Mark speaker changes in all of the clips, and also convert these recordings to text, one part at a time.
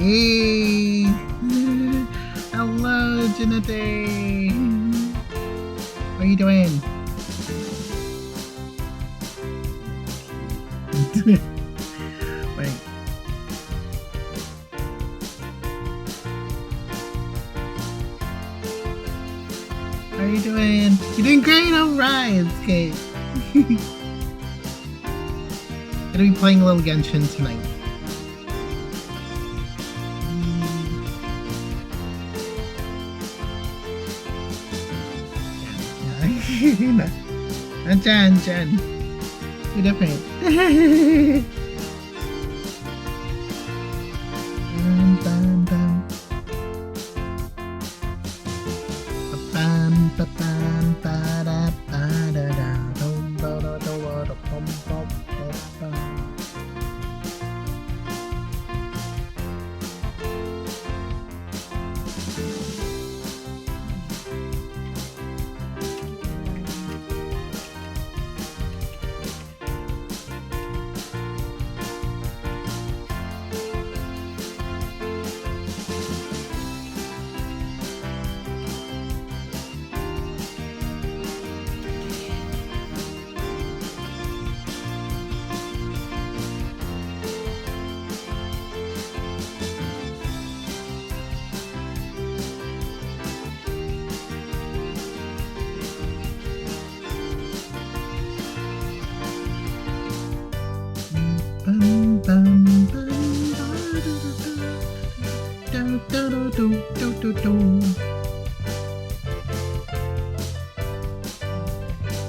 Speaker 1: Hey! Hello, Janete! What are you doing? Wait. How are you doing? You're doing great! Alright! It's great. Gonna be playing a little Genshin tonight. Jen. You're different.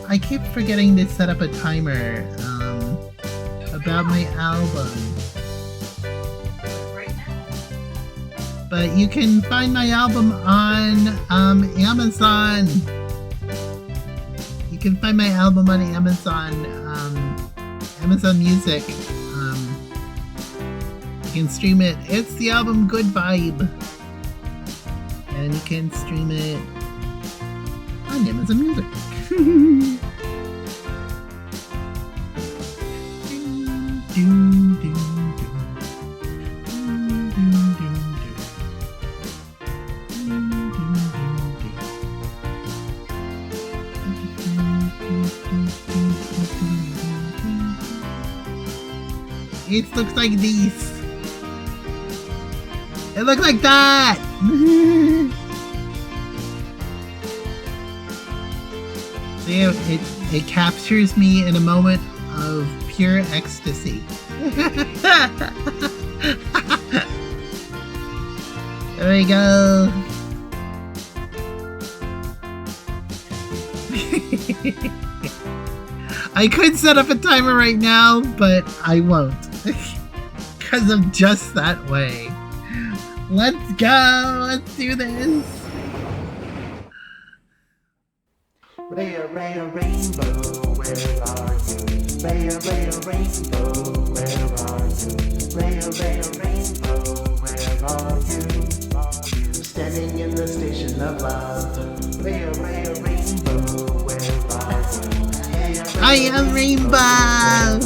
Speaker 1: I keep forgetting to set up a timer about my album. But you can find my album on Amazon. You can find my album on Amazon Music. You can stream it. It's the album Good Vibe. And you can stream it on Amazon Music. It looks like these. It looks like that. See, it captures me in a moment of pure ecstasy. There we go. I could set up a timer right now, but I won't. Because I'm just that way. Let's go! Let's do this!
Speaker 2: Ray, rainbow, where are you? Ray, rainbow, where are you? Ray, rainbow, where are you? Standing in the station of love. Ray, rainbow, where are you?
Speaker 1: I am Rainbow!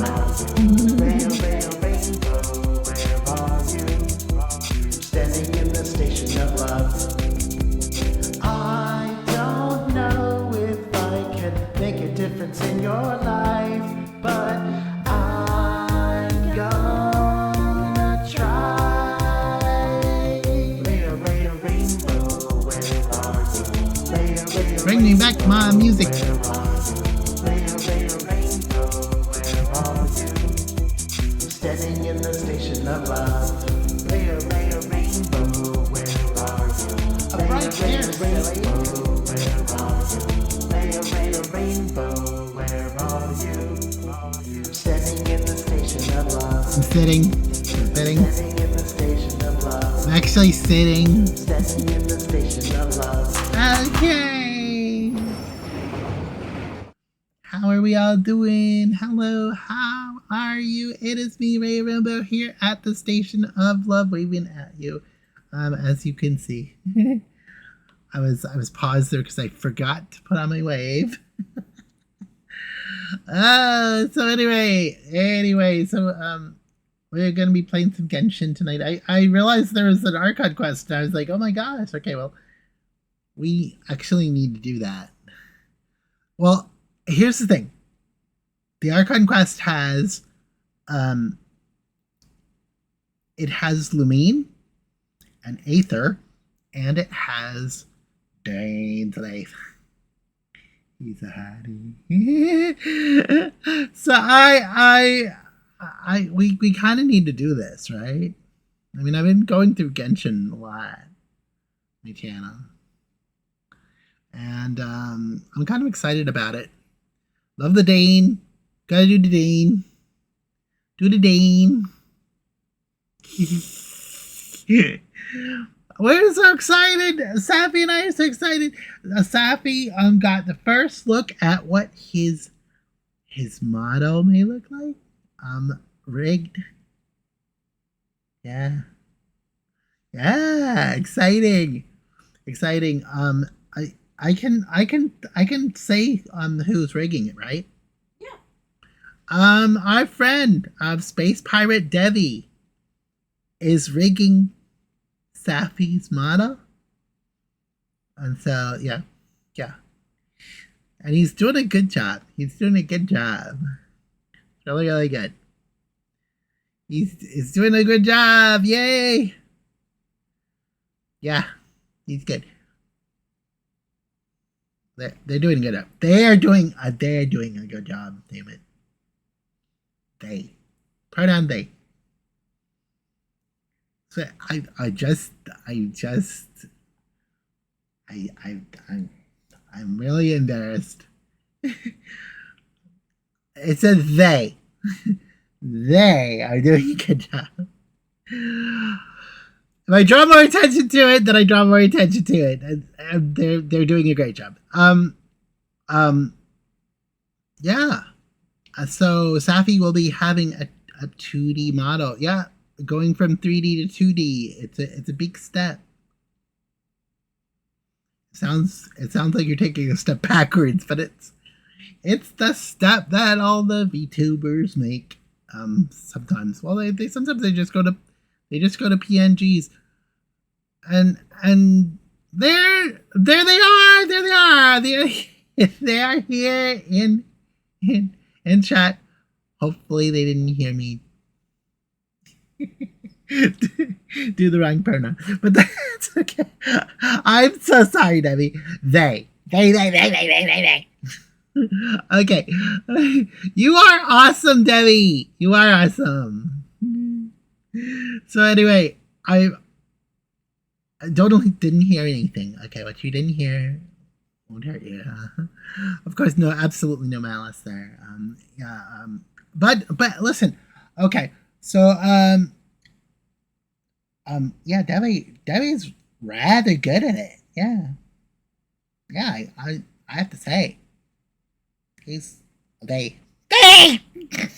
Speaker 2: In your life, but I'm gonna try. Rainbow, where are you?
Speaker 1: Bring me back my music.
Speaker 2: Rainbow, where are you? Standing in the station of love. Rainbow, where are you?
Speaker 1: A bright
Speaker 2: rainbow, where are you? Rainbow. Standing in the station of love.
Speaker 1: I'm sitting.
Speaker 2: Standing in the station of love.
Speaker 1: I'm actually sitting.
Speaker 2: Standing in the station of love.
Speaker 1: Okay. How are we all doing? Hello, how are you? It is me, Ray Rainbow, here at the Station of Love, waving at you. As you can see. I was paused there because I forgot to put on my wave. So anyway, so we're gonna be playing some Genshin tonight. I realized there was an Archon quest, and I was like, oh my gosh, okay, well, we actually need to do that. Well, here's the thing. The Archon quest has, it has Lumine and Aether, and it has Dane's Life. He's a hottie. So we kind of need to do this, right? I mean, I've been going through Genshin a lot, my channel, and I'm kind of excited about it. Love the Dane. Gotta do the Dane. Do the Dane. We're so excited. Safi and I are so excited. Safi got the first look at what his model may look like. Rigged. Yeah. Yeah, exciting. Exciting. I can say who's rigging it, right?
Speaker 3: Yeah.
Speaker 1: Our friend Space Pirate Devi is rigging Safi's model. And so yeah. And he's doing a good job. Really, really good. He's doing a good job. Yay! Yeah, he's good. They're doing good. They are doing a good job. Damn it. They. Pronoun they. So I'm really embarrassed. It says they. They are doing a good job. If I draw more attention to it, then I draw more attention to it. And they're doing a great job. Yeah. So Safi will be having a 2D model. Yeah, going from 3D to 2D. It's a big step. It sounds like you're taking a step backwards, but it's the step that all the VTubers make. Sometimes. Well, they sometimes they just go to PNGs, and there they are. They are here in chat. Hopefully they didn't hear me do the wrong pronoun, but that's okay. I'm so sorry, Debbie. They. Okay. You are awesome, Debbie. You are awesome. So anyway, I didn't hear anything. Okay, what you didn't hear won't hurt you. Of course, no, absolutely no malice there. But listen. Okay, so yeah, Debbie's rather good at it. Yeah, I have to say. He's they.
Speaker 3: I'm gonna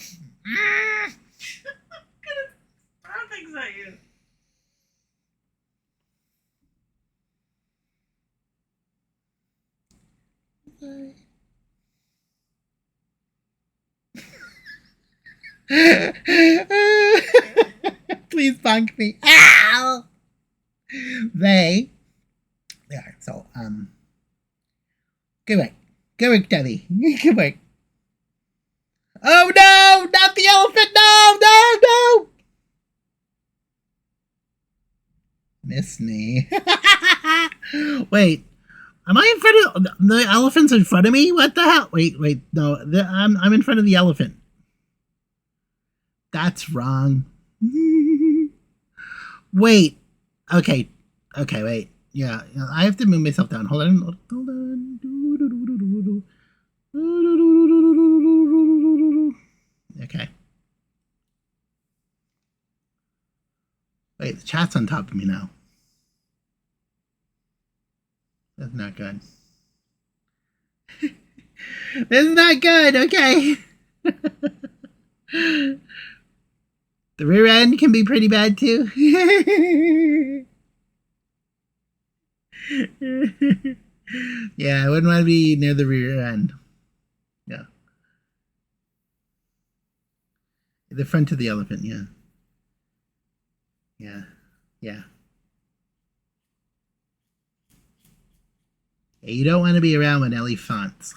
Speaker 3: throw things at you.
Speaker 1: Please bonk me. Ow! They are so good work. Good work, Debbie. Good work. Oh no! Not the elephant! No! Miss me. Wait. Am I in front of the elephant's in front of me? What the hell? Wait. No, I'm in front of the elephant. That's wrong. Wait. Okay, wait. Yeah, I have to move myself down. Hold on. Okay. Wait, the chat's on top of me now. That's not good. This is not good, okay. The rear end can be pretty bad too. Yeah, I wouldn't want to be near the rear end. Yeah. The front of the elephant, yeah. Yeah. Yeah. You don't want to be around with elephants.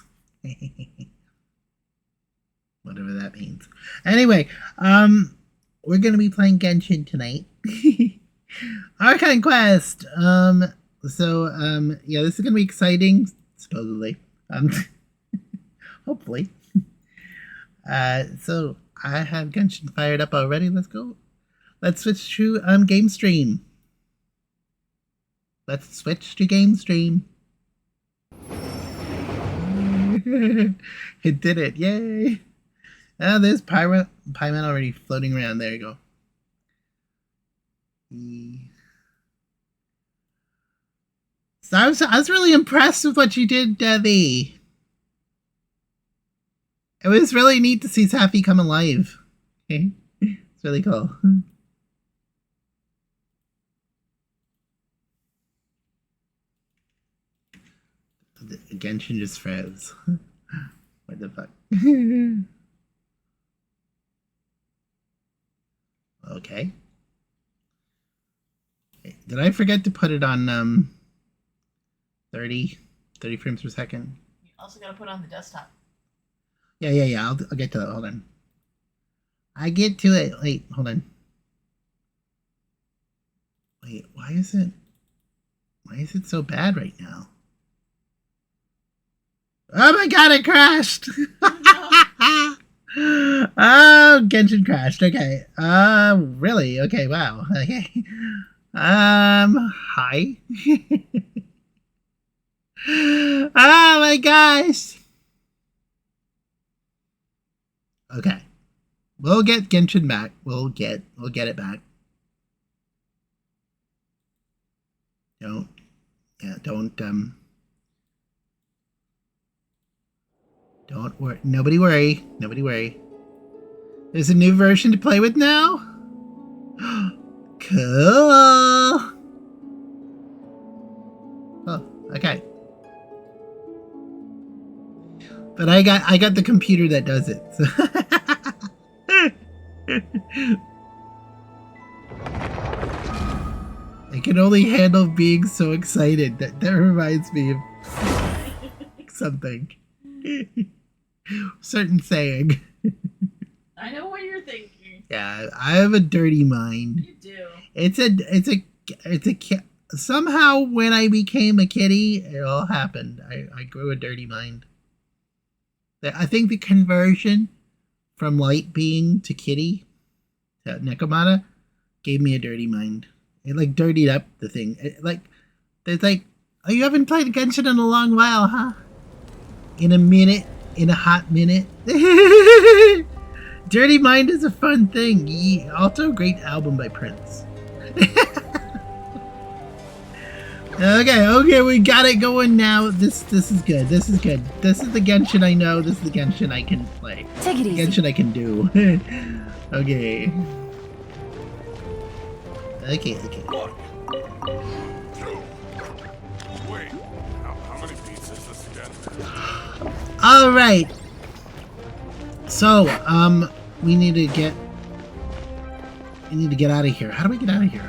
Speaker 1: Whatever that means. Anyway, we're gonna be playing Genshin tonight. Archon Quest. Yeah, this is gonna be exciting, supposedly. Hopefully. So I have Genshin fired up already. Let's go. Let's switch to game stream. Let's switch to game stream. It did it! Yay! Oh, there's Pyman already floating around. There you go. So I was really impressed with what you did, Debbie. It was really neat to see Safi come alive. Okay, it's really cool. The Genshin just froze. What the fuck? Okay. Did I forget to put it on 30 frames per second?
Speaker 3: You also gotta put it on the desktop.
Speaker 1: Yeah. I'll get to that. Hold on. I get to it. Wait, hold on. Wait, why is it so bad right now? Oh my god, it crashed! Oh, Genshin crashed. Okay. Really? Okay, wow. Okay. Hi. Oh my gosh. Okay. We'll get Genshin back. We'll get it back. Don't worry. Nobody worry. There's a new version to play with now? Cool. Oh, okay. But I got the computer that does it. So. I can only handle being so excited. That reminds me of something. Certain saying.
Speaker 3: I know what you're thinking.
Speaker 1: Yeah, I have a dirty mind.
Speaker 3: You do.
Speaker 1: It's a somehow when I became a kitty, it all happened. I grew a dirty mind. I think the conversion from light being to kitty to Nekomata gave me a dirty mind. It like dirtied up the thing. There's like, oh, you haven't played Genshin in a long while, huh? In a hot minute. Dirty Mind is a fun thing. Also a great album by Prince. Okay, we got it going now. This is good. This is good. This is the Genshin I know. This is the Genshin I can play.
Speaker 4: Take it easy.
Speaker 1: Genshin I can do. Okay. Okay.
Speaker 5: 1, 2. Wait, how many beats is this again?
Speaker 1: All right. So, we need to get out of here. How do we get out of here?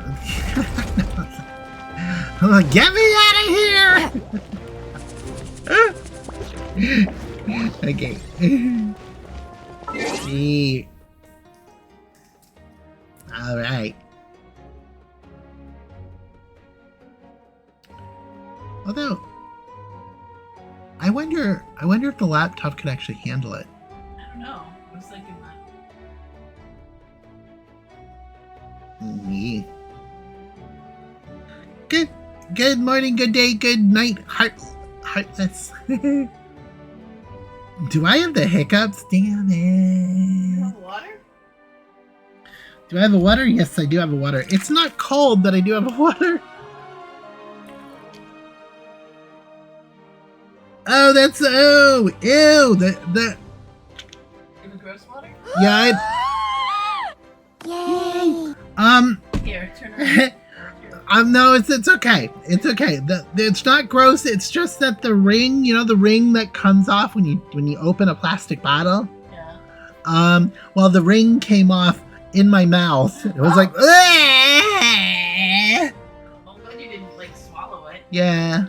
Speaker 1: Get me out of here! Okay. See. All right. Although, I wonder if the laptop could actually handle it.
Speaker 3: I don't know. I was thinking that.
Speaker 1: Good morning, good day, good night, heartless. Do I have the hiccups? Damn
Speaker 3: You
Speaker 1: it.
Speaker 3: have water?
Speaker 1: Do I have a water? Yes, I do have a water. It's not cold, but I do have a water. Oh, that's ew. The
Speaker 3: You have a gross water?
Speaker 1: yeah.
Speaker 4: Yay!
Speaker 3: Here, turn around.
Speaker 1: No, it's okay. It's okay. It's not gross. It's just that the ring, the ring that comes off when you open a plastic bottle.
Speaker 3: Yeah.
Speaker 1: Well, the ring came off in my mouth. It was like, Yeah.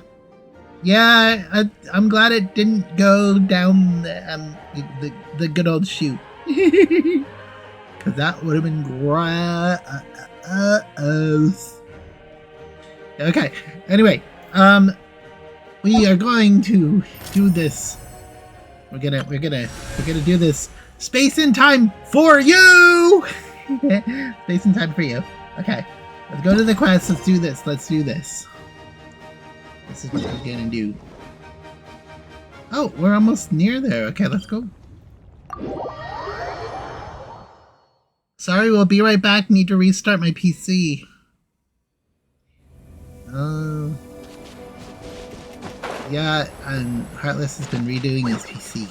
Speaker 1: Yeah, I'm glad it didn't go down the good old chute. Because that would have been gross. Okay, anyway, we are going to do this. We're gonna do this space and time for you! Space and time for you. Okay, let's go to the quest. Let's do this. This is what we're gonna do. Oh, we're almost near there. Okay, let's go. Sorry, we'll be right back. Need to restart my PC. Yeah, Heartless has been redoing his PC.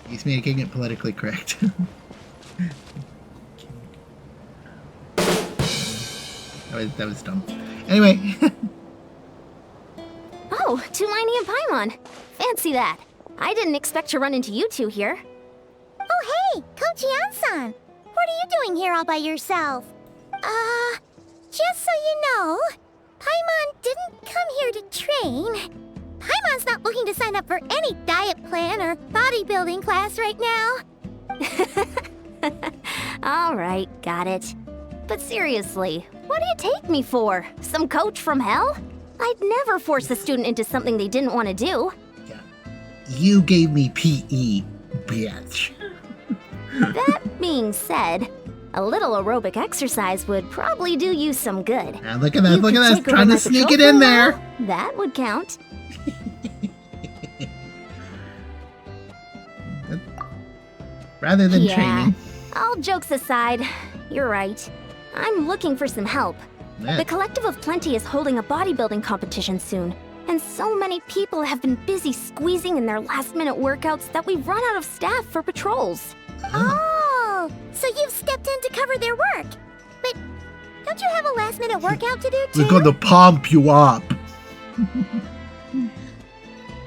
Speaker 1: He's making it politically correct. That was dumb. Anyway.
Speaker 4: Oh, Tulani and Paimon. Fancy that. I didn't expect to run into you two here.
Speaker 6: Oh, hey, Coach Yan-san. What are you doing here all by yourself? Just so you know, Paimon didn't come here to train. Paimon's not looking to sign up for any diet plan or bodybuilding class right now.
Speaker 4: All right, got it. But seriously, what do you take me for? Some coach from hell? I'd never force a student into something they didn't want to do.
Speaker 1: Yeah. You gave me PE, bitch.
Speaker 4: That being said, a little aerobic exercise would probably do you some good.
Speaker 1: Yeah, look at that,
Speaker 4: You could take over
Speaker 1: trying to
Speaker 4: my
Speaker 1: sneak
Speaker 4: patrol
Speaker 1: it in
Speaker 4: for a
Speaker 1: there.
Speaker 4: while. That would count.
Speaker 1: Rather than
Speaker 4: Yeah.
Speaker 1: training.
Speaker 4: All jokes aside, you're right. I'm looking for some help.
Speaker 1: Yeah.
Speaker 4: The Collective of Plenty is holding a bodybuilding competition soon, and so many people have been busy squeezing in their last-minute workouts that we've run out of staff for patrols.
Speaker 6: Oh, so you've stepped in to cover their work. But don't you have a last-minute workout to do, too?
Speaker 1: We're gonna pump you up.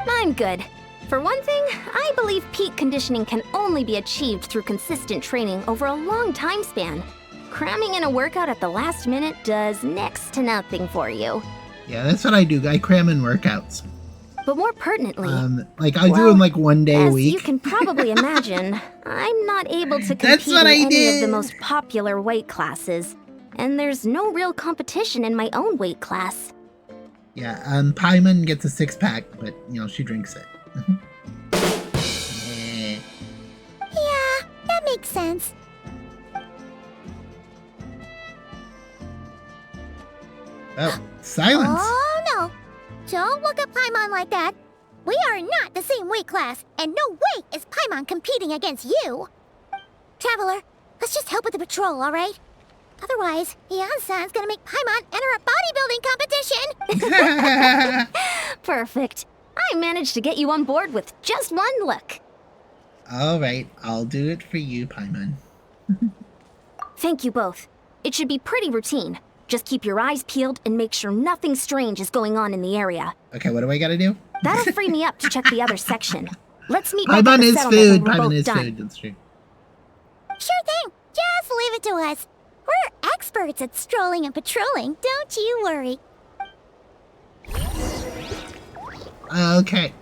Speaker 4: I'm good. For one thing, I believe peak conditioning can only be achieved through consistent training over a long time span. Cramming in a workout at the last minute does next to nothing for you.
Speaker 1: Yeah, that's what I do. I cram in workouts.
Speaker 4: But more pertinently,
Speaker 1: Like I do them like one day a
Speaker 4: as
Speaker 1: week.
Speaker 4: you can probably imagine, I'm not able to
Speaker 1: That's
Speaker 4: compete
Speaker 1: what
Speaker 4: in
Speaker 1: I
Speaker 4: any of
Speaker 1: did.
Speaker 4: the most popular weight classes. And there's no real competition in my own weight class.
Speaker 1: Yeah, Paimon gets a 6-pack, but you know she drinks it. Yeah.
Speaker 6: Yeah, that makes sense.
Speaker 1: Oh, silence.
Speaker 6: Oh, no. Don't look at Paimon like that. We are not the same weight class, and no way is Paimon competing against you. Traveler, let's just help with the patrol, all right? Otherwise, Yan-san's gonna make Paimon enter a bodybuilding competition.
Speaker 4: Perfect. I managed to get you on board with just one look.
Speaker 1: All right, I'll do it for you, Paimon.
Speaker 4: Thank you both. It should be pretty routine. Just keep your eyes peeled and make sure nothing strange is going on in the area.
Speaker 1: Okay, what do I gotta do?
Speaker 4: That'll free me up to check the other section. Let's meet back at
Speaker 1: Paimon
Speaker 4: the
Speaker 1: is
Speaker 4: settlement
Speaker 1: food.
Speaker 4: when we're
Speaker 1: Paimon
Speaker 4: both
Speaker 1: is
Speaker 4: done.
Speaker 1: food. That's true.
Speaker 6: Sure thing. Just leave it to us. We're experts at strolling and patrolling. Don't you worry.
Speaker 1: Okay.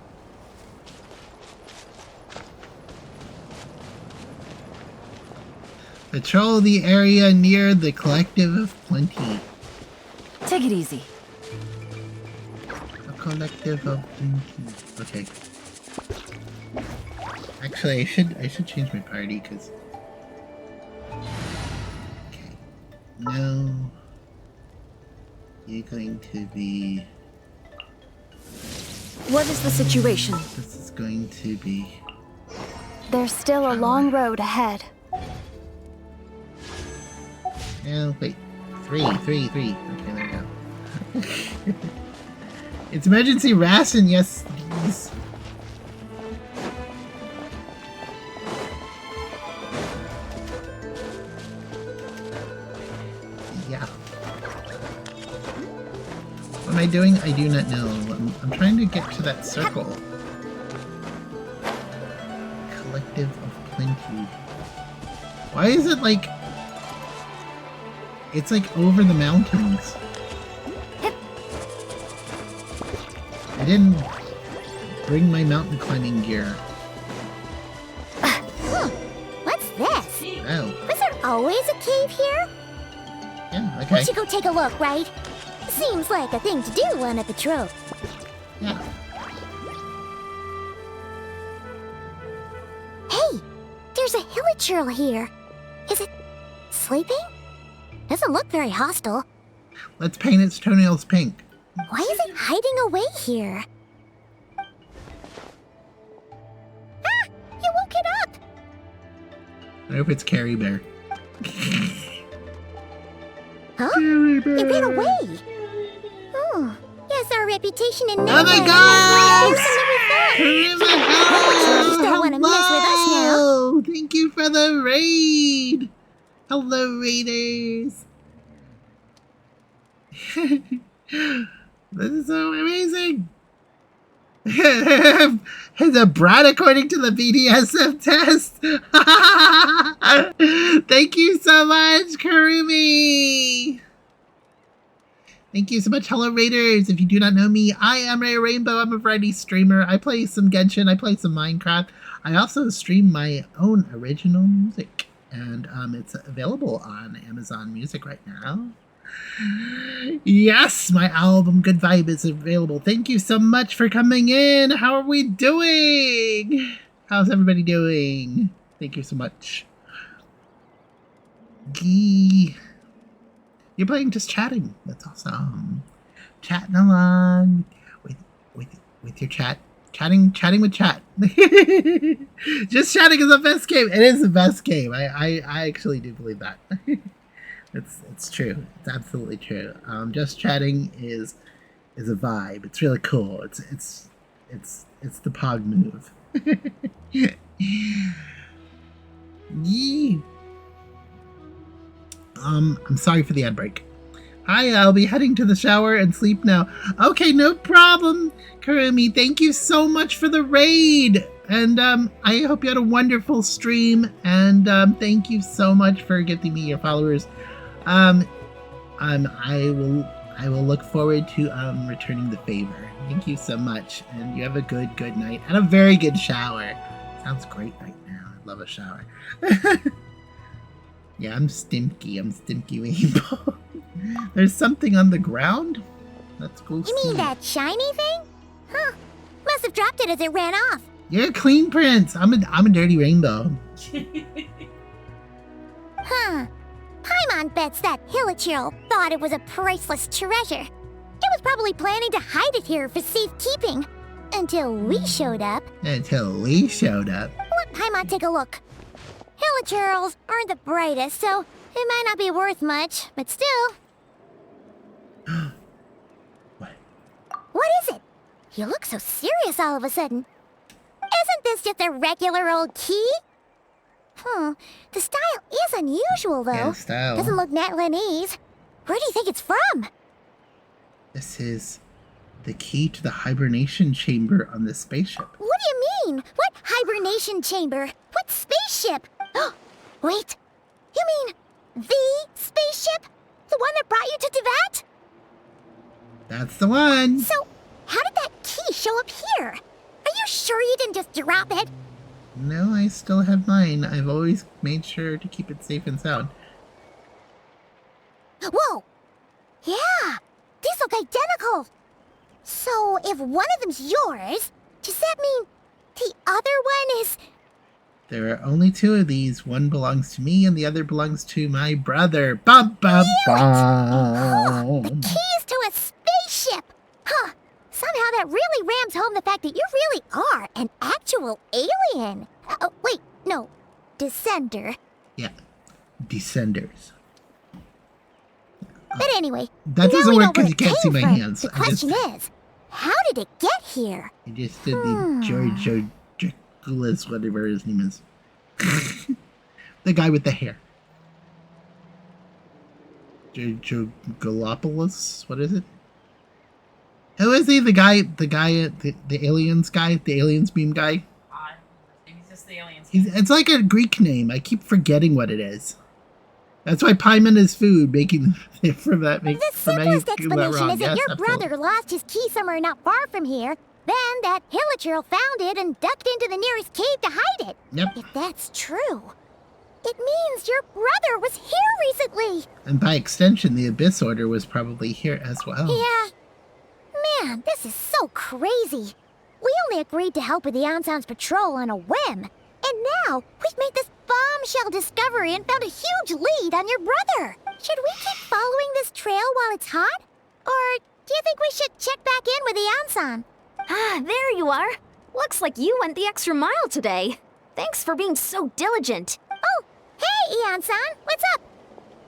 Speaker 1: Patrol the area near the Collective of Plenty.
Speaker 7: Take it easy.
Speaker 1: The Collective of Plenty. Okay. Actually, I should change my party because. Okay. No. You're going to be.
Speaker 7: What is the situation?
Speaker 1: This is going to be.
Speaker 7: There's still a long road ahead.
Speaker 1: Oh, wait. Three. Okay, there we go. It's emergency ration, yes, please. Yeah. What am I doing? I do not know. I'm trying to get to that circle. Collective of Plenty. Why is it like... It's like over the mountains. didn't bring my mountain climbing gear.
Speaker 6: What's this?
Speaker 1: Oh,
Speaker 6: Was there always a cave here?
Speaker 1: yeah,
Speaker 6: We
Speaker 1: okay.
Speaker 6: should go take a look, right? Seems like a thing to do on a patrol.
Speaker 1: Yeah.
Speaker 6: Hey, there's a hilichurl here. Is it sleeping? Doesn't look very hostile.
Speaker 1: Let's paint its toenails pink.
Speaker 6: Why is it hiding away here? Ah! You woke it up!
Speaker 1: I hope it's Carrie Bear.
Speaker 6: Huh?
Speaker 1: Carrie Bear.
Speaker 6: It ran away! Oh, yes, our reputation in
Speaker 1: Oh
Speaker 6: Netherlands
Speaker 1: my
Speaker 6: is
Speaker 1: gosh!
Speaker 6: worse than we thought.
Speaker 1: Hello!
Speaker 6: Don't wanna mess with us now.
Speaker 1: Hello! Thank you for the raid! Hello, raiders! This is so amazing! It's a brat according to the BDSM test! Thank you so much, Karumi! Thank you so much, hello Raiders! If you do not know me, I am Ray Rainbow. I'm a variety streamer. I play some Genshin, I play some Minecraft. I also stream my own original music. And it's available on Amazon Music right now. Yes, my album Good Vibe is available. Thank you so much for coming in. How are we doing? How's everybody doing? Thank you so much. Gee. You're playing just chatting. That's awesome. Chatting along with your chat. Chatting with chat. Just chatting is the best game. It is the best game. I actually do believe that. It's true. It's absolutely true. Just chatting is a vibe. It's really cool. It's the pog move. Yee. I'm sorry for the ad break. Hi, I'll be heading to the shower and sleep now. Okay, no problem, Karumi. Thank you so much for the raid. And I hope you had a wonderful stream. And thank you so much for gifting me your followers. I will look forward to returning the favor. Thank you so much. And you have a good night and a very good shower. Sounds great right now. I love a shower. Yeah, I'm Stimky. I'm Stimky Rainbow. There's something on the ground? That's cool.
Speaker 6: You mean that shiny thing? Huh. Must have dropped it as it ran off.
Speaker 1: You're a clean prince. I'm a dirty rainbow.
Speaker 6: Huh. Paimon bets that hilichurl thought it was a priceless treasure. It was probably planning to hide it here for safekeeping. Until we showed up.
Speaker 1: Until we showed up.
Speaker 6: Let Paimon take a look. Hilichurls aren't the brightest, so it might not be worth much, but still.
Speaker 1: What?
Speaker 6: What is it? You look so serious all of a sudden. Isn't this just a regular old key? The style is unusual, though.
Speaker 1: Yeah, style.
Speaker 6: Doesn't look Netherlands. Where do you think it's from?
Speaker 1: This is the key to the hibernation chamber on the spaceship.
Speaker 6: What do you mean? What hibernation chamber? What spaceship? Wait, you mean the spaceship? The one that brought you to Teyvat?
Speaker 1: That's the one.
Speaker 6: So, how did that key show up here? Are you sure you didn't just drop it?
Speaker 1: No, I still have mine. I've always made sure to keep it safe and sound.
Speaker 6: Whoa! Yeah, these look identical. So, if one of them's yours, does that mean the other one is...
Speaker 1: There are only two of these. One belongs to me and the other belongs to my brother. Bum, bum, bum.
Speaker 6: The keys to a spaceship! Huh. Somehow that really rams home the fact that you really are an actual alien. Oh, wait, no. Descender.
Speaker 1: Yeah. Descenders.
Speaker 6: But anyway,
Speaker 1: That
Speaker 6: now
Speaker 1: doesn't
Speaker 6: we
Speaker 1: work
Speaker 6: know where
Speaker 1: because you
Speaker 6: it
Speaker 1: can't see
Speaker 6: came
Speaker 1: my
Speaker 6: from.
Speaker 1: hands.
Speaker 6: The question is, how did it get here?
Speaker 1: I just did the George whatever his name is. The guy with the hair. Joe Galopoulos? What is it? Who is he? The aliens guy? The aliens beam guy?
Speaker 3: He's just the aliens.
Speaker 1: It's like a Greek name. I keep forgetting what it is. That's why Paimon is food, making from that
Speaker 6: The
Speaker 1: for many
Speaker 6: simplest
Speaker 1: people that
Speaker 6: explanation
Speaker 1: wrong.
Speaker 6: is that
Speaker 1: Yes,
Speaker 6: your
Speaker 1: absolutely.
Speaker 6: brother lost his key somewhere not far from here. Then that Hilichurl found it and ducked into the nearest cave to hide it.
Speaker 1: Yep.
Speaker 6: If that's true, it means your brother was here recently.
Speaker 1: And by extension, the Abyss Order was probably here as well.
Speaker 6: Yeah. Man, this is so crazy. We only agreed to help with the Anson's patrol on a whim. And now we've made this bombshell discovery and found a huge lead on your brother. Should we keep following this trail while it's hot? Or do you think we should check back in with the Anson?
Speaker 4: Ah, there you are. Looks like you went the extra mile today. Thanks for being so diligent.
Speaker 6: Oh, hey, Eon-san, what's up?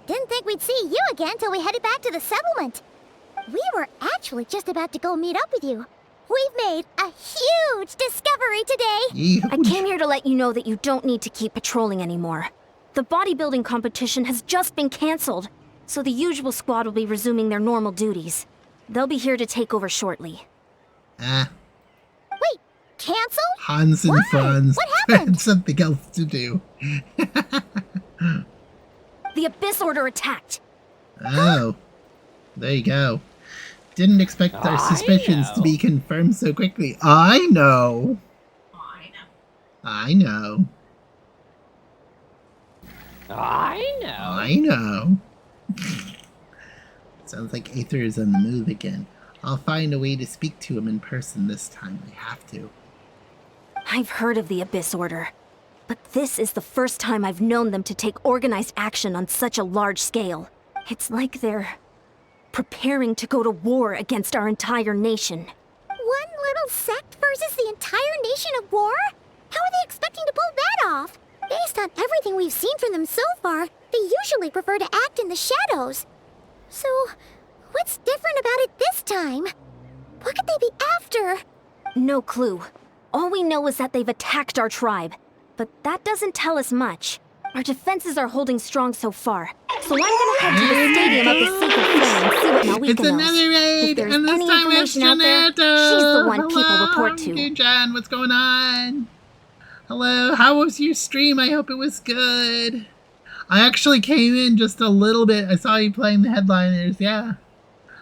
Speaker 6: Didn't think we'd see you again till we headed back to the settlement. We were actually just about to go meet up with you. We've made a huge discovery today.
Speaker 1: Yeehaw.
Speaker 4: I came here to let you know that you don't need to keep patrolling anymore. The bodybuilding competition has just been cancelled, so the usual squad will be resuming their normal duties. They'll be here to take over shortly.
Speaker 1: Ah,
Speaker 6: Wait, canceled?
Speaker 1: Hans and
Speaker 6: Why?
Speaker 1: Franz
Speaker 6: What
Speaker 1: had
Speaker 6: happened?
Speaker 1: something else to do.
Speaker 4: The Abyss Order attacked.
Speaker 1: Oh, there you go. Didn't expect our suspicions to be confirmed so quickly. I know.
Speaker 3: I know.
Speaker 1: I know. I know. Sounds like Aether is on the move again. I'll find a way to speak to him in person this time. I have to.
Speaker 4: I've heard of the Abyss Order, but this is the first time I've known them to take organized action on such a large scale. It's like they're preparing to go to war against our entire nation.
Speaker 6: One little sect versus the entire nation of war? How are they expecting to pull that off? Based on everything we've seen from them so far, they usually prefer to act in the shadows. So, what's different about it this time? What could they be after?
Speaker 4: No clue. All we know is that they've attacked our tribe, but that doesn't tell us much. Our defenses are holding strong so far, so I'm gonna head to the stadium of the Secret Flame and see what Malika
Speaker 1: It's
Speaker 4: knows.
Speaker 1: another raid,
Speaker 4: If there's
Speaker 1: and this
Speaker 4: any
Speaker 1: time it's
Speaker 4: information out there,
Speaker 1: Janetto.
Speaker 4: she's the one people
Speaker 1: Hello,
Speaker 4: report
Speaker 1: how are
Speaker 4: to.
Speaker 1: you doing, Jen? What's going on? Hello, how was your stream? I hope it was good. I actually came in just a little bit. I saw you playing the headliners. Yeah.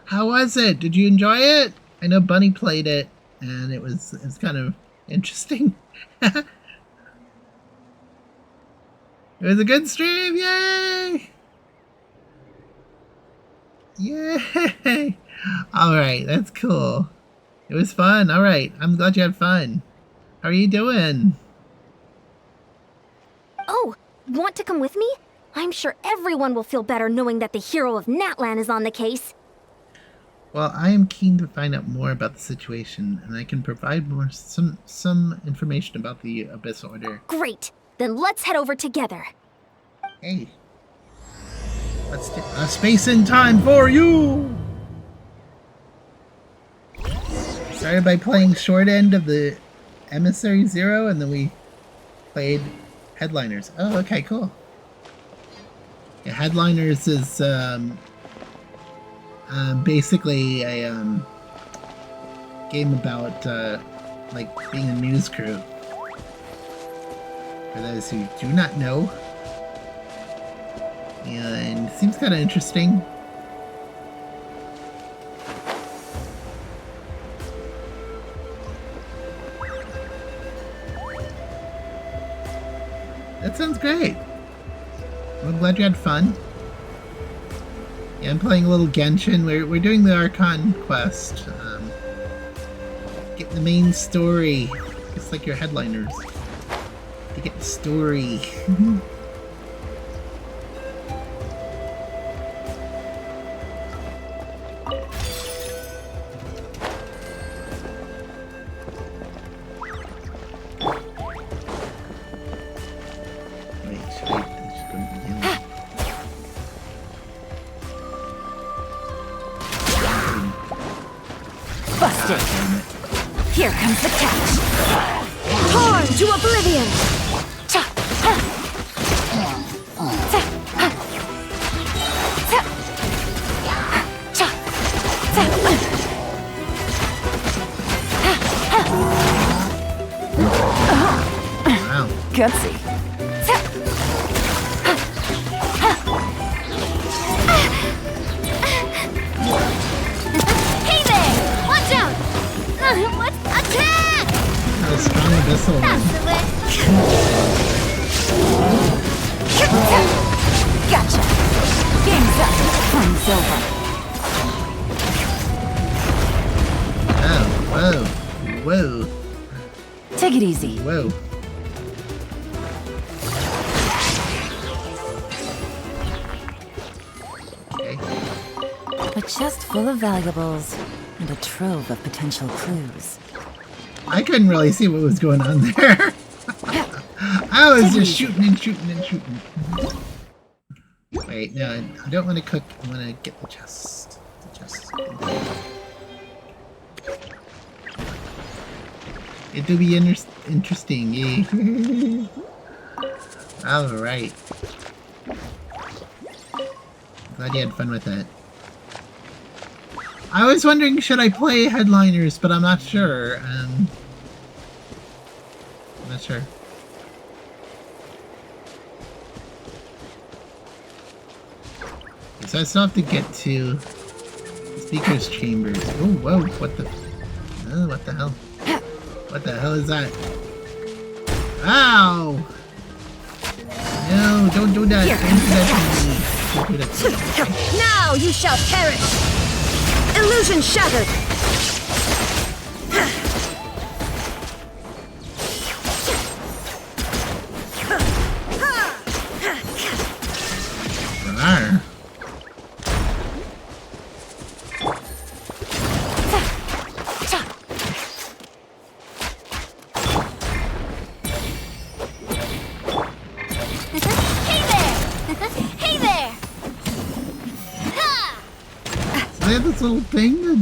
Speaker 1: How was it? Did you enjoy it? I know Bunny played it, and it was kind of interesting. It was a good stream. Yay! Yay! All right, that's cool. It was fun. All right, I'm glad you had fun. How are you doing?
Speaker 4: Oh, want to come with me? I'm sure everyone will feel better knowing that the hero of Natlan is on the case.
Speaker 1: Well, I am keen to find out more about the situation, and I can provide some information about the Abyss Order.
Speaker 4: Great. Then let's head over together.
Speaker 1: Hey, let's do a space and time for you. Started by playing short end of the Emissary Zero, and then we played Headliners. Oh, okay, cool. Yeah, Headliners is basically a game about like being a news crew. For those who do not know, and it seems kind of interesting. That sounds great. I'm glad you had fun. Yeah, I'm playing a little Genshin. We're doing the Archon quest. Get the main story. Just like your headliners. To get the story. Wait, should I go begin?
Speaker 7: Busted.
Speaker 1: Damn it.
Speaker 7: Here comes the catch. Torn to oblivion. Cha. Ha. Cha. Ha. Cha. Cha. Cha.
Speaker 1: Wow.
Speaker 7: Gutsy. Cha. Ha. Ha. Fun's over.
Speaker 1: Oh, whoa. Whoa.
Speaker 7: Take it easy.
Speaker 1: Whoa. Okay.
Speaker 7: A chest full of valuables and a trove of potential clues.
Speaker 1: I couldn't really see what was going on there. I was just shooting and shooting and shooting. Wait, no, I don't want to cook. I want to get the chest. The chest. It'll be interesting. Yeah. Alright. Glad you had fun with that. I was wondering, should I play headliners, but I'm not sure. I'm not sure. So I still have to get to the speaker's chambers. Oh, whoa, what the... Oh, what the hell? What the hell is that? Ow! No, don't do that. Don't do that to me. Don't do that to me.
Speaker 7: Now you shall perish! Illusion shattered!
Speaker 1: Rawr.
Speaker 6: Hey there! Ha!
Speaker 1: They have this little thing that...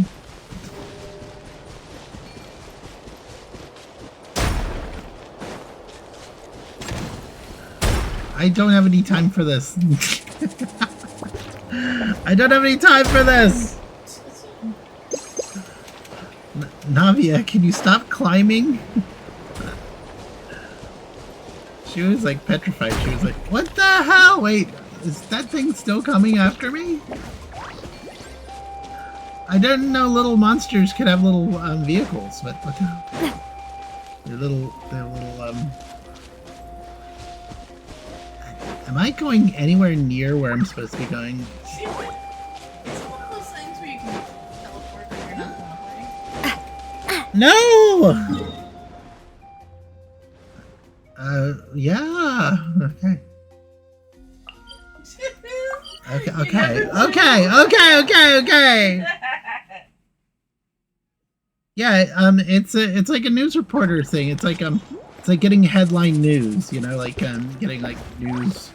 Speaker 1: I don't have any time for this. I don't have any time for this! Navia, can you stop climbing? She was like petrified. She was like, what the hell? Wait, is that thing still coming after me? I didn't know little monsters could have little vehicles, but what the hell? They're little, Am I going anywhere near where I'm supposed to be going?
Speaker 3: It's one of those things where you can teleport when you're not teleporting.
Speaker 1: No! Yeah. Okay. Okay. Yeah, it's like a news reporter thing. It's like getting headline news, you know, like getting like news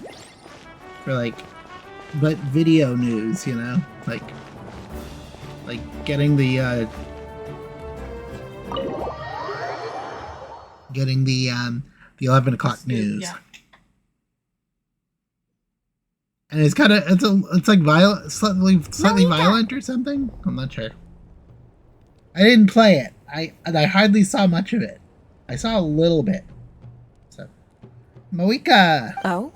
Speaker 1: for like, but video news, you know, like getting the 11 o'clock news.
Speaker 3: Yeah.
Speaker 1: And it's kind of it's like violent, slightly
Speaker 6: Malika!
Speaker 1: violent or something. I'm not sure. I didn't play it. I hardly saw much of it. I saw a little bit. So, Moika.
Speaker 8: Oh?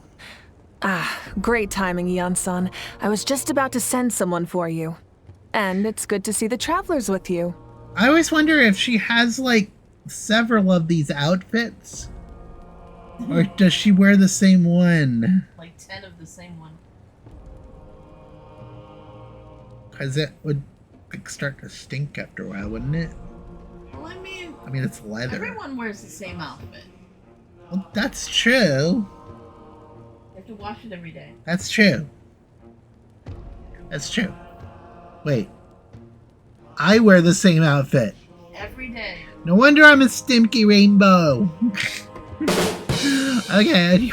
Speaker 8: Ah, great timing, Eon-san. I was just about to send someone for you. And it's good to see the travelers with you.
Speaker 1: I always wonder if she has like several of these outfits, or does she wear the same one?
Speaker 3: Like 10 of the same one.
Speaker 1: Because it would like start to stink after a while, wouldn't it?
Speaker 3: Well, I mean,
Speaker 1: it's leather.
Speaker 3: everyone wears the same outfit.
Speaker 1: Well, that's true.
Speaker 3: You have to wash it every day.
Speaker 1: That's true. That's true. Wait. I wear the same outfit.
Speaker 3: Every day.
Speaker 1: No wonder I'm a Stimky Rainbow. Okay,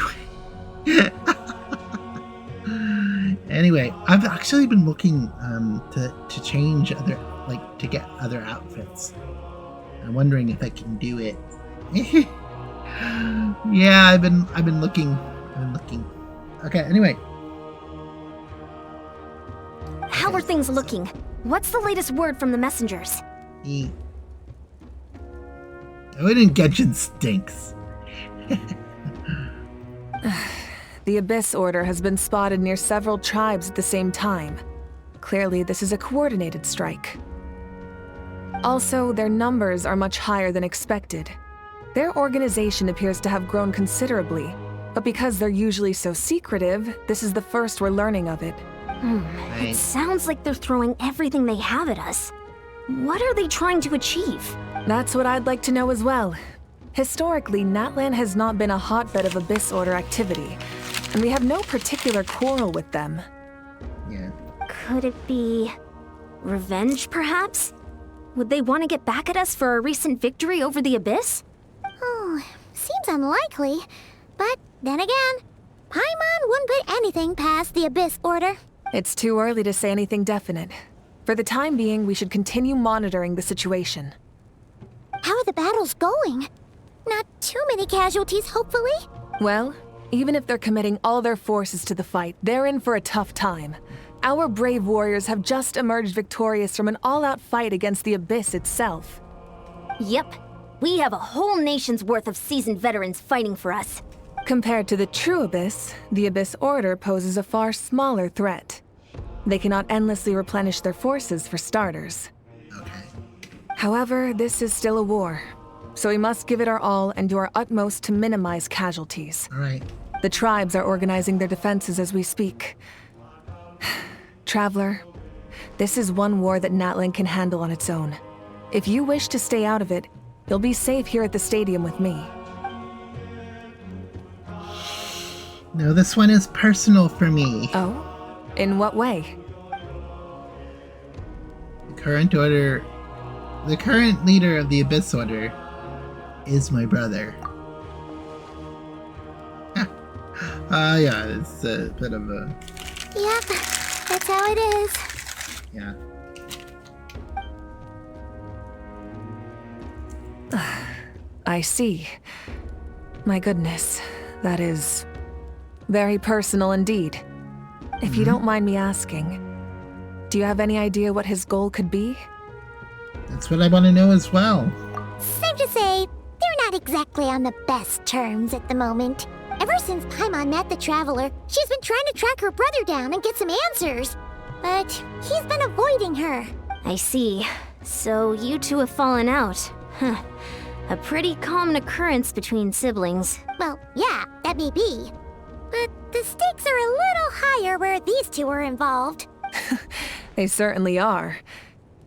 Speaker 1: anyway, I've actually been looking to change to get other outfits. I'm wondering if I can do it. Yeah, I've been looking. Okay, anyway.
Speaker 4: How are things looking? What's the latest word from the messengers?
Speaker 1: I wouldn't Genshin stinks.
Speaker 8: The Abyss Order has been spotted near several tribes at the same time. Clearly, this is a coordinated strike. Also, their numbers are much higher than expected. Their organization appears to have grown considerably, but because they're usually so secretive, this is the first we're learning of it.
Speaker 1: Right.
Speaker 4: It sounds like they're throwing everything they have at us. What are they trying to achieve?
Speaker 8: That's what I'd like to know as well. Historically, Natlan has not been a hotbed of Abyss Order activity, and we have no particular quarrel with them.
Speaker 1: Yeah.
Speaker 4: Could it be revenge, perhaps? Would they want to get back at us for a recent victory over the Abyss?
Speaker 6: Oh, seems unlikely. But then again, Paimon wouldn't put anything past the Abyss Order.
Speaker 8: It's too early to say anything definite. For the time being, we should continue monitoring the situation.
Speaker 6: How are the battles going? Not too many casualties, hopefully.
Speaker 8: Well, even if they're committing all their forces to the fight, they're in for a tough time. Our brave warriors have just emerged victorious from an all-out fight against the Abyss itself.
Speaker 4: Yep. We have a whole nation's worth of seasoned veterans fighting for us.
Speaker 8: Compared to the true Abyss, the Abyss Order poses a far smaller threat. They cannot endlessly replenish their forces for starters.
Speaker 1: Okay.
Speaker 8: However, this is still a war, so we must give it our all and do our utmost to minimize casualties.
Speaker 1: All right.
Speaker 8: The tribes are organizing their defenses as we speak. Traveler, this is one war that Natlan can handle on its own. If you wish to stay out of it, you'll be safe here at the stadium with me.
Speaker 1: No, this one is personal for me.
Speaker 8: Oh? In what way?
Speaker 1: The current leader of the Abyss Order is my brother. Yeah, it's a bit of a...
Speaker 6: Yep, that's how it is.
Speaker 1: Yeah.
Speaker 8: I see. My goodness, that is very personal indeed. If you don't mind me asking, do you have any idea what his goal could be?
Speaker 1: That's what I want to know as well.
Speaker 6: Safe to say, they're not exactly on the best terms at the moment. Ever since Paimon met the Traveler, she's been trying to track her brother down and get some answers. But he's been avoiding her.
Speaker 4: I see. So you two have fallen out. Huh. A pretty common occurrence between siblings.
Speaker 6: Well, yeah, that may be. But the stakes are a little higher where these two are involved.
Speaker 8: They certainly are.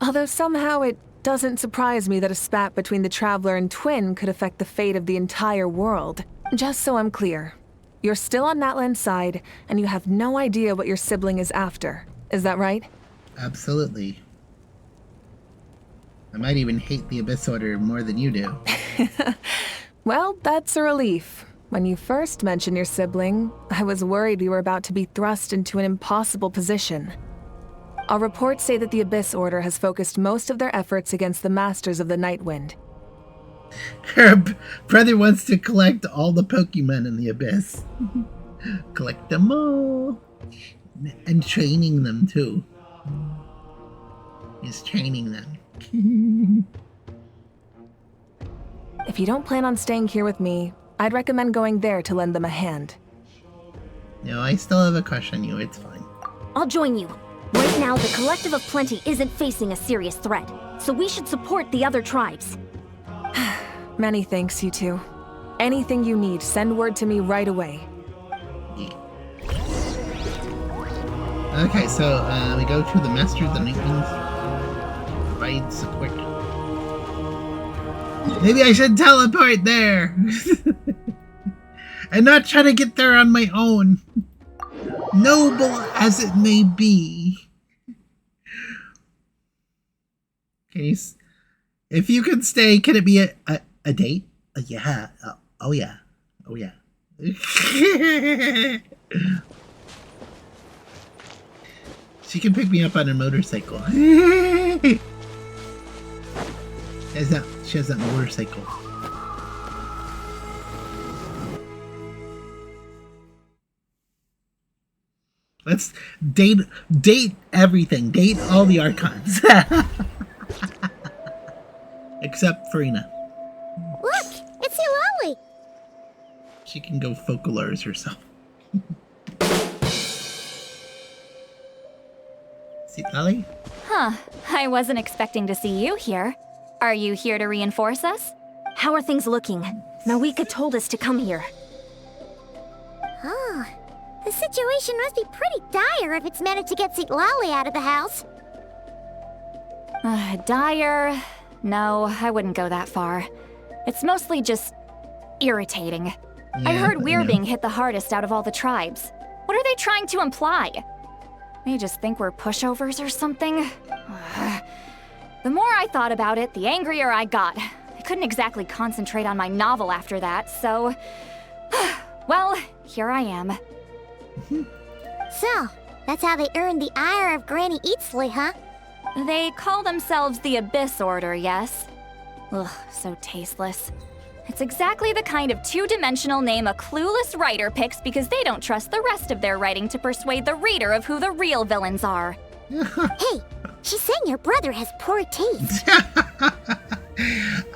Speaker 8: Although somehow it doesn't surprise me that a spat between the Traveler and Twin could affect the fate of the entire world. Just so I'm clear, you're still on Natlan's side, and you have no idea what your sibling is after. Is that right?
Speaker 1: Absolutely. I might even hate the Abyss Order more than you do.
Speaker 8: Well, that's a relief. When you first mentioned your sibling, I was worried we were about to be thrust into an impossible position. Our reports say that the Abyss Order has focused most of their efforts against the Masters of the Nightwind.
Speaker 1: Her brother wants to collect all the Pokemon in the Abyss. Collect them all. And training them, too. He's training them.
Speaker 8: If you don't plan on staying here with me, I'd recommend going there to lend them a hand.
Speaker 1: No, I still have a crush on you. It's fine.
Speaker 4: I'll join you. Right now, the Collective of Plenty isn't facing a serious threat, so we should support the other tribes.
Speaker 8: Many thanks, you two. Anything you need, send word to me right away.
Speaker 1: Okay, so we go to the Master of the Nightwings. Provide support. Maybe I should teleport there! And not try to get there on my own. Noble as it may be. Okay, if you could stay, can it be a date? Yeah. Oh yeah. Oh yeah. She can pick me up on a motorcycle. She has that motorcycle. Let's date everything. Date all the Archons. Except Farina.
Speaker 6: Look, it's Hilali.
Speaker 1: She can go Focalars herself. See, Lally?
Speaker 9: Huh. I wasn't expecting to see you here. Are you here to reinforce us?
Speaker 4: How are things looking? Nawika told us to come here.
Speaker 6: Oh, The situation must be pretty dire if it's managed to get Seat Lolly out of the house.
Speaker 9: Dire? No, I wouldn't go that far. It's mostly just irritating. I heard we're being hit the hardest out of all the tribes. What are they trying to imply? They just think we're pushovers or something? The more I thought about it, the angrier I got. I couldn't exactly concentrate on my novel after that, so... well, here I am.
Speaker 6: So, that's how they earned the ire of Granny Eatsley, huh?
Speaker 9: They call themselves the Abyss Order, yes? Ugh, so tasteless. It's exactly the kind of two-dimensional name a clueless writer picks because they don't trust the rest of their writing to persuade the reader of who the real villains are.
Speaker 6: Hey, she's saying your brother has poor taste.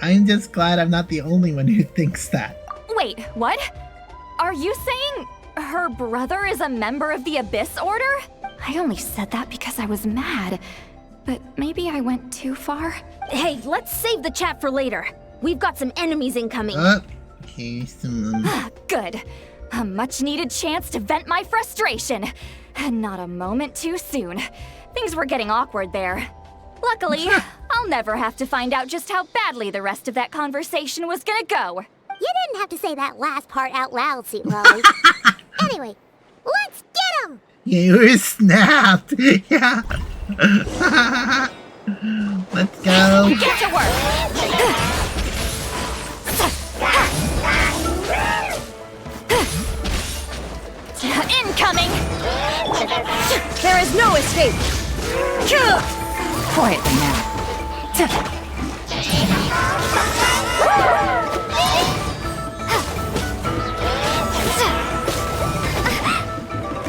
Speaker 1: I'm just glad I'm not the only one who thinks that.
Speaker 9: Wait, what? Are you saying her brother is a member of the Abyss Order? I only said that because I was mad. But maybe I went too far.
Speaker 4: Hey, let's save the chat for later. We've got some enemies incoming.
Speaker 1: Okay, some...
Speaker 9: Good. A much-needed chance to vent my frustration. And not a moment too soon. Things were getting awkward there. Luckily, I'll never have to find out just how badly the rest of that conversation was gonna go.
Speaker 6: You didn't have to say that last part out loud, Seat Lolly. Anyway, let's get him!
Speaker 1: You were snapped! Yeah. Let's go.
Speaker 9: Get to work! Incoming!
Speaker 7: There is no escape! Quietly now.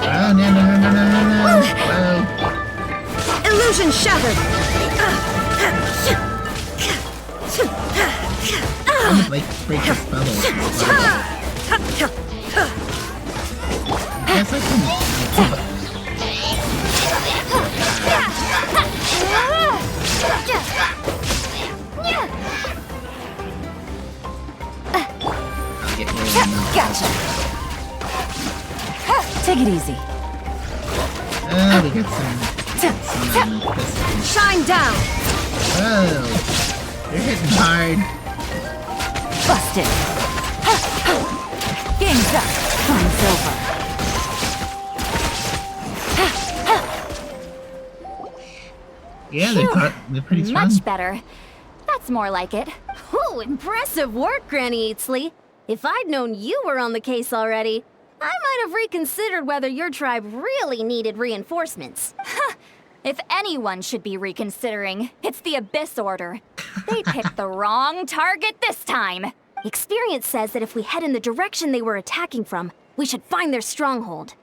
Speaker 1: Oh, no. Whoa.
Speaker 7: Illusion shattered!
Speaker 1: I would like to break the spell. Yes, I can.
Speaker 7: Gotcha! Take it easy.
Speaker 1: Oh, we got some
Speaker 7: Shine down!
Speaker 1: Oh, you're hitting hard.
Speaker 7: Busted! Game's up! Time's over!
Speaker 1: Yeah, they're pretty strong.
Speaker 9: Much better. That's more like it.
Speaker 4: Ooh, impressive work, Granny Eatsley. If I'd known you were on the case already, I might have reconsidered whether your tribe really needed reinforcements.
Speaker 9: If anyone should be reconsidering, it's the Abyss Order. They picked the wrong target this time.
Speaker 4: Experience says that if we head in the direction they were attacking from, we should find their stronghold.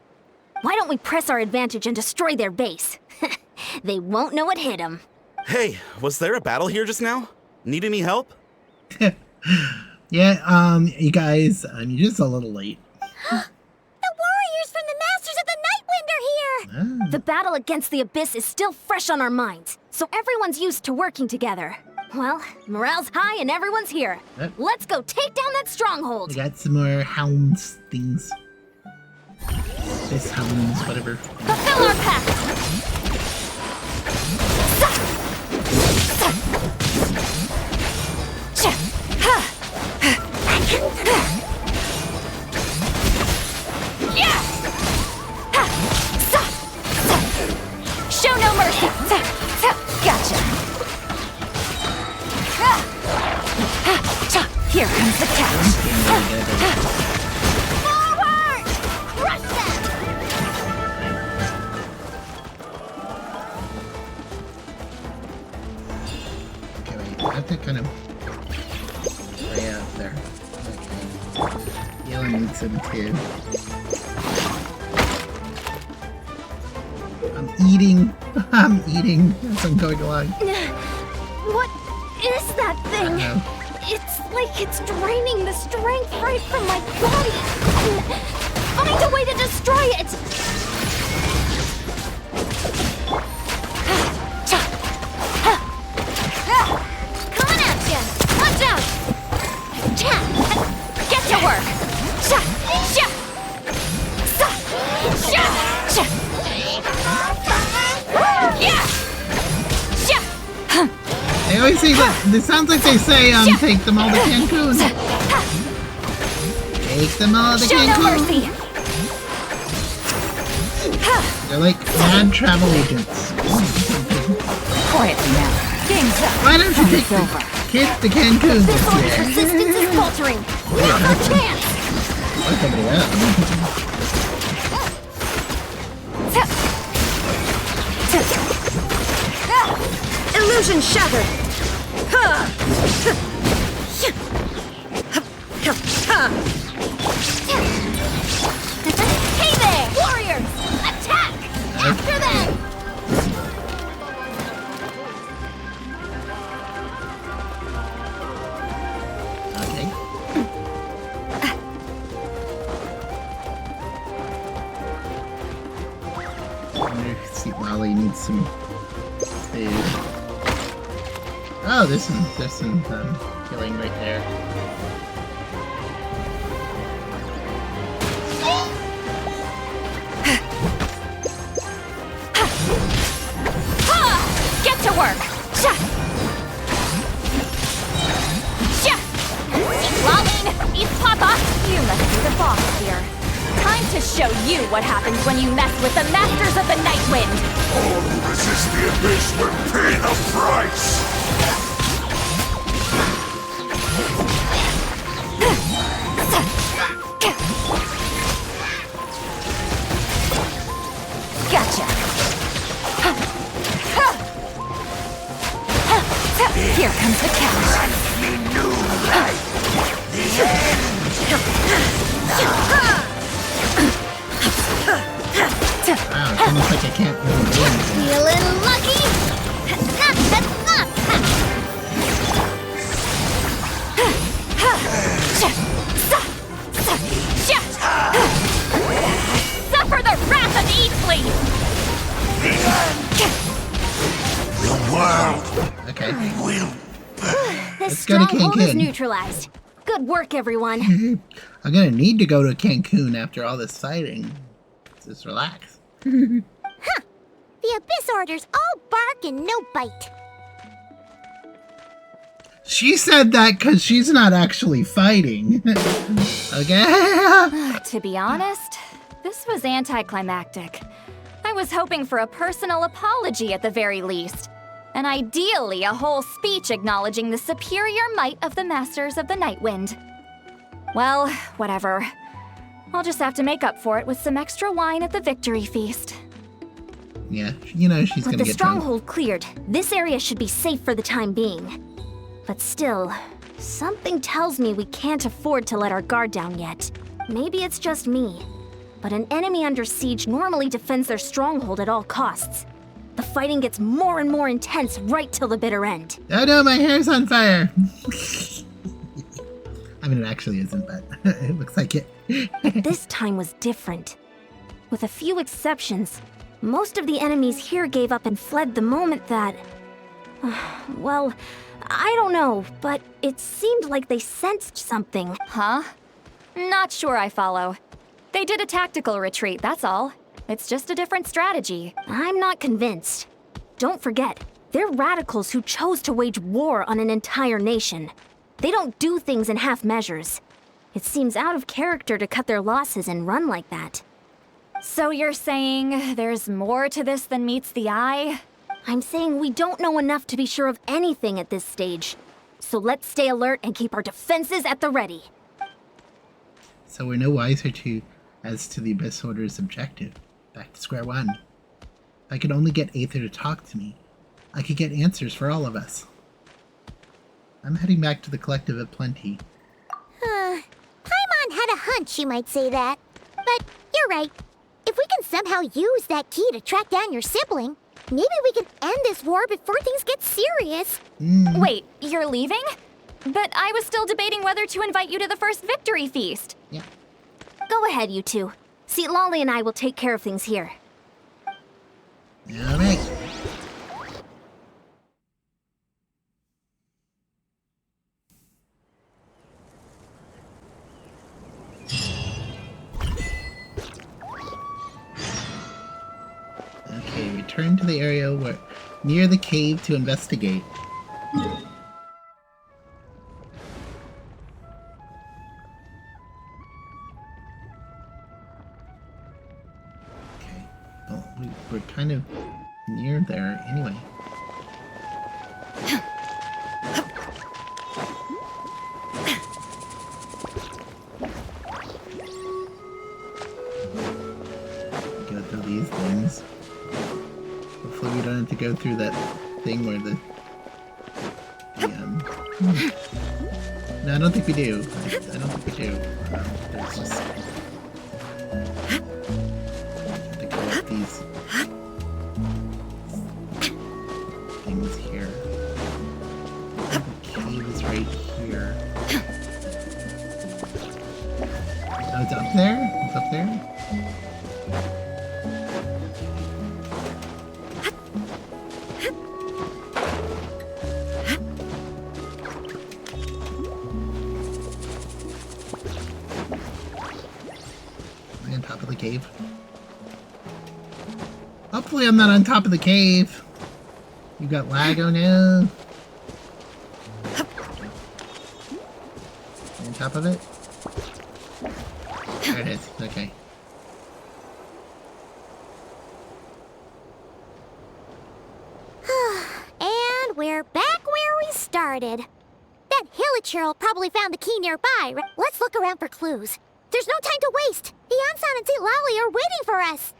Speaker 4: Why don't we press our advantage and destroy their base? They won't know what hit them.
Speaker 10: Hey, was there a battle here just now? Need any help?
Speaker 1: Yeah, you guys, you're just a little late.
Speaker 6: The warriors from the Masters of the Nightwind are here!
Speaker 1: Oh.
Speaker 4: The battle against the Abyss is still fresh on our minds, so everyone's used to working together. Well, morale's high and everyone's here.
Speaker 1: Yep.
Speaker 4: Let's go take down that stronghold.
Speaker 1: We got some more hounds things. This hounds, whatever.
Speaker 9: Fulfill our pact! Show no mercy! Gotcha!
Speaker 7: Here comes the catch!
Speaker 6: Forward! Crush them!
Speaker 1: Okay, wait, I have to kind of way out there. Okay. Yellow needs some too. I'm eating as I'm going along.
Speaker 4: What is that thing? It's like it's draining the strength right from my body. Find a way to destroy it!
Speaker 6: Coming at ya! Watch out!
Speaker 9: Get to work!
Speaker 1: They always say that. It sounds like they say, take them all to Cancun. Take them all to Cancun. They're like mad travel agents.
Speaker 9: Quietly now. Game's up.
Speaker 1: Why don't you take the kids to Cancun
Speaker 6: This
Speaker 1: this
Speaker 6: one's
Speaker 1: year?
Speaker 6: resistance is faltering. Now's our chance.
Speaker 1: Or somebody else.
Speaker 7: Illusion shattered!
Speaker 6: Hey there, warriors! Attack! After them!
Speaker 1: Okay. I wonder if Sweet Lolly needs some food. Oh, there's some healing right there.
Speaker 9: Get to work! Lolling! Eat Papa! You must be the boss here. Time to show you what happens when you mess with the Masters of the Night Wind!
Speaker 5: All who resist the abyss will pay the price!
Speaker 9: Gotcha! Here comes the catch!
Speaker 1: Wow, it's almost like I can't really do anything.
Speaker 6: Feeling lucky? That's not.
Speaker 9: Suffer the wrath of Eatfleet!
Speaker 5: The world
Speaker 1: Okay.
Speaker 5: will
Speaker 6: The
Speaker 1: Let's go to
Speaker 6: stronghold is
Speaker 1: Cancun.
Speaker 6: neutralized. Good work, everyone.
Speaker 1: I'm gonna need to go to Cancun after all this fighting. Just relax.
Speaker 6: The Abyss Orders all bark and no bite.
Speaker 1: She said that because she's not actually fighting. Okay?
Speaker 9: To be honest, this was anticlimactic. I was hoping for a personal apology at the very least. And ideally, a whole speech acknowledging the superior might of the Masters of the Night Wind. Well, whatever. I'll just have to make up for it with some extra wine at the victory feast.
Speaker 1: Yeah, you know she's
Speaker 6: With
Speaker 1: gonna
Speaker 6: the
Speaker 1: get drunk.
Speaker 6: stronghold cleared, this area should be safe for the time being. But still, something tells me we can't afford to let our guard down yet. Maybe it's just me, but an enemy under siege normally defends their stronghold at all costs. The fighting gets more and more intense right till the bitter end.
Speaker 1: Oh no, my hair's on fire! I mean, it actually isn't, but it looks like it.
Speaker 6: This time was different. With a few exceptions, most of the enemies here gave up and fled the moment that... well, I don't know, but it seemed like they sensed something.
Speaker 9: Huh? Not sure I follow. They did a tactical retreat, that's all. It's just a different strategy.
Speaker 6: I'm not convinced. Don't forget, they're radicals who chose to wage war on an entire nation. They don't do things in half measures. It seems out of character to cut their losses and run like that.
Speaker 9: So you're saying there's more to this than meets the eye?
Speaker 6: I'm saying we don't know enough to be sure of anything at this stage. So let's stay alert and keep our defenses at the ready.
Speaker 1: So we're no wiser as to the Abyss Order's objective. Back to square one. If I could only get Aether to talk to me, I could get answers for all of us. I'm heading back to the Collective of Plenty.
Speaker 6: Paimon had a hunch you might say that. But you're right. If we can somehow use that key to track down your sibling, maybe we can end this war before things get serious.
Speaker 9: Wait, you're leaving? But I was still debating whether to invite you to the first victory feast.
Speaker 1: Yeah.
Speaker 6: Go ahead, you two. See, Lolly and I will take care of things here.
Speaker 1: Alright. return to the area near the cave to investigate. Okay. Well, we're kind of near there anyway. Go through these things. Hopefully we don't have to go through that thing where the No, I don't think we do. I don't think we do. There's this... have to go up these things here. The cave is right here. Oh, it's up there? It's up there? Cave. Hopefully I'm not on top of the cave. You got lag, oh no. On top of it? There it is, okay.
Speaker 6: And we're back where we started. That Hilichurl probably found the key nearby. Let's look around for clues. There's no time to waste. The Ansan and Lally are waiting for us.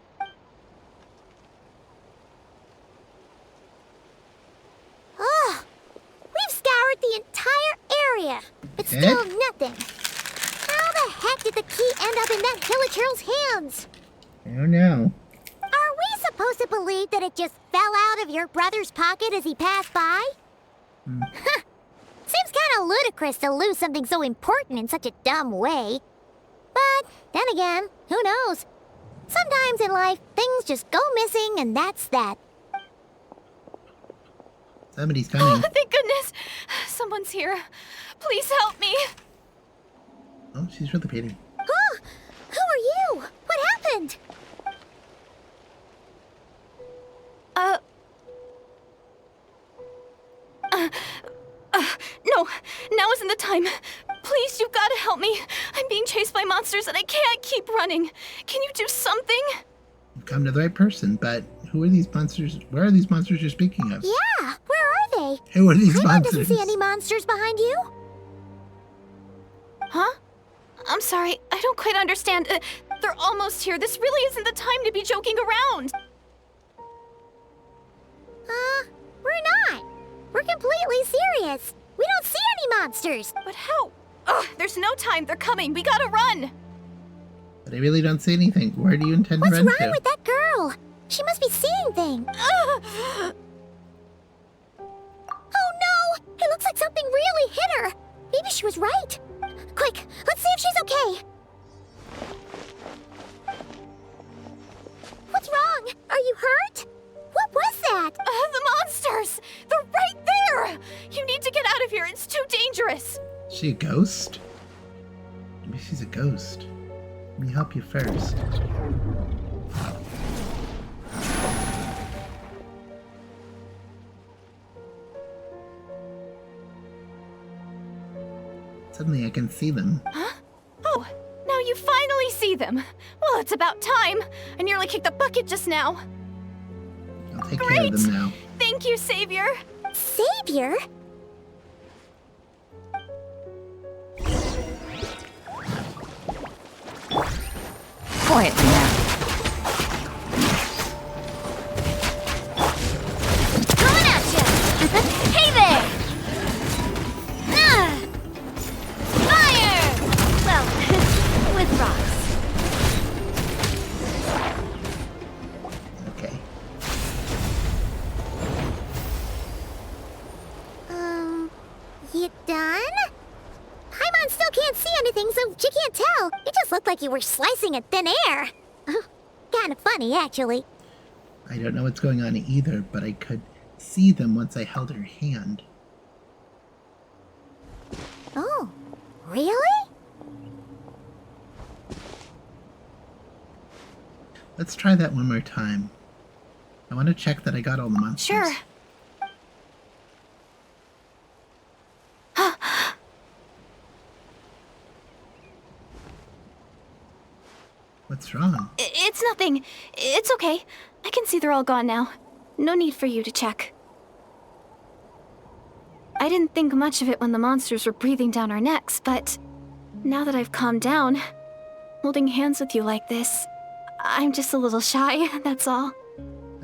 Speaker 6: Oh, we've scoured the entire area, but still nothing. How the heck did the key end up in that Hilichurl's hands?
Speaker 1: I don't know.
Speaker 6: Are we supposed to believe that it just fell out of your brother's pocket as he passed by? Seems kind of ludicrous to lose something so important in such a dumb way. But then again, who knows? Sometimes in life, things just go missing and that's that.
Speaker 1: Somebody's coming.
Speaker 9: Oh, thank goodness! Someone's here. Please help me!
Speaker 1: Oh, she's really pretty.
Speaker 6: Oh, who are you? What happened?
Speaker 9: No, now isn't the time. Please, you've got to help me. I'm being chased by monsters and I can't keep running. Can you do something?
Speaker 1: You've come to the right person, but who are these monsters? Where are these monsters you're speaking of?
Speaker 6: Yeah, where are they?
Speaker 1: Who are these
Speaker 6: Paimon
Speaker 1: monsters?
Speaker 6: doesn't see any monsters behind you.
Speaker 9: Huh? I'm sorry, I don't quite understand. They're almost here. This really isn't the time to be joking around.
Speaker 6: We're not. We're completely serious. We don't see any monsters.
Speaker 9: But how? Ugh, there's no time. They're coming. We gotta run.
Speaker 1: But I really don't see anything. Where do you intend to
Speaker 6: What's
Speaker 1: run
Speaker 6: wrong
Speaker 1: to?
Speaker 6: with that girl? She must be seeing things. Oh no! It looks like something really hit her. Maybe she was right. Quick, let's see if she's okay. What's wrong? Are you hurt? What was that?
Speaker 9: The monsters! They're right there! You need to get out of here. It's too dangerous.
Speaker 1: Is she a ghost? Maybe she's a ghost. Let me help you first. Suddenly I can see them.
Speaker 9: Huh? Oh, now you finally see them. Well, it's about time. I nearly kicked the bucket just now.
Speaker 1: I'll take care of them now.
Speaker 9: Thank you, Savior.
Speaker 6: Savior?
Speaker 7: Quietly now.
Speaker 6: Coming at you! Hey there! Fire! Well, with rocks.
Speaker 1: Okay.
Speaker 6: You done? Paimon still can't see anything, so she can't tell. It just looked like you were slicing at thin air. Kind of funny, actually.
Speaker 1: I don't know what's going on either, but I could see them once I held her hand.
Speaker 6: Oh, really?
Speaker 1: Let's try that one more time. I want to check that I got all the monsters.
Speaker 9: Sure.
Speaker 1: What's wrong?
Speaker 9: It's nothing. It's okay. I can see they're all gone now. No need for you to check. I didn't think much of it when the monsters were breathing down our necks, but now that I've calmed down, holding hands with you like this, I'm just a little shy, that's all.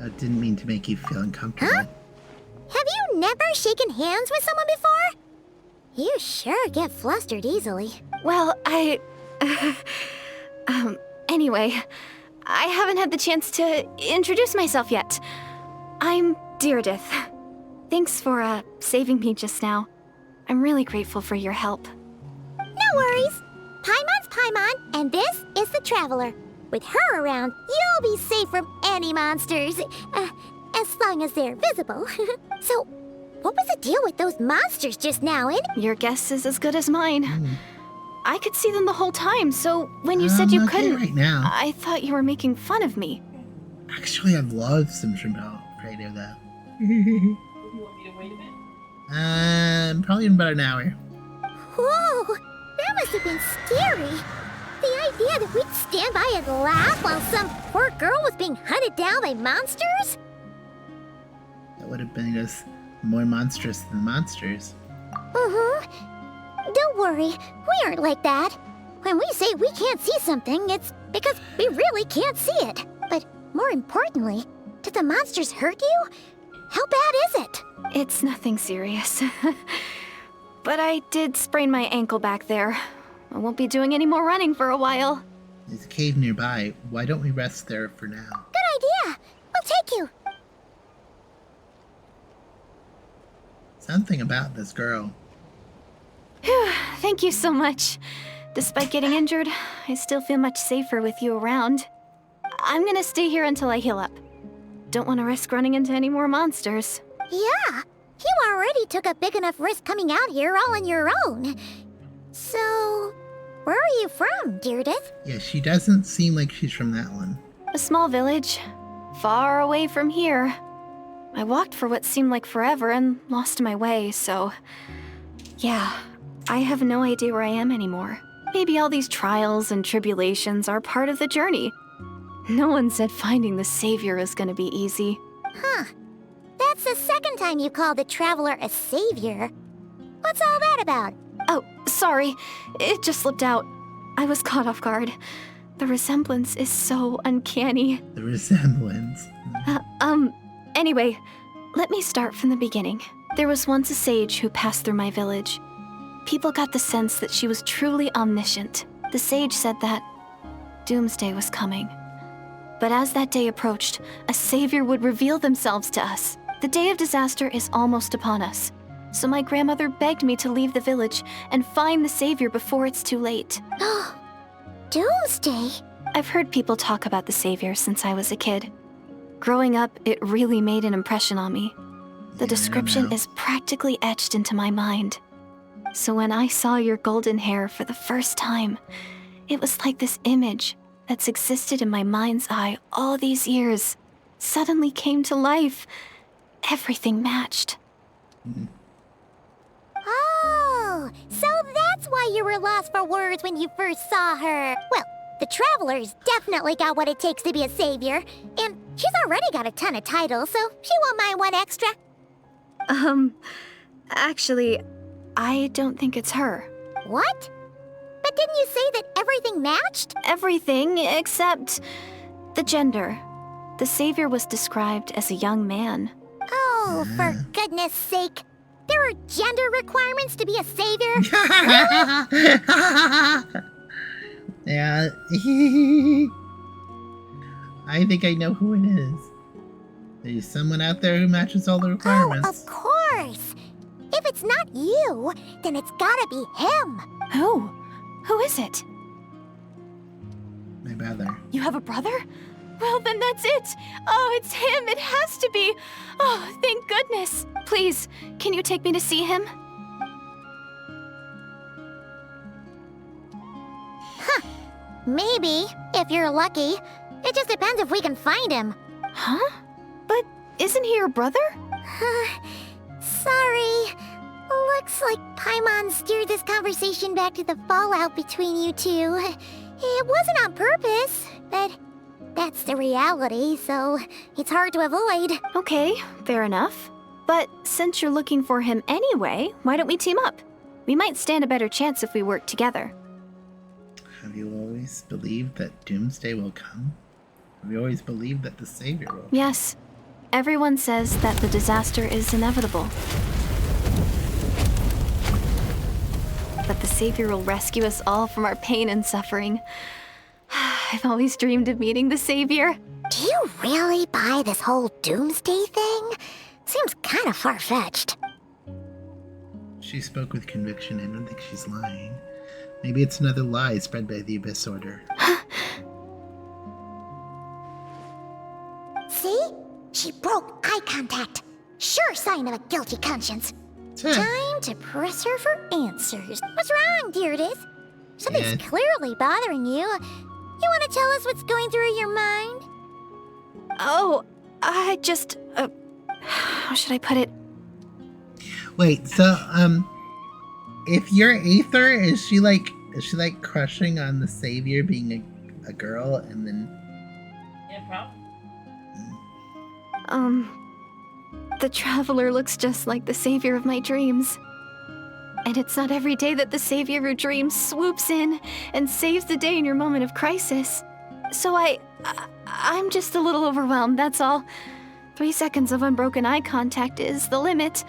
Speaker 1: I didn't mean to make you feel uncomfortable.
Speaker 6: Huh? Have you never shaken hands with someone before? You sure get flustered easily.
Speaker 9: Well, anyway, I haven't had the chance to introduce myself yet. I'm Deirdith. Thanks for, saving me just now. I'm really grateful for your help.
Speaker 6: No worries. Paimon's Paimon, and this is the Traveler. With her around, you'll be safe from any monsters. As long as they're visible. So, what was the deal with those monsters just now,
Speaker 9: Your guess is as good as mine. I could see them the whole time, so when you said you couldn't,
Speaker 1: right now.
Speaker 9: I thought you were making fun of me.
Speaker 1: Actually, I've loved some Shrimpel radio though.
Speaker 3: You want me to wait a bit?
Speaker 1: Probably in about an hour.
Speaker 6: Whoa! That must have been scary. The idea that we'd stand by and laugh while some poor girl was being hunted down by monsters?
Speaker 1: That would have been just more monstrous than monsters.
Speaker 6: Don't worry, we aren't like that. When we say we can't see something, it's because we really can't see it. But more importantly, did the monsters hurt you? How bad is it?
Speaker 9: It's nothing serious. But I did sprain my ankle back there. I won't be doing any more running for a while.
Speaker 1: There's a cave nearby. Why don't we rest there for now?
Speaker 6: Good idea. We'll take you.
Speaker 1: Something about this girl.
Speaker 9: Whew, thank you so much. Despite getting injured, I still feel much safer with you around. I'm gonna stay here until I heal up. Don't want to risk running into any more monsters.
Speaker 6: Yeah, you already took a big enough risk coming out here all on your own. So, where are you from, Deirdith?
Speaker 1: Yeah, she doesn't seem like she's from that one.
Speaker 9: A small village, far away from here. I walked for what seemed like forever and lost my way, so... Yeah, I have no idea where I am anymore. Maybe all these trials and tribulations are part of the journey. No one said finding the Savior is gonna be easy.
Speaker 6: Huh. That's the second time you called the Traveler a savior. What's all that about?
Speaker 9: Oh, sorry. It just slipped out. I was caught off guard. The resemblance is so uncanny.
Speaker 1: The resemblance.
Speaker 9: Anyway, let me start from the beginning. There was once a sage who passed through my village. People got the sense that she was truly omniscient. The sage said that doomsday was coming. But as that day approached, a savior would reveal themselves to us. The day of disaster is almost upon us. So my grandmother begged me to leave the village and find the savior before it's too late.
Speaker 6: Doomsday?
Speaker 9: I've heard people talk about the savior since I was a kid. Growing up, it really made an impression on me. The description is practically etched into my mind. So when I saw your golden hair for the first time, it was like this image that's existed in my mind's eye all these years suddenly came to life. Everything matched.
Speaker 6: Oh, so that's why you were lost for words when you first saw her. Well, the Traveler's definitely got what it takes to be a savior, and she's already got a ton of titles, so she won't mind one extra.
Speaker 9: Actually, I don't think it's her.
Speaker 6: What? But didn't you say that everything matched?
Speaker 9: Everything except the gender. The savior was described as a young man.
Speaker 6: Oh, for goodness sake. There are gender requirements to be a savior?
Speaker 1: Yeah. I think I know who it is. There's someone out there who matches all the requirements.
Speaker 6: Oh, of course. If it's not you, then it's gotta be him.
Speaker 9: Who? Who is it?
Speaker 1: My brother.
Speaker 9: You have a brother? Well, then that's it. Oh, it's him. It has to be. Oh, thank goodness. Please, can you take me to see him?
Speaker 6: Maybe, if you're lucky. It just depends if we can find him.
Speaker 9: Huh? But Isn't he your brother?
Speaker 6: Sorry. Looks like Paimon steered this conversation back to the fallout between you two. It wasn't on purpose, but that's the reality, so it's hard to avoid.
Speaker 9: Okay, fair enough. But since you're looking for him anyway, why don't we team up? We might stand a better chance if we work together.
Speaker 1: Have you always believed that doomsday will come? Have you always believed that the savior will come?
Speaker 9: Yes. Everyone says that the disaster is inevitable. That the savior will rescue us all from our pain and suffering. I've always dreamed of meeting the savior.
Speaker 6: Do you really buy this whole doomsday thing? Seems kind of far-fetched.
Speaker 1: She spoke with conviction. I don't think she's lying. Maybe it's another lie spread by the Abyss Order.
Speaker 6: See? She broke eye contact. Sure sign of a guilty conscience. Time to press her for answers. What's wrong, Deirdis? Something's clearly bothering you. You want to tell us what's going through your mind?
Speaker 9: Oh, I just... how should I put it?
Speaker 1: Wait, so, if you're Aether, is she like crushing on the savior being a girl and then...
Speaker 3: Yeah, probably.
Speaker 9: The Traveler looks just like the savior of my dreams. And it's not every day that the savior of your dreams swoops in and saves the day in your moment of crisis. So I'm just a little overwhelmed, that's all. 3 seconds of unbroken eye contact is the limit.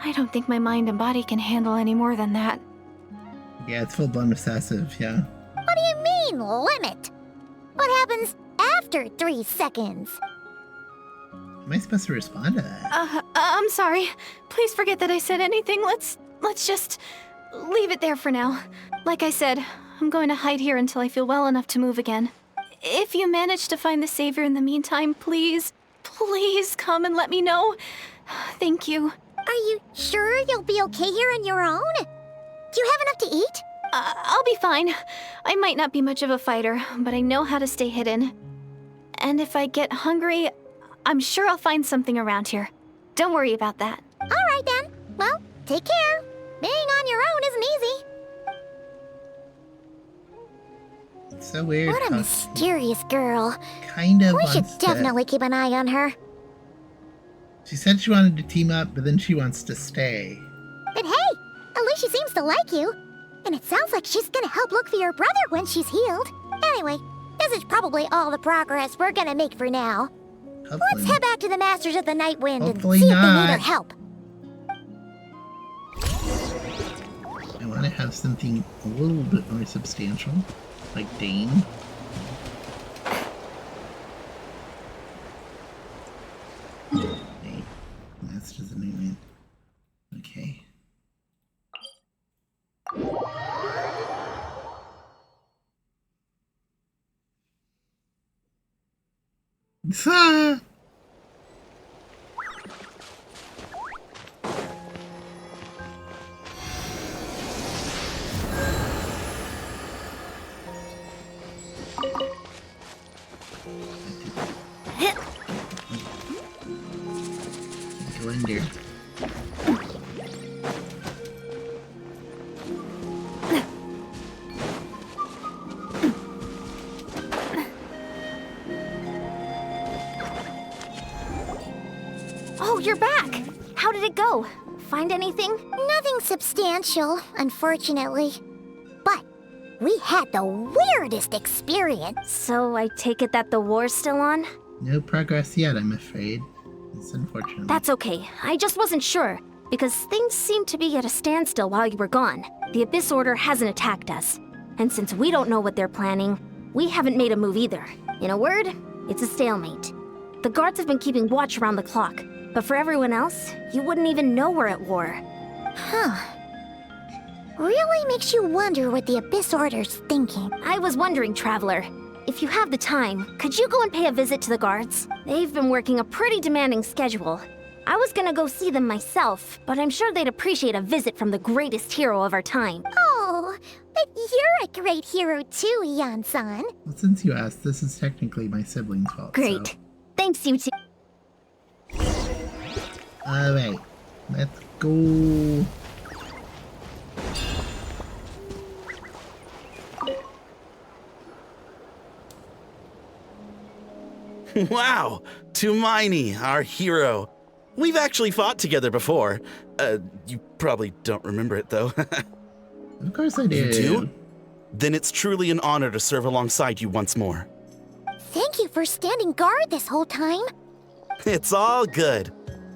Speaker 9: I don't think my mind and body can handle any more than that.
Speaker 1: Yeah, it's full-blown obsessive, yeah.
Speaker 6: What do you mean, limit? What happens after 3 seconds?
Speaker 1: Am I supposed to respond to that?
Speaker 9: I'm sorry. Please forget that I said anything. Let's just leave it there for now. Like I said, I'm going to hide here until I feel well enough to move again. If you manage to find the savior in the meantime, please come and let me know. Thank you.
Speaker 6: Are you sure you'll be okay here on your own? Do you have enough to eat?
Speaker 9: I'll be fine. I might not be much of a fighter, but I know how to stay hidden. And if I get hungry, I'm sure I'll find something around here. Don't worry about that.
Speaker 6: All right then. Well, take care. Being on your own isn't easy.
Speaker 1: It's so weird.
Speaker 6: What a mysterious girl.
Speaker 1: Kind of
Speaker 6: We should
Speaker 1: wants
Speaker 6: definitely keep an eye on her.
Speaker 1: She said she wanted to team up, but then she wants to stay.
Speaker 6: But hey, at least she seems to like you. And it sounds like she's gonna help look for your brother when she's healed. Anyway, this is probably all the progress we're gonna make for now.
Speaker 1: Hopefully.
Speaker 6: Let's head back to the Masters of the Night Wind
Speaker 1: Hopefully
Speaker 6: and see if they need
Speaker 1: not.
Speaker 6: our help.
Speaker 1: I want to have something a little bit more substantial, like Dane. Wait, Masters of the Night Wind. Okay. Ah! Blender.
Speaker 4: Oh, you're back! How did it go? Find anything?
Speaker 6: Nothing substantial, unfortunately. But we had the weirdest experience.
Speaker 4: So I take it that the war's still on?
Speaker 1: No progress yet, I'm afraid. It's unfortunate.
Speaker 4: That's okay. I just wasn't sure, because things seemed to be at a standstill while you were gone. The Abyss Order hasn't attacked us. And since we don't know what they're planning, we haven't made a move either. In a word, it's a stalemate. The guards have been keeping watch around the clock, but for everyone else, you wouldn't even know we're at war.
Speaker 6: Huh. Really makes you wonder what the Abyss Order's thinking.
Speaker 4: I was wondering, Traveler, if you have the time, could you go and pay a visit to the guards? They've been working a pretty demanding schedule. I was gonna go see them myself, but I'm sure they'd appreciate a visit from the greatest hero of our time.
Speaker 6: Oh, but you're a great hero too, Ian-san.
Speaker 1: Well, since you asked, this is technically my sibling's fault.
Speaker 4: Great.
Speaker 1: So.
Speaker 4: Thanks, you two.
Speaker 1: Alright, let's go.
Speaker 10: Wow, Tumaini, our hero. We've actually fought together before. You probably don't remember it, though.
Speaker 1: Of course I do.
Speaker 10: You do? Then it's truly an honor to serve alongside you once more.
Speaker 6: Thank you for standing guard this whole time.
Speaker 10: It's all good.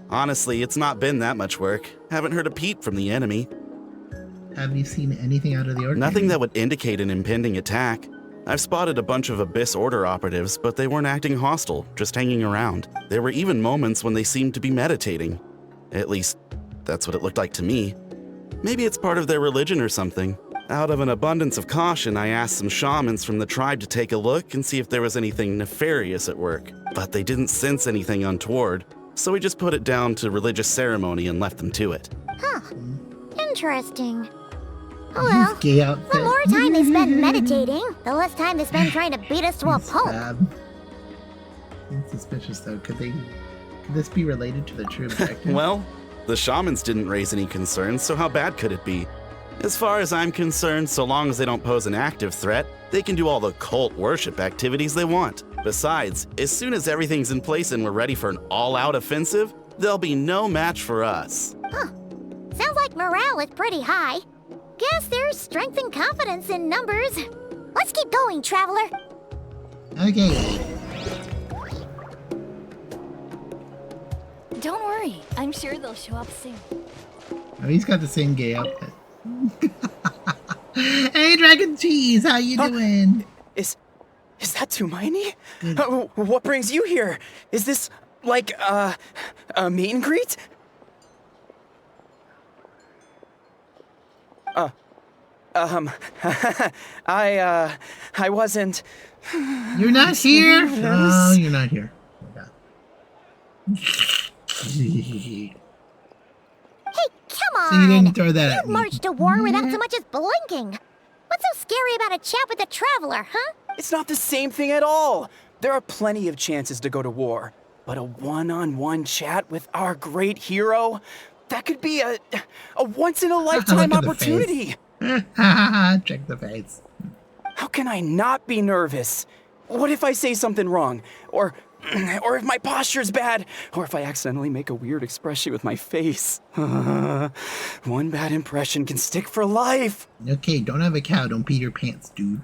Speaker 10: Honestly, it's not been that much work. Haven't heard a peep from the enemy.
Speaker 1: Have you seen anything out of the ordinary?
Speaker 10: Nothing that would indicate an impending attack. I've spotted a bunch of Abyss Order operatives, but they weren't acting hostile, just hanging around. There were even moments when they seemed to be meditating. At least, that's what it looked like to me. Maybe it's part of their religion or something. Out of an abundance of caution, I asked some shamans from the tribe to take a look and see if there was anything nefarious at work. But they didn't sense anything untoward, so we just put it down to religious ceremony and left them to it.
Speaker 6: Huh. Interesting. Oh well,
Speaker 1: Gay outfit.
Speaker 6: the more time they spend meditating, the less time they spend trying to beat us to a pulp.
Speaker 1: Seems suspicious though. Could this be related to the true objective?
Speaker 10: Well, the shamans didn't raise any concerns, so how bad could it be? As far as I'm concerned, so long as they don't pose an active threat, they can do all the cult worship activities they want. Besides, as soon as everything's in place and we're ready for an all-out offensive, there'll be no match for us.
Speaker 6: Huh. Sounds like morale is pretty high. Guess there's strength and confidence in numbers. Let's keep going, Traveler.
Speaker 1: Okay.
Speaker 9: Don't worry, I'm sure they'll show up soon.
Speaker 1: Oh, he's got the same gay outfit. Hey, Dragon Cheese, how you doing?
Speaker 11: Is that Tumaini? What brings you here? Is this like a meet and greet? I wasn't.
Speaker 1: You're not here? Oh, you're not here.
Speaker 6: Hey, come on!
Speaker 1: So you didn't throw that at
Speaker 6: You
Speaker 1: me.
Speaker 6: marched to war without so much as blinking. What's so scary about a chat with a Traveler, huh?
Speaker 11: It's not the same thing at all. There are plenty of chances to go to war, but a one-on-one chat with our great hero, that could be a once-in-a-lifetime
Speaker 1: Look at the
Speaker 11: opportunity.
Speaker 1: Check the face.
Speaker 11: How can I not be nervous? What if I say something wrong? Or if my posture's bad? Or if I accidentally make a weird expression with my face? One bad impression can stick for life.
Speaker 1: Okay, don't have a cow. Don't pee your pants, dude.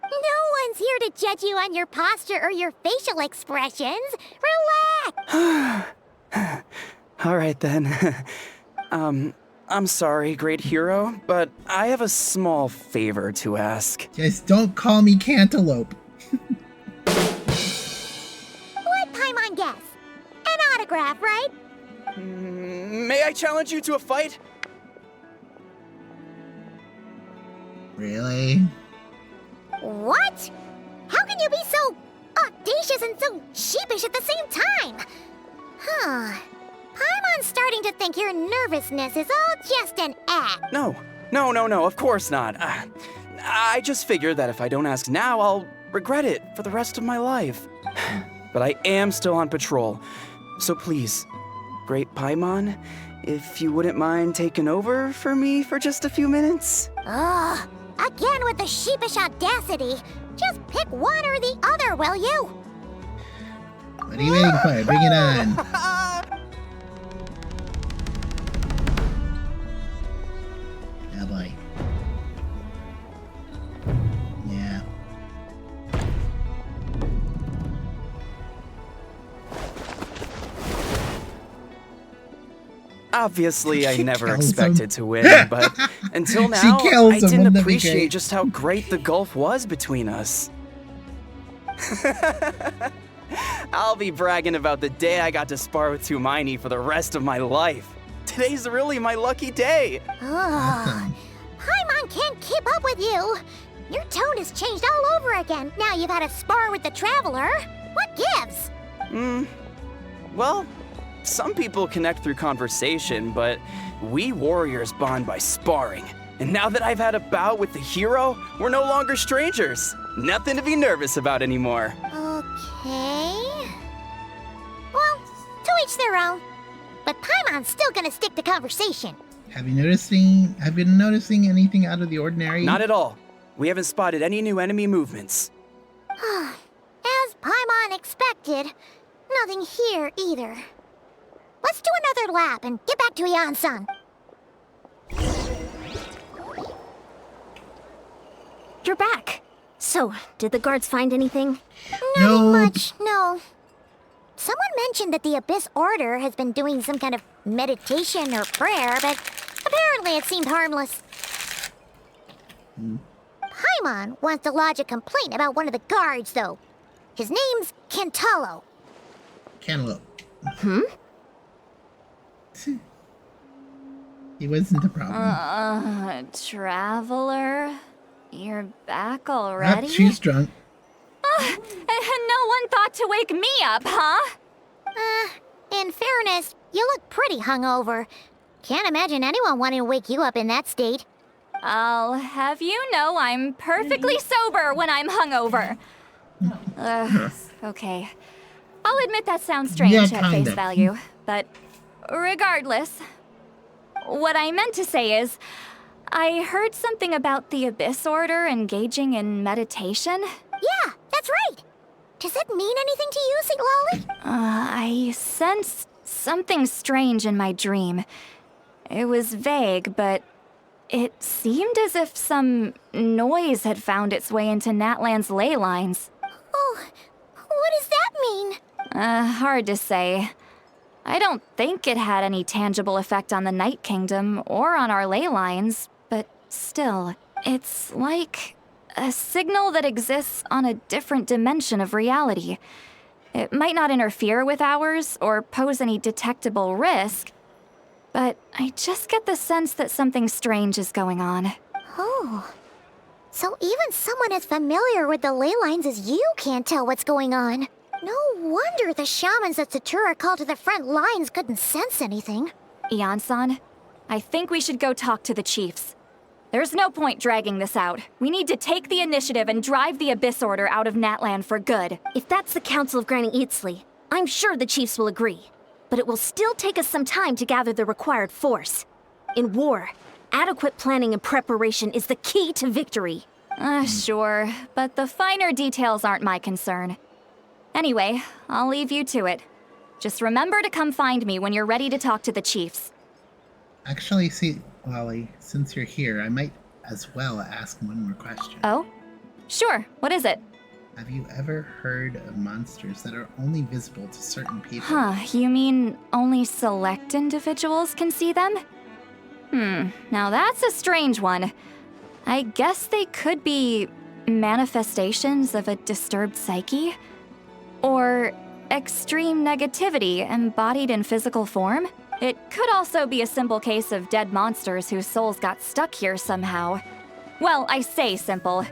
Speaker 6: No one's here to judge you on your posture or your facial expressions. Relax!
Speaker 11: All right then. I'm sorry, great hero, but I have a small favor to ask.
Speaker 1: Just don't call me Cantaloupe.
Speaker 6: Let Paimon guess. An autograph, right?
Speaker 11: May I challenge you to a fight?
Speaker 1: Really?
Speaker 6: What? How can you be so audacious and so sheepish at the same time? Huh. Paimon's starting to think your nervousness is all just an act.
Speaker 11: No, of course not. I just figured that if I don't ask now, I'll regret it for the rest of my life. But I am still on patrol, so please, great Paimon, if you wouldn't mind taking over for me for just a few minutes?
Speaker 6: Ugh, again with the sheepish audacity. Just pick one or the other, will you?
Speaker 1: What are you waiting for? Bring it on. Oh boy. Yeah.
Speaker 11: Obviously, I
Speaker 1: She
Speaker 11: never
Speaker 1: kills
Speaker 11: expected
Speaker 1: him.
Speaker 11: to win, but until now,
Speaker 1: kills
Speaker 11: I
Speaker 1: him,
Speaker 11: didn't
Speaker 1: wouldn't that be
Speaker 11: appreciate
Speaker 1: great?
Speaker 11: just how great the gulf was between us. I'll be bragging about the day I got to spar with Tumaini for the rest of my life. Today's really my lucky day.
Speaker 6: Ugh. Paimon can't keep up with you. Your tone has changed all over again. Now you've had a spar with the Traveler. What gives?
Speaker 11: Well, some people connect through conversation, but we warriors bond by sparring. And now that I've had a bout with the hero, we're no longer strangers. Nothing to be nervous about anymore.
Speaker 6: Okay. Well, to each their own. but Paimon's still gonna stick to conversation.
Speaker 1: Have you been noticing anything out of the ordinary?
Speaker 11: Not at all. We haven't spotted any new enemy movements.
Speaker 6: As Paimon expected, nothing here either. Let's do another lap and get back to Yan-san.
Speaker 4: You're back. So, did the guards find anything?
Speaker 6: Nothing much, no. Someone mentioned that the Abyss Order has been doing some kind of meditation or prayer, but apparently it seemed harmless. Paimon wants to lodge a complaint about one of the guards, though. His name's Kentalo.
Speaker 1: Cantaloupe. He wasn't the problem.
Speaker 9: Traveler? You're back already?
Speaker 1: She's drunk.
Speaker 9: And no one thought to wake me up, huh?
Speaker 6: In fairness, you look pretty hungover. Can't imagine anyone wanting to wake you up in that state.
Speaker 9: I'll have you know I'm perfectly sober when I'm hungover. Okay. I'll admit that sounds strange at face value, but regardless, what I meant to say is, I heard something about the Abyss Order engaging in meditation.
Speaker 6: Yeah, that's right. Does it mean anything to you, St. Lolly?
Speaker 9: I sensed something strange in my dream. It was vague, but it seemed as if some noise had found its way into Natlan's ley lines.
Speaker 6: Oh, what does that mean?
Speaker 9: Hard to say. I don't think it had any tangible effect on the Night Kingdom or on our ley lines, but still, it's like a signal that exists on a different dimension of reality. It might not interfere with ours or pose any detectable risk, but I just get the sense that something strange is going on.
Speaker 6: Oh. So even someone as familiar with the ley lines as you can't tell what's going on. No wonder the shamans that Satura called to the front lines couldn't sense anything.
Speaker 9: Yan-san, I think we should go talk to the chiefs. There's no point dragging this out. We need to take the initiative and drive the Abyss Order out of Natlan for good.
Speaker 4: If that's the Council of Granny Eatsley, I'm sure the chiefs will agree. But it will still take us some time to gather the required force. In war, adequate planning and preparation is the key to victory.
Speaker 9: Sure, but the finer details aren't my concern. Anyway, I'll leave you to it. Just remember to come find me when you're ready to talk to the chiefs.
Speaker 1: Actually, see, Lolly, since you're here, I might as well ask one more question.
Speaker 9: Oh? Sure, what is it?
Speaker 1: Have you ever heard of monsters that are only visible to certain people?
Speaker 9: Huh, you mean only select individuals can see them? Now that's a strange one. I guess they could be manifestations of a disturbed psyche? Or extreme negativity embodied in physical form? It could also be a simple case of dead monsters whose souls got stuck here somehow. Well, I say simple.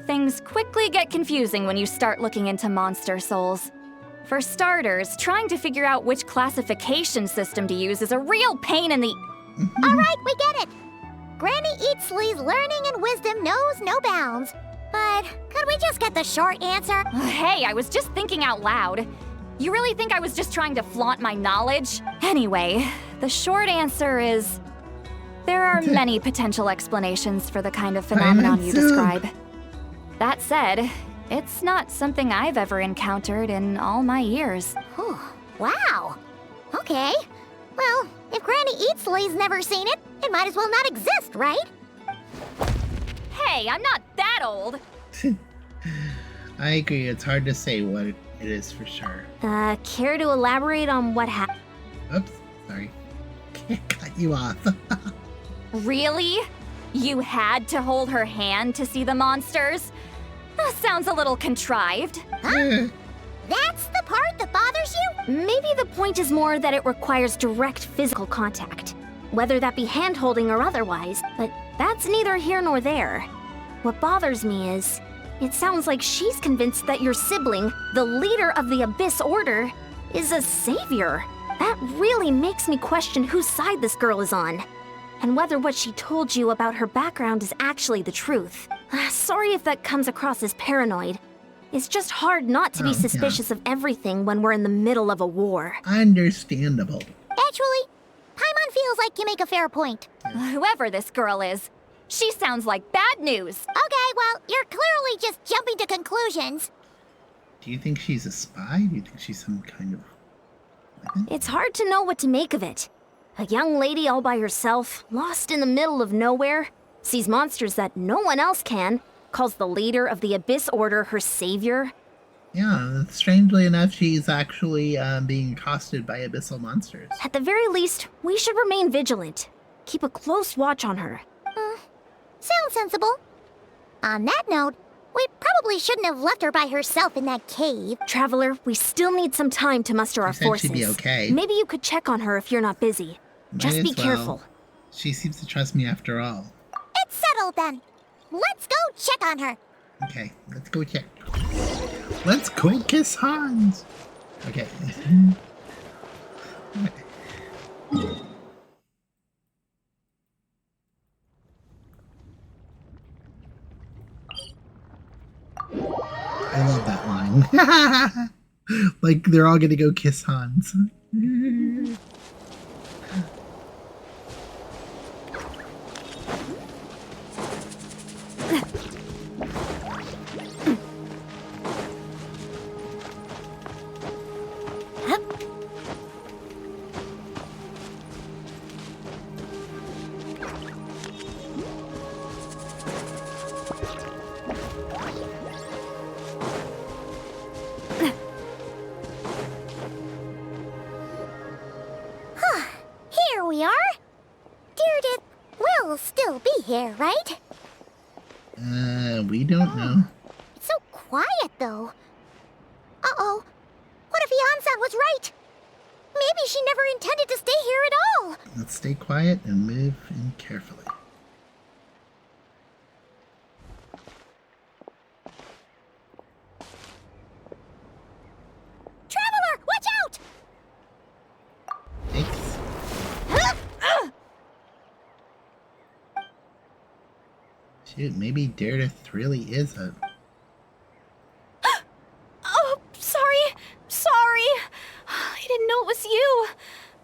Speaker 9: Things quickly get confusing when you start looking into monster souls. For starters, trying to figure out which classification system to use is a real pain in the...
Speaker 6: All right, we get it. Granny Eatsley's learning and wisdom knows no bounds. But could we just get the short answer?
Speaker 9: Hey, I was just thinking out loud. You really think I was just trying to flaunt my knowledge? Anyway, the short answer is... there are many potential explanations for the kind of phenomenon you describe. That said, it's not something I've ever encountered in all my years.
Speaker 6: Oh, wow. Okay. Well, if Granny Eatsley's never seen it, it might as well not exist, right?
Speaker 9: Hey, I'm not that old!
Speaker 1: I agree, it's hard to say what it is for sure.
Speaker 4: Care to elaborate on what happened?
Speaker 1: Oops, sorry. Can't cut you off.
Speaker 9: Really? You had to hold her hand to see the monsters? That sounds a little contrived.
Speaker 6: Huh? That's the part that bothers you?
Speaker 4: Maybe the point is more that it requires direct physical contact. Whether that be hand-holding or otherwise, but that's neither here nor there. What bothers me is, it sounds like she's convinced that your sibling, the leader of the Abyss Order, is a savior. That really makes me question whose side this girl is on, and whether what she told you about her background is actually the truth. Sorry if that comes across as paranoid. It's just hard not to be suspicious of everything when we're in the middle of a war.
Speaker 1: Understandable.
Speaker 6: Actually, Paimon feels like you make a fair point.
Speaker 9: Whoever this girl is, she sounds like bad news.
Speaker 6: Okay, well, you're clearly just jumping to conclusions.
Speaker 1: Do you think she's a spy? Do you think she's some kind of weapon?
Speaker 4: It's hard to know what to make of it. A young lady all by herself, lost in the middle of nowhere, sees monsters that no one else can, calls the leader of the Abyss Order her savior.
Speaker 1: Yeah, strangely enough, she's actually being accosted by abyssal monsters.
Speaker 4: At the very least, we should remain vigilant. Keep a close watch on her.
Speaker 6: Sounds sensible. On that note, we probably shouldn't have left her by herself in that cave.
Speaker 4: Traveler, we still need some time to muster our
Speaker 1: She said
Speaker 4: forces.
Speaker 1: she'd be okay.
Speaker 4: Maybe you could check on her if you're not busy.
Speaker 1: Might
Speaker 4: Just
Speaker 1: as
Speaker 4: be
Speaker 1: well.
Speaker 4: careful.
Speaker 1: She seems to trust me after all.
Speaker 6: It's settled then. Let's go check on her.
Speaker 1: Okay, let's go check. Let's go kiss Hans. Okay. I love that line. Like they're all gonna go kiss Hans.
Speaker 6: Here we are. Deirdre will still be here, right?
Speaker 1: We don't know.
Speaker 6: It's so quiet, though. Uh-oh. What if Yansan was right? Maybe she never intended to stay here at all.
Speaker 1: Let's stay quiet and move in carefully.
Speaker 6: Traveler, watch out!
Speaker 1: Thanks. Shoot, maybe Deirdre really is a...
Speaker 3: Oh, sorry. I didn't know it was you.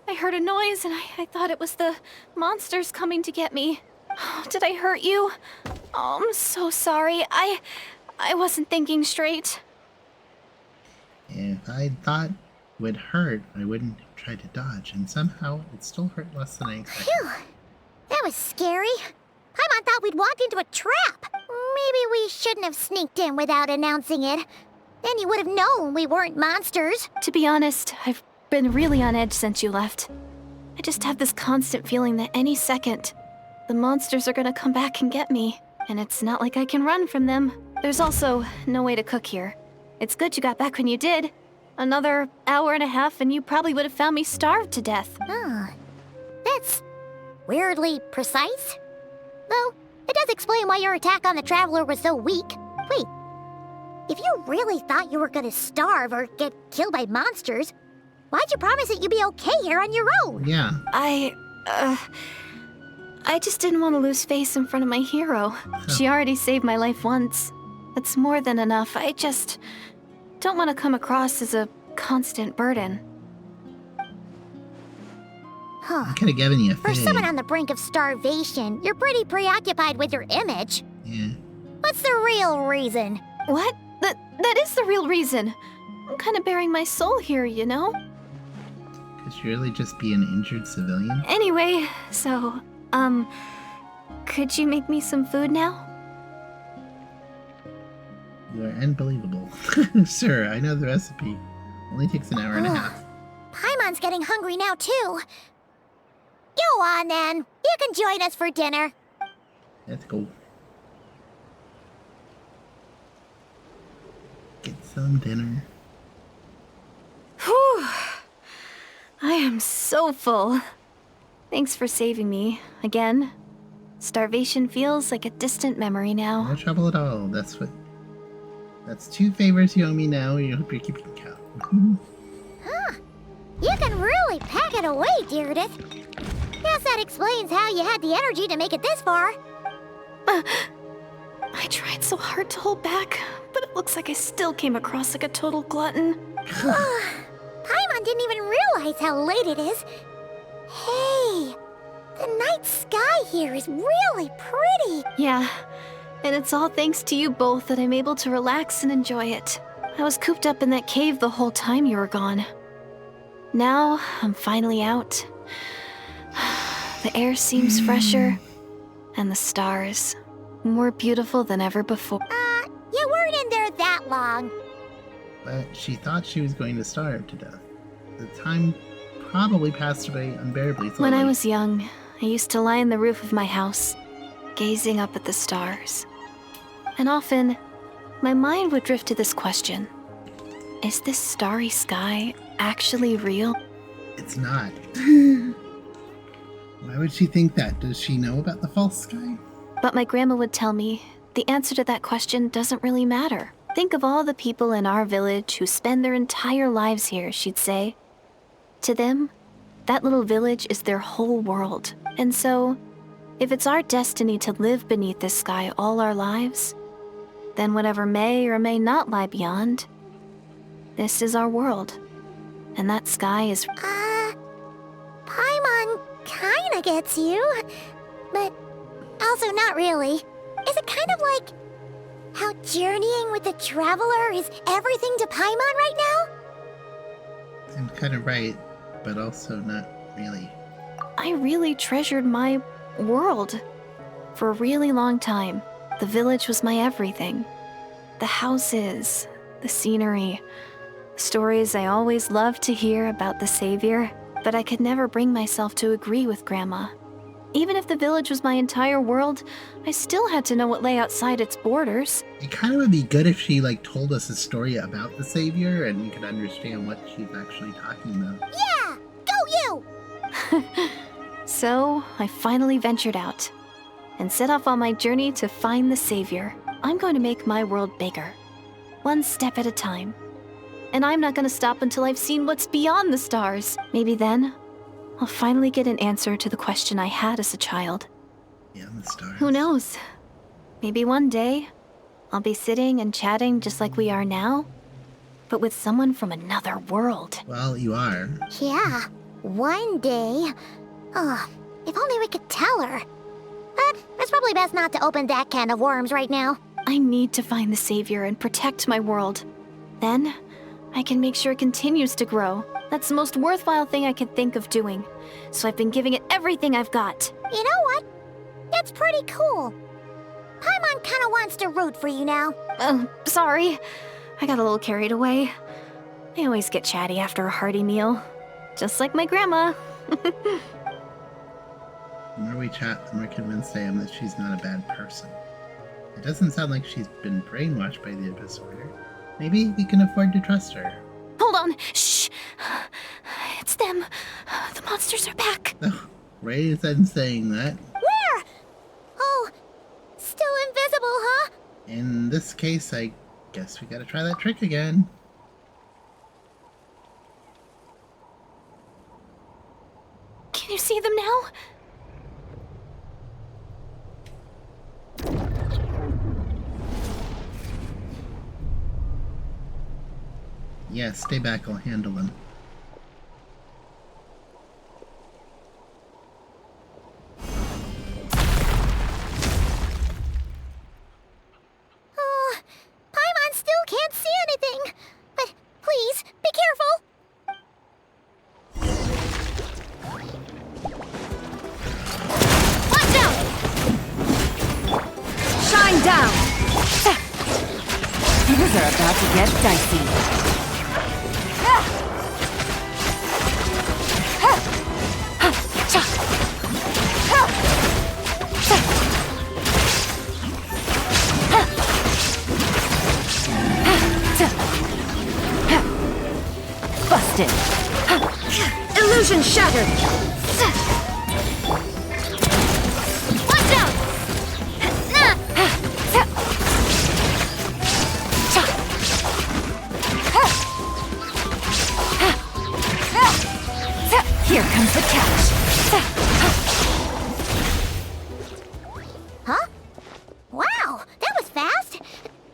Speaker 3: I heard a noise and I thought it was the monsters coming to get me. Oh, did I hurt you? Oh, I'm so sorry. I wasn't thinking straight.
Speaker 1: If I thought it would hurt, I wouldn't try to dodge, and somehow it still hurt less than I expected.
Speaker 6: Phew. That was scary. Paimon thought we'd walk into a trap. Maybe we shouldn't have sneaked in without announcing it. Then you would have known we weren't monsters.
Speaker 3: To be honest, I've been really on edge since you left. I just have this constant feeling that any second, the monsters are gonna come back and get me. And it's not like I can run from them. There's also no way to cook here. It's good you got back when you did. Another hour and a half and you probably would have found me starved to death.
Speaker 6: That's weirdly precise. Though, it does explain why your attack on the Traveler was so weak. Wait, if you really thought you were gonna starve or get killed by monsters, why'd you promise that you'd be okay here on your own?
Speaker 1: Yeah.
Speaker 3: I just didn't want to lose face in front of my hero. She already saved my life once. That's more than enough. I just don't want to come across as a constant burden.
Speaker 6: Huh.
Speaker 1: Could have given you a
Speaker 6: For
Speaker 1: fig.
Speaker 6: someone on the brink of starvation, you're pretty preoccupied with your image.
Speaker 1: Yeah.
Speaker 6: What's the real reason?
Speaker 3: What? That is the real reason. I'm kind of bearing my soul here, you know?
Speaker 1: Could you really just be an injured civilian?
Speaker 3: Anyway, so, could you make me some food now?
Speaker 1: You are unbelievable. Sure, I know the recipe. Only takes an hour and a half.
Speaker 6: Paimon's getting hungry now, too. Go on, then. You can join us for dinner.
Speaker 1: Let's go. Get some dinner.
Speaker 3: Whew. I am so full. Thanks for saving me, again. Starvation feels like a distant memory now.
Speaker 1: No trouble at all. That's 2 favors you owe me now. You hope you're keeping count.
Speaker 6: You can really pack it away, Deirdre. Guess that explains how you had the energy to make it this far.
Speaker 3: I tried so hard to hold back, but it looks like I still came across like a total glutton.
Speaker 6: Paimon didn't even realize how late it is. Hey, the night sky here is really pretty.
Speaker 3: Yeah, and it's all thanks to you both that I'm able to relax and enjoy it. I was cooped up in that cave the whole time you were gone. Now, I'm finally out. The air seems fresher, and the stars more beautiful than ever before.
Speaker 6: You weren't in there that long.
Speaker 1: But she thought she was going to starve to death. The time probably passed away unbearably slowly.
Speaker 3: When I was young, I used to lie on the roof of my house, gazing up at the stars. And often, my mind would drift to this question. Is this starry sky actually real?
Speaker 1: It's not. Why would she think that? Does she know about the false sky?
Speaker 3: But my grandma would tell me, the answer to that question doesn't really matter. Think of all the people in our village who spend their entire lives here, she'd say. To them, that little village is their whole world. And so, if it's our destiny to live beneath this sky all our lives, then whatever may or may not lie beyond, this is our world. And that sky is...
Speaker 6: Paimon kinda gets you, but also not really. Is it kind of like how journeying with the Traveler is everything to Paimon right now?
Speaker 1: I'm kind of right, but also not really.
Speaker 3: I really treasured my world. For a really long time, the village was my everything. The houses, the scenery, stories I always loved to hear about the Savior, but I could never bring myself to agree with Grandma. Even if the village was my entire world, I still had to know what lay outside its borders.
Speaker 1: It kind of would be good if she, told us a story about the Savior and we could understand what she's actually talking about.
Speaker 6: Yeah! Go you!
Speaker 3: So, I finally ventured out and set off on my journey to find the Savior. I'm going to make my world bigger, one step at a time. And I'm not going to stop until I've seen what's beyond the stars. Maybe then, I'll finally get an answer to the question I had as a child.
Speaker 1: Beyond the stars.
Speaker 3: Who knows? Maybe one day, I'll be sitting and chatting just like we are now, but with someone from another world.
Speaker 1: Well, you are.
Speaker 6: Yeah, one day. Oh, if only we could tell her. But it's probably best not to open that can of worms right now.
Speaker 3: I need to find the Savior and protect my world. Then, I can make sure it continues to grow. That's the most worthwhile thing I could think of doing. So I've been giving it everything I've got.
Speaker 6: You know what? It's pretty cool. Paimon kinda wants to root for you now.
Speaker 3: Sorry. I got a little carried away. I always get chatty after a hearty meal. Just like my grandma.
Speaker 1: The more we chat, the more convinced I am that she's not a bad person. It doesn't sound like she's been brainwashed by the Abyss Order. Maybe we can afford to trust her.
Speaker 3: Hold on. Shh. It's them. The monsters are back.
Speaker 1: Oh, right as I'm saying that.
Speaker 6: Where? Oh, still invisible, huh?
Speaker 1: In this case, I guess we gotta try that trick again.
Speaker 3: Can you see them now?
Speaker 1: Yeah, stay back, I'll handle them.
Speaker 6: Oh, Paimon still can't see anything. But please, be careful.
Speaker 7: Watch out! Shine down! Things are about to get dicey. Busted. Illusion shattered. Watch out! Here comes the catch.
Speaker 6: Huh? Wow, that was fast.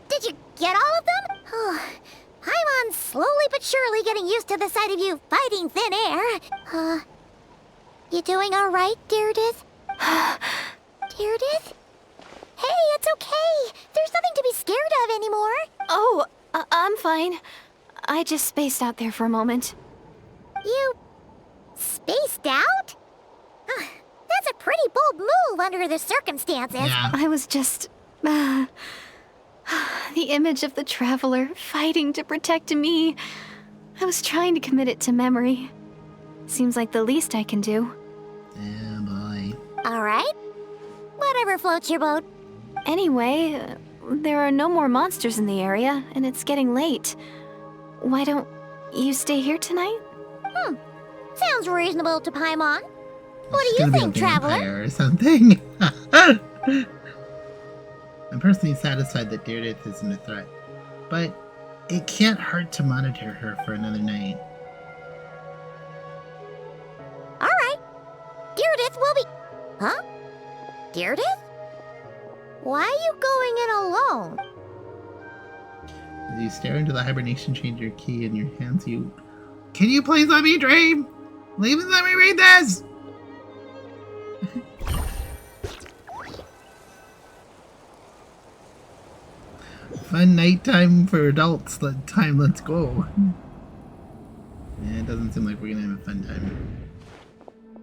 Speaker 6: Did you get all of them? Oh, Paimon's slowly but surely getting used to the sight of you fighting thin air. You doing alright, Deirdith? Deirdith? Hey, it's okay. There's nothing to be scared of anymore.
Speaker 3: Oh, I'm fine. I just spaced out there for a moment.
Speaker 6: You... spaced out? That's a pretty bold move under the circumstances.
Speaker 1: Yeah.
Speaker 3: I was just... the image of the Traveler fighting to protect me. I was trying to commit it to memory. Seems like the least I can do.
Speaker 1: Yeah, boy.
Speaker 6: Alright. Whatever floats your boat.
Speaker 3: Anyway, there are no more monsters in the area, and it's getting late. Why don't you stay here tonight?
Speaker 6: Sounds reasonable to Paimon. What
Speaker 1: She's
Speaker 6: do you
Speaker 1: gonna
Speaker 6: think,
Speaker 1: be a
Speaker 6: Traveler?
Speaker 1: vampire or something. I'm personally satisfied that Deirdith isn't a threat, but it can't hurt to monitor her for another night.
Speaker 6: Alright. Deirdith will be... Huh? Deirdith? Why are you going in alone?
Speaker 1: As you stare into the hibernation changer key in your hands, you... Can you please let me dream? Please let me read this! Fun nighttime for adults. Let's go. Yeah, it doesn't seem like we're gonna have a fun time.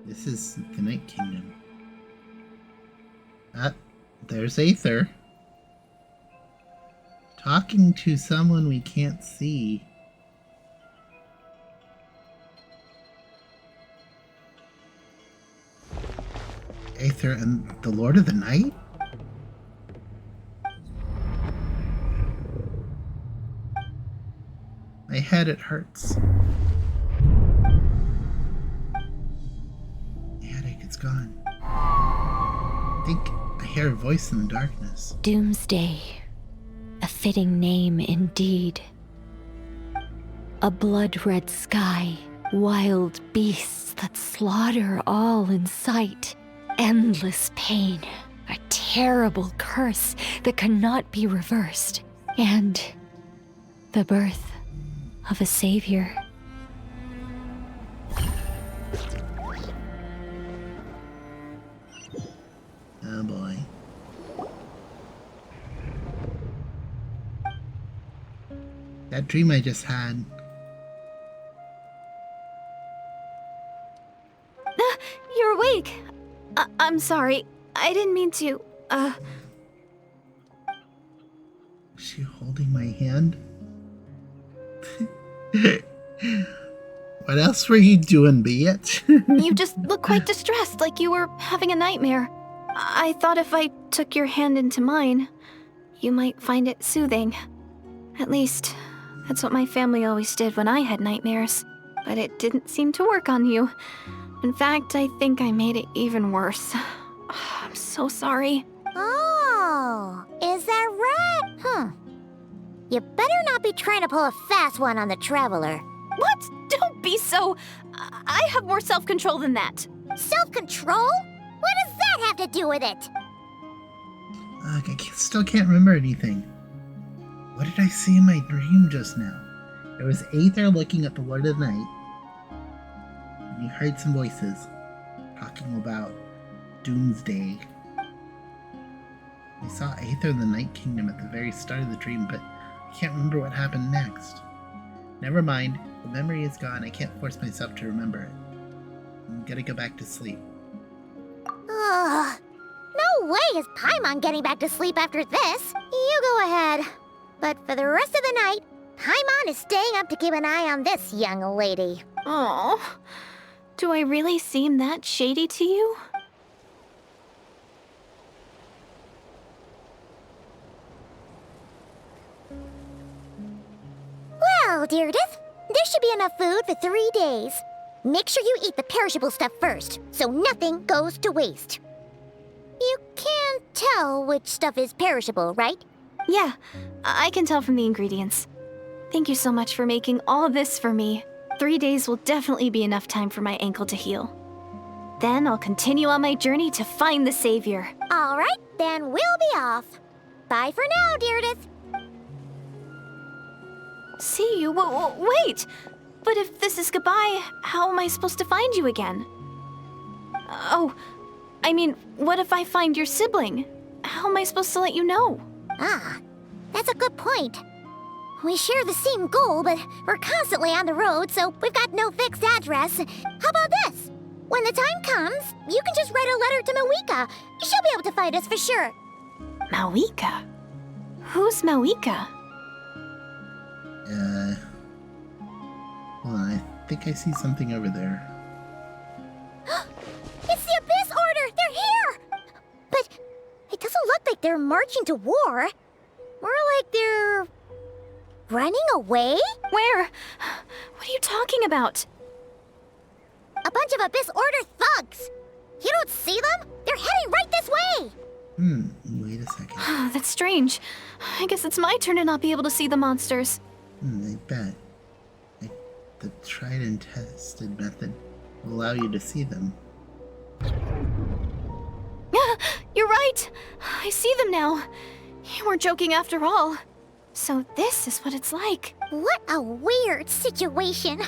Speaker 1: This is the Night Kingdom. There's Aether. Talking to someone we can't see. Aether and the Lord of the Night? My head, it hurts. The headache, it's gone. I think I hear a voice in the darkness.
Speaker 12: Doomsday. A fitting name indeed. A blood-red sky, wild beasts that slaughter all in sight. Endless pain, a terrible curse that cannot be reversed. And the birth of a savior.
Speaker 1: Oh boy. That dream I just had.
Speaker 3: You're awake. I'm sorry. I didn't mean to,
Speaker 1: Is she holding my hand? What else were you doing, bitch?
Speaker 3: You just look quite distressed, like you were having a nightmare. I thought if I took your hand into mine, you might find it soothing. At least, that's what my family always did when I had nightmares. But it didn't seem to work on you. In fact, I think I made it even worse. I'm so sorry.
Speaker 6: Oh, is that right? You better not be trying to pull a fast one on the Traveler.
Speaker 3: What? Don't be so... I have more self-control than that.
Speaker 6: Self-control? What does that have to do with it?
Speaker 1: Still can't remember anything. What did I see in my dream just now? There was Aether looking at the Lord of the Night. And you heard some voices talking about Doomsday. I saw Aether in the Night Kingdom at the very start of the dream, but I can't remember what happened next. Never mind. The memory is gone. I can't force myself to remember it. I'm gonna go back to sleep.
Speaker 6: Ugh. No way is Paimon getting back to sleep after this. You go ahead. But for the rest of the night, Paimon is staying up to keep an eye on this young lady.
Speaker 3: Oh, do I really seem that shady to you?
Speaker 6: Well, Deirdith, there should be enough food for 3 days. Make sure you eat the perishable stuff first, so nothing goes to waste. You can't tell which stuff is perishable, right?
Speaker 3: Yeah, I can tell from the ingredients. Thank you so much for making all this for me. 3 days will definitely be enough time for my ankle to heal. Then I'll continue on my journey to find the Savior.
Speaker 6: All right, then we'll be off. Bye for now, Deirdith.
Speaker 3: See you? Wait! But if this is goodbye, how am I supposed to find you again? Oh, I mean, what if I find your sibling? How am I supposed to let you know?
Speaker 6: Ah, that's a good point. We share the same goal, but we're constantly on the road, so we've got no fixed address. How about this? When the time comes, you can just write a letter to Mawika. She'll be able to find us for sure.
Speaker 3: Mawika? Who's Mawika?
Speaker 1: Hold on, I think I see something over there.
Speaker 6: It's the Abyss Order! They're here! But it doesn't look like they're marching to war. More like they're running away?
Speaker 3: Where? What are you talking about?
Speaker 6: A bunch of Abyss Order thugs! You don't see them? They're heading right this way!
Speaker 1: Wait a second.
Speaker 3: That's strange. I guess it's my turn to not be able to see the monsters.
Speaker 1: I bet. The tried and tested method will allow you to see them.
Speaker 3: You're right! I see them now. You weren't joking after all. So this is what it's like.
Speaker 6: What a weird situation.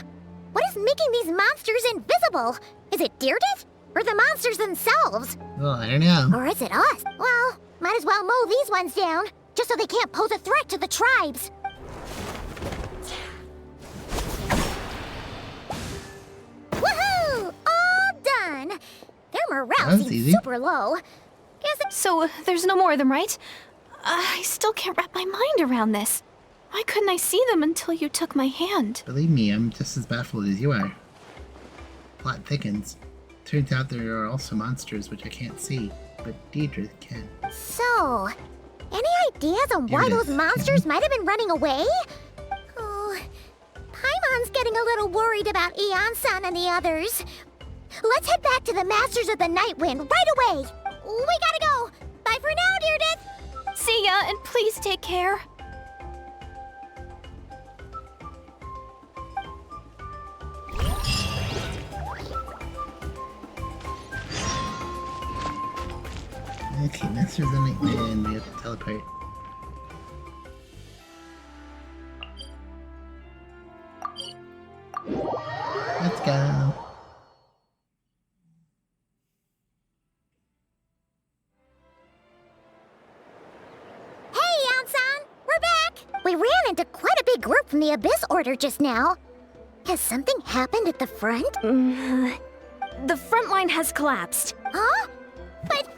Speaker 6: What is making these monsters invisible? Is it Deirdre? Or the monsters themselves?
Speaker 1: Well, I don't know.
Speaker 6: Or is it us? Well, might as well mow these ones down, just so they can't pose a threat to the tribes. Woohoo! All done! Their morale seems super low.
Speaker 3: So there's no more of them, right? I still can't wrap my mind around this. Why couldn't I see them until you took my hand?
Speaker 1: Believe me, I'm just as baffled as you are. Plot thickens. Turns out there are also monsters which I can't see, but Deirdre can.
Speaker 6: So, any ideas on why those monsters might have been running away? Oh, Paimon's getting a little worried about Eon-san and the others. Let's head back to the Masters of the Night Wind right away. We gotta go. Bye for now, Deirdre.
Speaker 3: See ya, and please take care.
Speaker 1: Okay, Masters of the Night Wind, we have to teleport. Let's go.
Speaker 6: Hey, Eon-san! We're back! We ran into quite a big group from the Abyss Order just now. Has something happened at the front?
Speaker 4: The front line has collapsed.
Speaker 6: Huh? But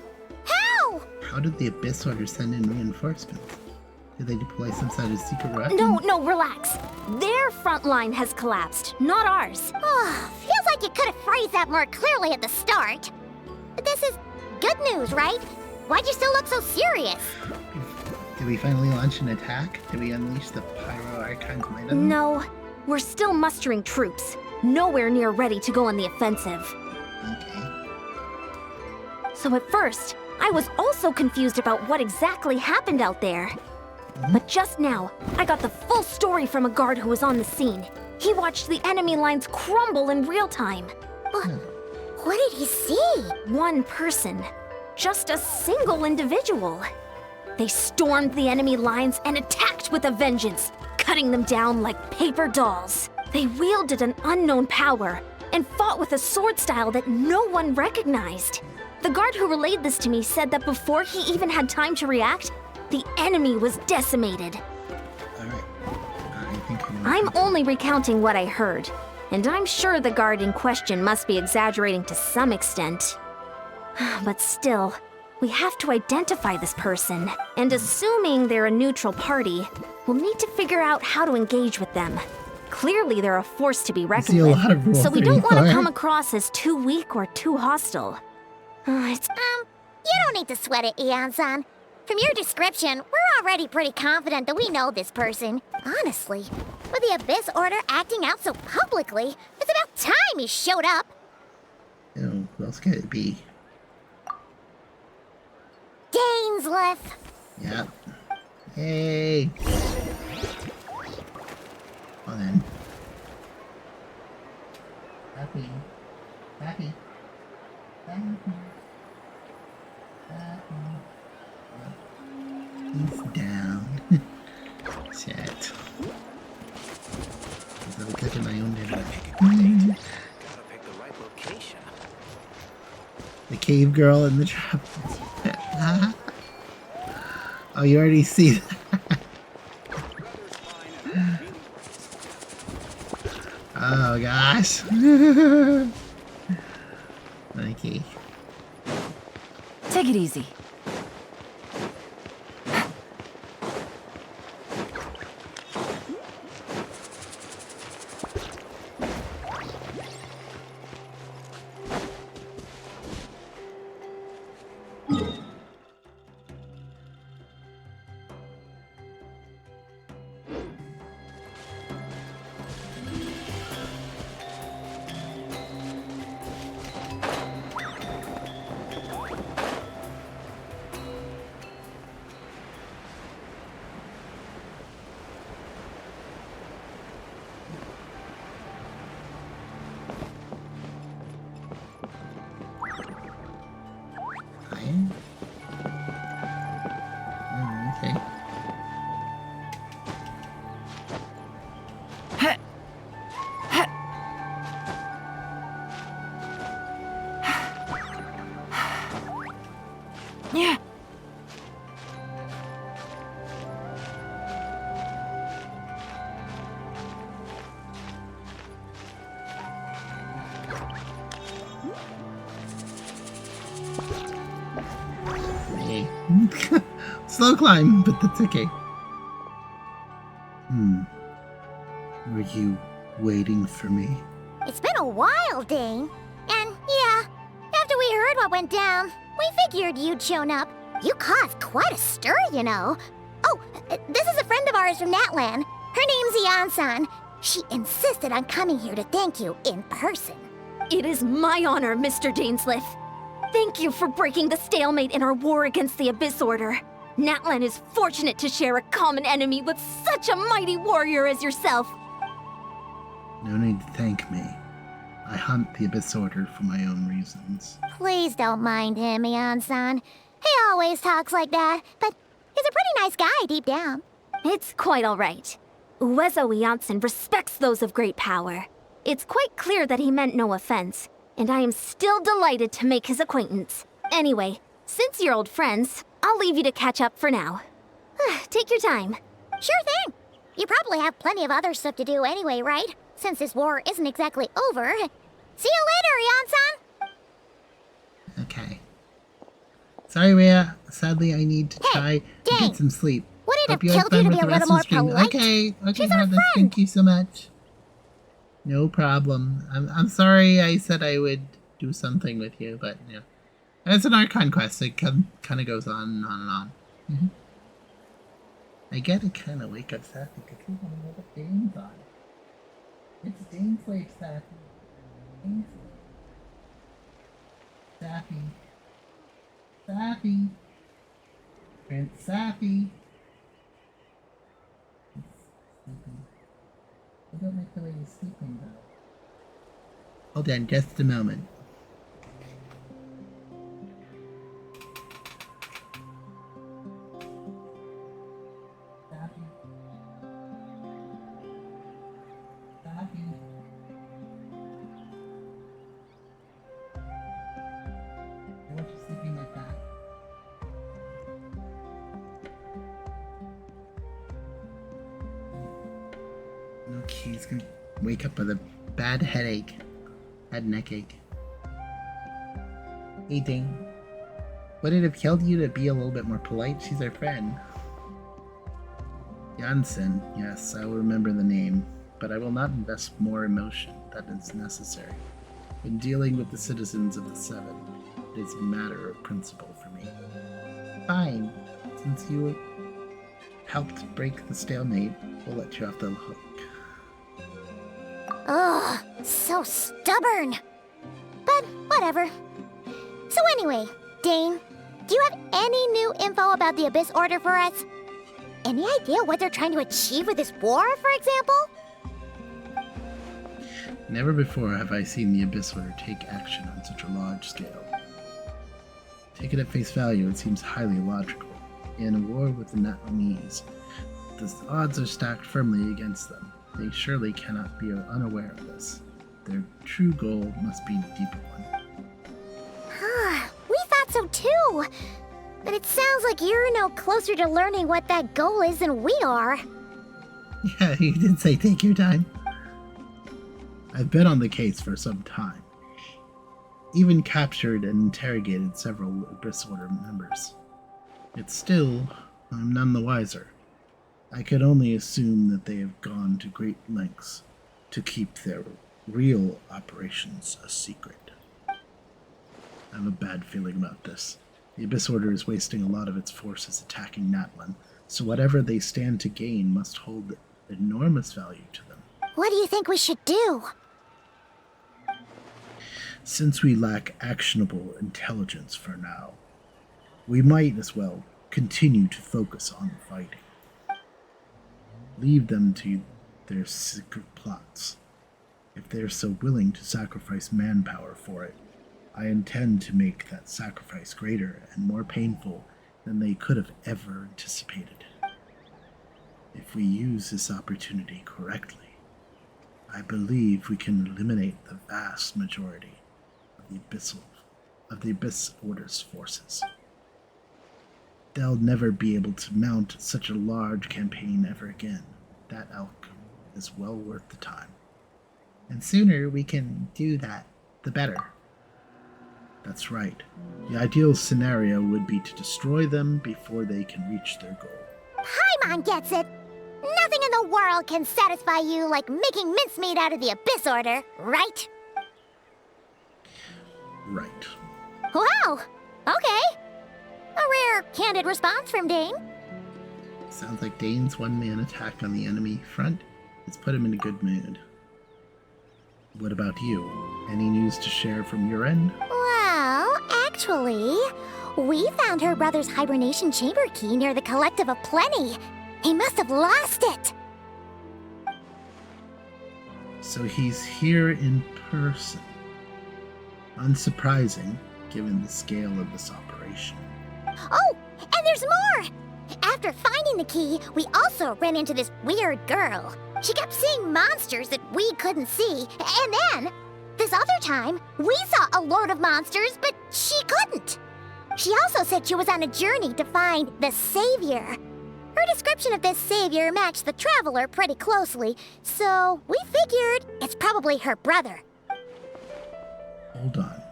Speaker 6: how?
Speaker 1: How did the Abyss Order send in reinforcements? Did they deploy some sort of secret weapon?
Speaker 4: No, relax. Their front line has collapsed, not ours.
Speaker 6: Oh, feels like you could have phrased that more clearly at the start. But this is good news, right? Why'd you still look so serious?
Speaker 1: Did we finally launch an attack? Did we unleash the Pyro Archon's might of them?
Speaker 4: No, we're still mustering troops. Nowhere near ready to go on the offensive.
Speaker 1: Okay.
Speaker 4: So at first, I was also confused about what exactly happened out there. But just now, I got the full story from a guard who was on the scene. He watched the enemy lines crumble in real time.
Speaker 6: What did he see?
Speaker 4: One person. Just a single individual. They stormed the enemy lines and attacked with a vengeance, cutting them down like paper dolls. They wielded an unknown power and fought with a sword style that no one recognized. The guard who relayed this to me said that before he even had time to react, the enemy was decimated.
Speaker 1: Alright. I think
Speaker 4: I'm only recounting what I heard, and I'm sure the guard in question must be exaggerating to some extent. But still, we have to identify this person, and assuming they're a neutral party, we'll need to figure out how to engage with them. Clearly they're a force to be reckoned with, so we don't want to come across as too weak or too hostile.
Speaker 6: You don't need to sweat it, Eon-san. From your description, we're already pretty confident that we know this person. Honestly, with the Abyss Order acting out so publicly, it's about time he showed up.
Speaker 1: Oh, who else could it be?
Speaker 6: Dainsleif.
Speaker 1: Yep. Hey. Well then. Happy. Happy. Happy. He's down. Shit. I'll look at my own dinner.
Speaker 2: Gotta pick the right location.
Speaker 1: cave girl in the trap. Oh, you already see that. Oh gosh. Okay.
Speaker 7: Take it easy.
Speaker 1: Okay.
Speaker 7: Yeah.
Speaker 1: Hey. Slow climb, but that's okay. Were you waiting for me?
Speaker 6: It's been a while, Dane. And yeah, after we heard what went down, we figured you'd shown up. You caused quite a stir, you know. Oh, this is a friend of ours from Natlan. Her name's Ian-san. She insisted on coming here to thank you in person.
Speaker 4: It is my honor, Mr. Dainsleif. Thank you for breaking the stalemate in our war against the Abyss Order. Natlan is fortunate to share a common enemy with such a mighty warrior as yourself.
Speaker 1: No need to thank me. I hunt the Abyss Order for my own reasons.
Speaker 6: Please don't mind him, Ian-san. He always talks like that, but he's a pretty nice guy deep down.
Speaker 4: It's quite all right. Uezo Janssen respects those of great power. It's quite clear that he meant no offense, and I am still delighted to make his acquaintance. Anyway, since you're old friends, I'll leave you to catch up for now. Take your time.
Speaker 6: Sure thing. You probably have plenty of other stuff to do anyway, right? Since this war isn't exactly over. See you later, Ian-san!
Speaker 1: Okay. Sorry, Rhea. Sadly, I need to try to
Speaker 6: Dang.
Speaker 1: get some sleep.
Speaker 6: Would it have
Speaker 1: Hope you have
Speaker 6: killed you
Speaker 1: fun
Speaker 6: to
Speaker 1: with
Speaker 6: be a
Speaker 1: the rest
Speaker 6: little
Speaker 1: of the
Speaker 6: more
Speaker 1: stream.
Speaker 6: polite?
Speaker 1: Okay,
Speaker 6: She's our
Speaker 1: Heather,
Speaker 6: friend.
Speaker 1: thank you so much. No problem. I'm sorry I said I would do something with you, but yeah. It's an Archon quest. It kind of goes on and on and on. I get to kind of wake up Sappy because we want to know what Dane's on. It's Dane's Slave Sappy. Dane's Sappy. Sappy. Prince Sappy. He's sleeping. I don't like the way he's sleeping though. Hold on just a moment. Sappy. Sappy. Why are you sleeping like that? Okay, he's gonna wake up with a bad headache. Bad neck ache. Hey, Dane. Would it have killed you to be a little bit more polite? She's our friend. Janssen, yes, I will remember the name, but I will not invest more emotion than is necessary. When dealing with the citizens of the Seven, it is a matter of principle for me. Fine, since you helped break the stalemate, we'll let you off the hook.
Speaker 6: Ugh, so stubborn. But whatever. So anyway, Dane, do you have any new info about the Abyss Order for us? Any idea what they're trying to achieve with this war, for example?
Speaker 1: Never before have I seen the Abyss Order take action on such a large scale. Taken at face value, it seems highly logical. In a war with the Natlanese, the odds are stacked firmly against them. They surely cannot be unaware of this. Their true goal must be a deeper one.
Speaker 6: so too. But it sounds like you're no closer to learning what that goal is than we are.
Speaker 1: Yeah, you did say take your time. I've been on the case for some time. Even captured and interrogated several Abyss Order members. Yet still, I'm none the wiser. I could only assume that they have gone to great lengths to keep their real operations a secret. I have a bad feeling about this. The Abyss Order is wasting a lot of its forces attacking Natlan, so whatever they stand to gain must hold enormous value to them.
Speaker 6: What do you think we should do?
Speaker 1: Since we lack actionable intelligence for now, we might as well continue to focus on the fighting. Leave them to their secret plots. If they are so willing to sacrifice manpower for it, I intend to make that sacrifice greater and more painful than they could have ever anticipated. If we use this opportunity correctly, I believe we can eliminate the vast majority of the Abyss Order's forces. They'll never be able to mount such a large campaign ever again. That outcome is well worth the time. And sooner we can do that, the better. That's right. The ideal scenario would be to destroy them before they can reach their goal.
Speaker 6: Paimon gets it! Nothing in the world can satisfy you like making mincemeat out of the Abyss Order, right?
Speaker 1: Right.
Speaker 6: Wow! Okay. A rare, candid response from Dane.
Speaker 1: Sounds like Dane's one-man attack on the enemy front has put him in a good mood. What about you? Any news to share from your end?
Speaker 6: Well, actually, we found her brother's hibernation chamber key near the Collective of Plenty. He must have lost it.
Speaker 1: So he's here in person. Unsurprising, given the scale of this operation.
Speaker 6: Oh, and there's more! After finding the key, we also ran into this weird girl. She kept seeing monsters that we couldn't see, and then, this other time, we saw a load of monsters, but she couldn't. She also said she was on a journey to find the Savior. Her description of this Savior matched the Traveler pretty closely, so we figured it's probably her brother.
Speaker 1: Hold on.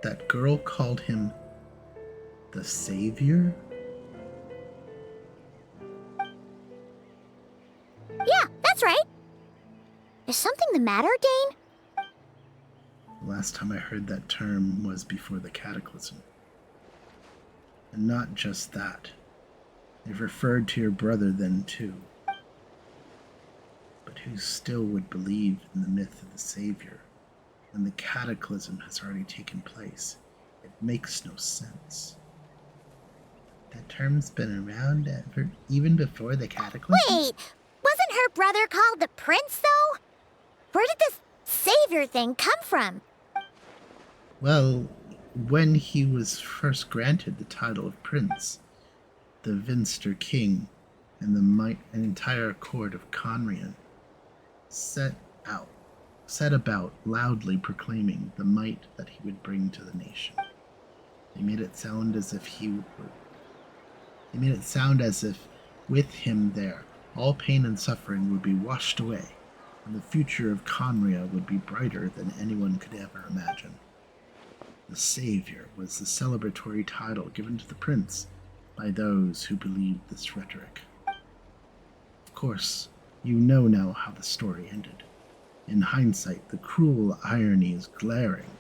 Speaker 1: That girl called him the Savior?
Speaker 6: Yeah, that's right. Is something the matter, Dane?
Speaker 1: The last time I heard that term was before the Cataclysm. And not just that. They've referred to your brother then too. But who still would believe in the myth of the Savior when the Cataclysm has already taken place? It makes no sense. That term's been around even before the Cataclysm?
Speaker 6: Wait, wasn't her brother called the Prince, though? Where did this Savior thing come from?
Speaker 1: Well, when he was first granted the title of Prince, the Vinster King and the entire court of Conrian set about loudly proclaiming the might that he would bring to the nation. They made it sound as if with him there, all pain and suffering would be washed away, and the future of Conria would be brighter than anyone could ever imagine. The Savior was the celebratory title given to the prince by those who believed this rhetoric. Of course, you know now how the story ended. In hindsight, the cruel irony is glaring.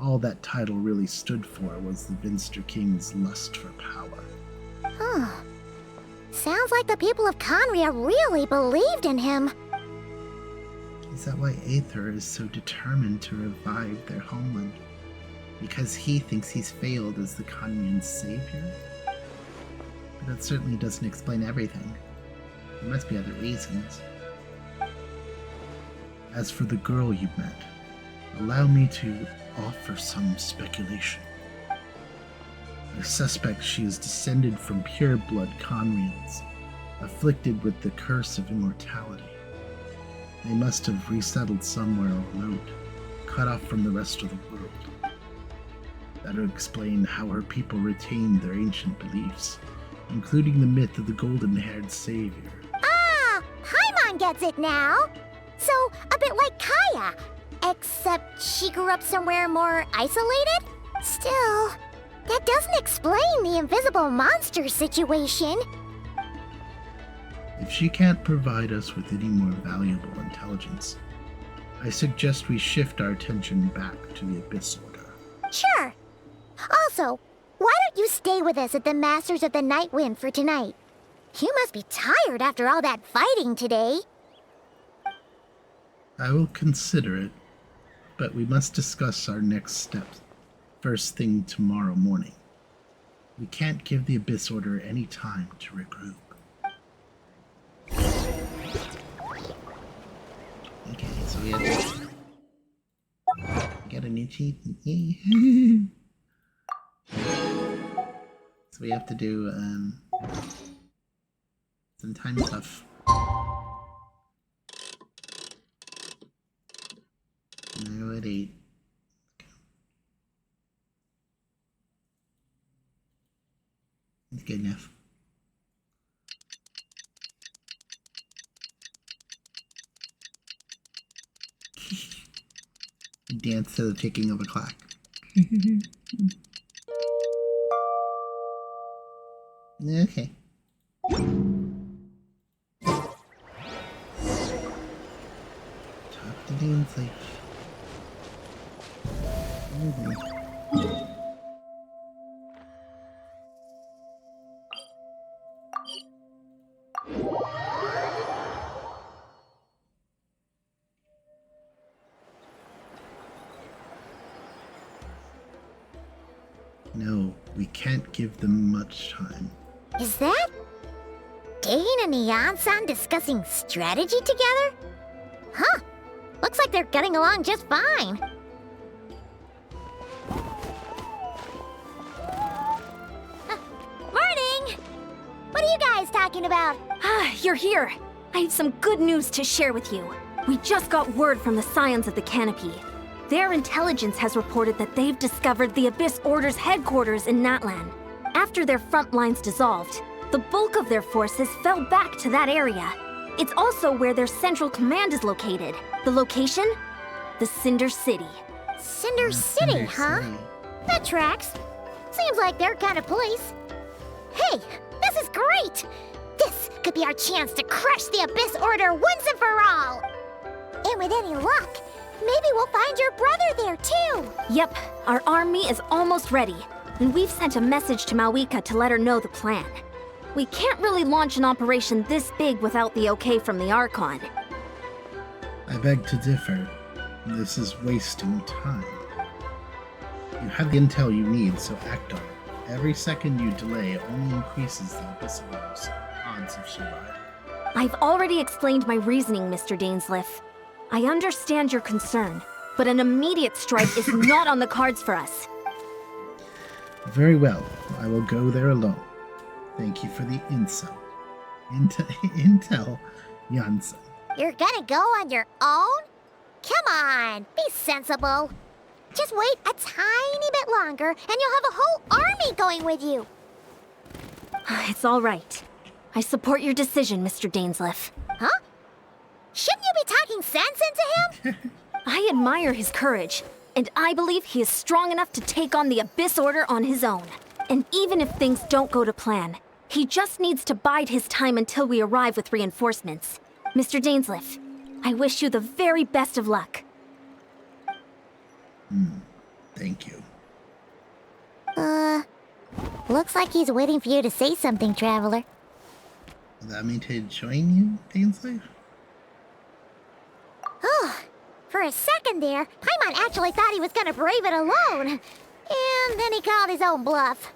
Speaker 1: All that title really stood for was the Vinster King's lust for power.
Speaker 6: Huh. Sounds like the people of Conria really believed in him.
Speaker 1: Is that why Aether is so determined to revive their homeland? Because he thinks he's failed as the Conrian savior? But that certainly doesn't explain everything. There must be other reasons. As for the girl you met, allow me to offer some speculation. I suspect she is descended from pure-blood Conrians, afflicted with the curse of immortality. They must have resettled somewhere remote, cut off from the rest of the world. That'll explain how her people retained their ancient beliefs, including the myth of the golden-haired savior.
Speaker 6: Ah, Paimon gets it now. So, a bit like Kaya, except she grew up somewhere more isolated? Still, that doesn't explain the invisible monster situation.
Speaker 1: If she can't provide us with any more valuable intelligence, I suggest we shift our attention back to the Abyss Order.
Speaker 6: Sure. Also, why don't you stay with us at the Masters of the Night Wind for tonight? You must be tired after all that fighting today.
Speaker 1: I will consider it, but we must discuss our next steps first thing tomorrow morning. We can't give the Abyss Order any time to regroup. Okay, so we have to get a new cheat. Yay. So we have to do some time stuff. No, at 8. It's good enough. Dance to the ticking of a clock. Okay. Talk to Dane's like. No, we can't give them much time.
Speaker 6: Is that Dane and Neon-san discussing strategy together? Huh. Looks like they're getting along just fine. Morning! What are you guys talking about?
Speaker 4: Ah, you're here. I have some good news to share with you. We just got word from the Scions of the Canopy. Their intelligence has reported that they've discovered the Abyss Order's headquarters in Natlan. After their front lines dissolved, the bulk of their forces fell back to that area. It's also where their central command is located. The location? The Cinder City.
Speaker 6: Cinder City, huh? That tracks. Seems like their kind of place. Hey, this is great! This could be our chance to crush the Abyss Order once and for all! And with any luck, maybe we'll find your brother there too!
Speaker 4: Yep, our army is almost ready, and we've sent a message to Mawika to let her know the plan. We can't really launch an operation this big without the okay from the Archon.
Speaker 1: I beg to differ. This is wasting time. You have the intel you need, so act on it. Every second you delay only increases the Abyss Order's odds of survival.
Speaker 4: I've already explained my reasoning, Mr. Dainsleif. I understand your concern, but an immediate strike is not on the cards for us.
Speaker 1: Very well. I will go there alone. Thank you for the intel. Intel, Janssen.
Speaker 6: You're gonna go on your own? Come on, be sensible. Just wait a tiny bit longer, and you'll have a whole army going with you.
Speaker 4: It's all right. I support your decision, Mr. Dainsleif.
Speaker 6: Huh? Shouldn't you be talking sense into him?
Speaker 4: I admire his courage, and I believe he is strong enough to take on the Abyss Order on his own. And even if things don't go to plan, he just needs to bide his time until we arrive with reinforcements. Mr. Dainsleif, I wish you the very best of luck.
Speaker 1: Thank you.
Speaker 6: Looks like he's waiting for you to say something, Traveler.
Speaker 1: Does that mean to join you, Dainsleif?
Speaker 6: Oh, for a second there, Paimon actually thought he was gonna brave it alone. And then he called his own bluff.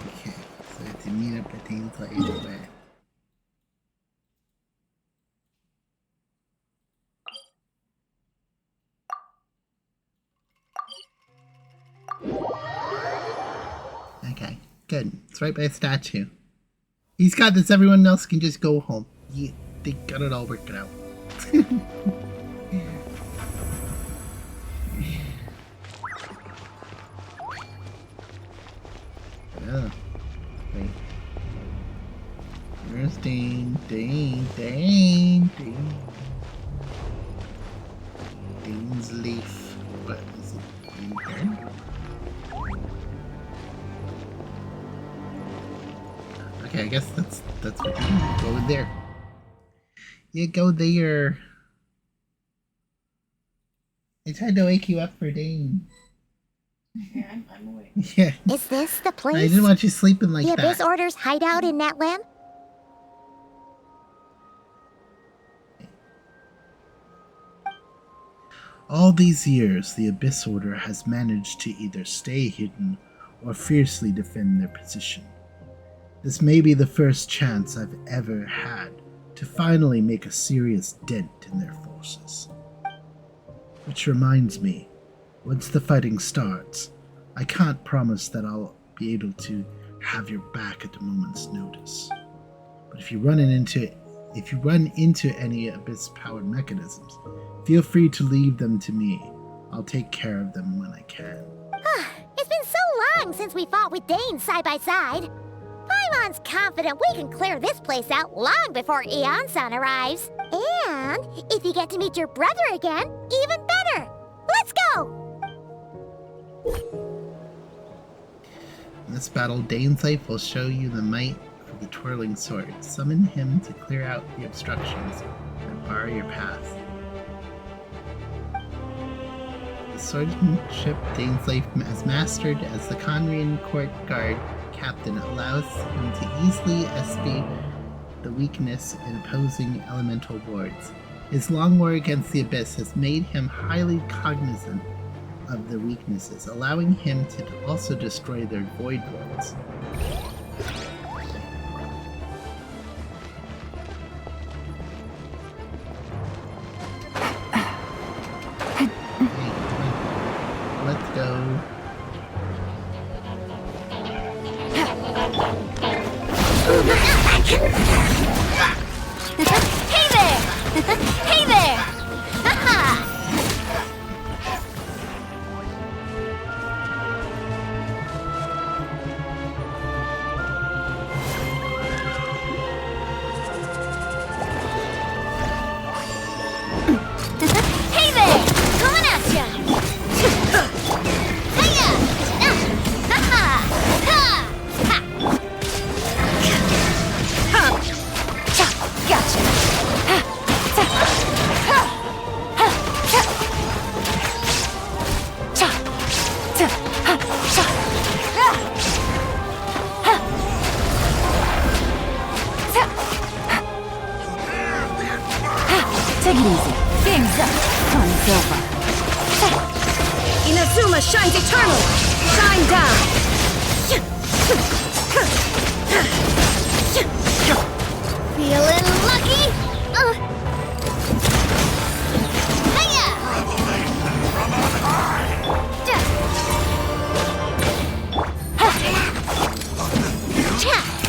Speaker 1: Okay, so I have to meet up with Dainsleif where? Okay, good. It's right by a statue. He's got this, everyone else can just go home. Yeah, they got it all worked out. Oh. Wait. Where's Dane? Dane. Dane's leaf. What is it? In there? Okay, I guess that's what you do. Go in there. You go there. I tried to wake you up for Dane.
Speaker 13: Yeah, I'm awake.
Speaker 1: Yeah.
Speaker 6: Is this the place?
Speaker 1: I didn't want you sleeping like
Speaker 6: the
Speaker 1: that.
Speaker 6: Abyss Order's hideout in Natlan?
Speaker 1: All these years, the Abyss Order has managed to either stay hidden or fiercely defend their position. This may be the first chance I've ever had to finally make a serious dent in their forces. Which reminds me, once the fighting starts, I can't promise that I'll be able to have your back at a moment's notice. But if you run into any Abyss-powered mechanisms, feel free to leave them to me. I'll take care of them when I can.
Speaker 6: It's been so long since we fought with Dane side by side. Paimon's confident we can clear this place out long before Eon-san arrives. And if you get to meet your brother again, even better. Let's go!
Speaker 1: In this battle, Dane's life will show you the might of the twirling sword. Summon him to clear out the obstructions that bar your path. The swordsmanship Dane's life has mastered as the Conrian court guard captain allows him to easily escape the weakness in opposing elemental wards. His long war against the Abyss has made him highly cognizant of the weaknesses, allowing him to also destroy their void wards. Let's go.
Speaker 6: Hey there! Hey there! Ha-ha! Hey there! Coming at ya! Hiya! Ha-ha! Ha!
Speaker 7: Take it easy. Game's up. Fun's over. Inazuma shines eternal. Shine down.
Speaker 6: Feeling lucky? Hiya!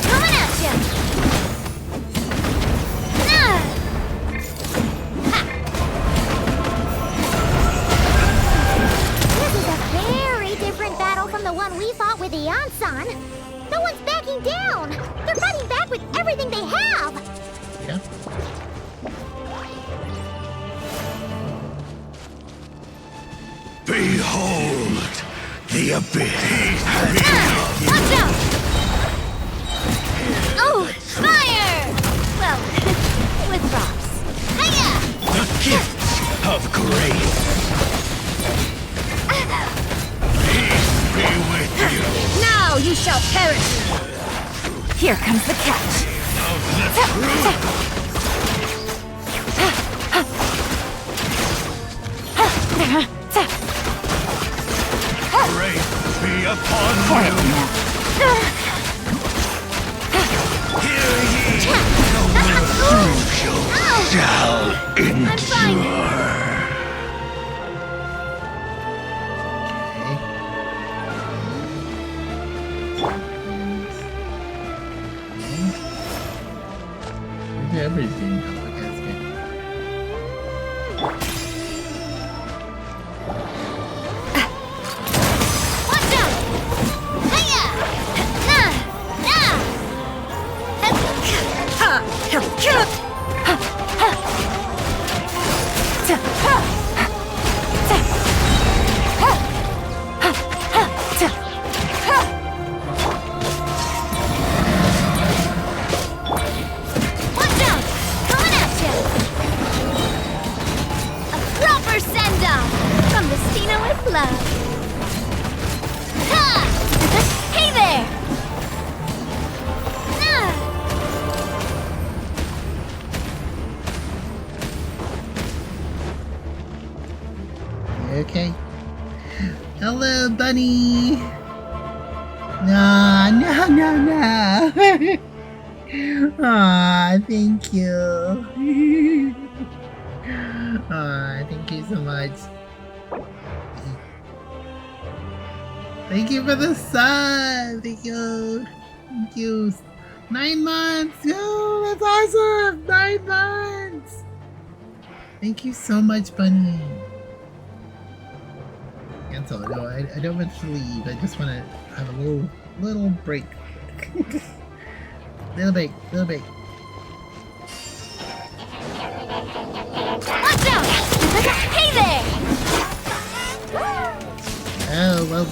Speaker 6: Coming at ya! This is a very different battle from the one we fought with Eon-san. No one's backing down. They're fighting back with everything they have.
Speaker 1: Yeah.
Speaker 2: Behold the abyss.
Speaker 6: Watch out! Oh, fire! Well, with props. Hiya!
Speaker 2: The gift of grace. Peace be with you.
Speaker 7: Now you shall perish. Here comes the catch.
Speaker 2: Of the truth. Grace be upon you. Hear ye, the will shall endure.
Speaker 1: Everything.
Speaker 6: Watch out! Hiya! Na!
Speaker 1: Okay. Hello, bunny. No. Aw, thank you. Aw, thank you so much. Thank you for the sub. Thank you. Thank you. 9 months. Yo, that's awesome. 9 months. Thank you so much, bunny. Cancel. No, I don't want to leave. I just want to have a little break. little break.
Speaker 4: Watch out! Hey there!
Speaker 1: Oh, well.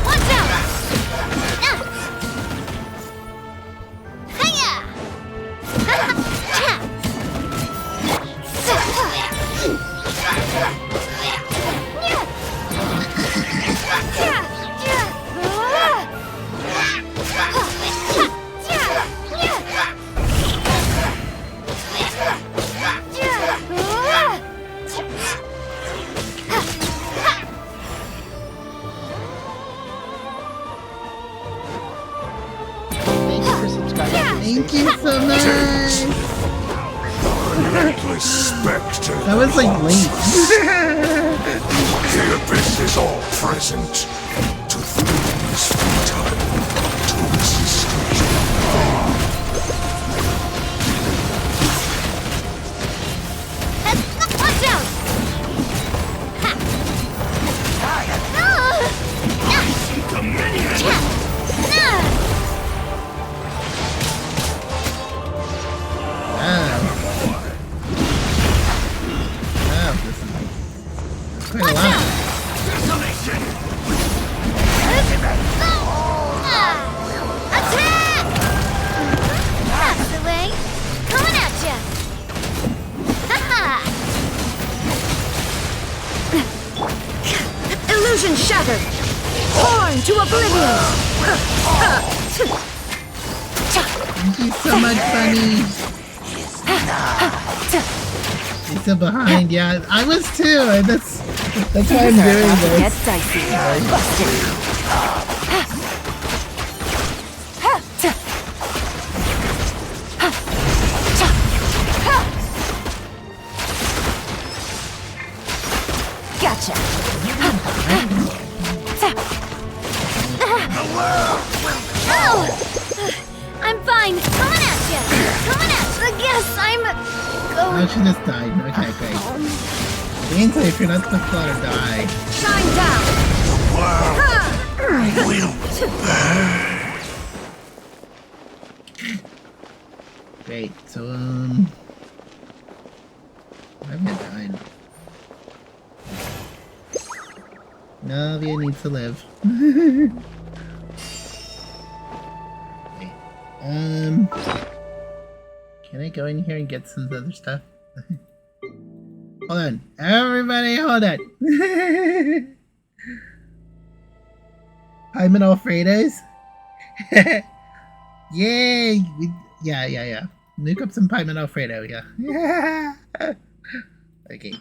Speaker 6: Watch out! Hiya!
Speaker 2: Thank you for subscribing to the
Speaker 1: Thank you
Speaker 2: station.
Speaker 1: so much.
Speaker 5: Relentless spectre.
Speaker 1: That was like late.
Speaker 5: The abyss is all present. To flee is futile. To resist is
Speaker 6: Watch out!
Speaker 1: This is quite a lot.
Speaker 6: Attack! That's the way. Coming at ya! Ha-ha!
Speaker 7: Illusion shattered! Torn to oblivion!
Speaker 1: Thank you so much, Bunny. You're still behind, yeah. I was too, and that's why I'm doing this.
Speaker 7: Get dicey. Busted. Gotcha.
Speaker 6: I'm fine. Coming at ya! Coming at ya! Yes, I'm
Speaker 1: Oh, she just died. Okay, great. Ain't safe, you're not supposed to let her die.
Speaker 7: Shine down.
Speaker 1: Great, so, I'm gonna die. Navia needs to live. Wait, can I go in here and get some other stuff? Hold on. Everybody, hold on. Hyman Alfredo's? Yay! Yeah. Nuke up some Hyman Alfredo, yeah. Okay.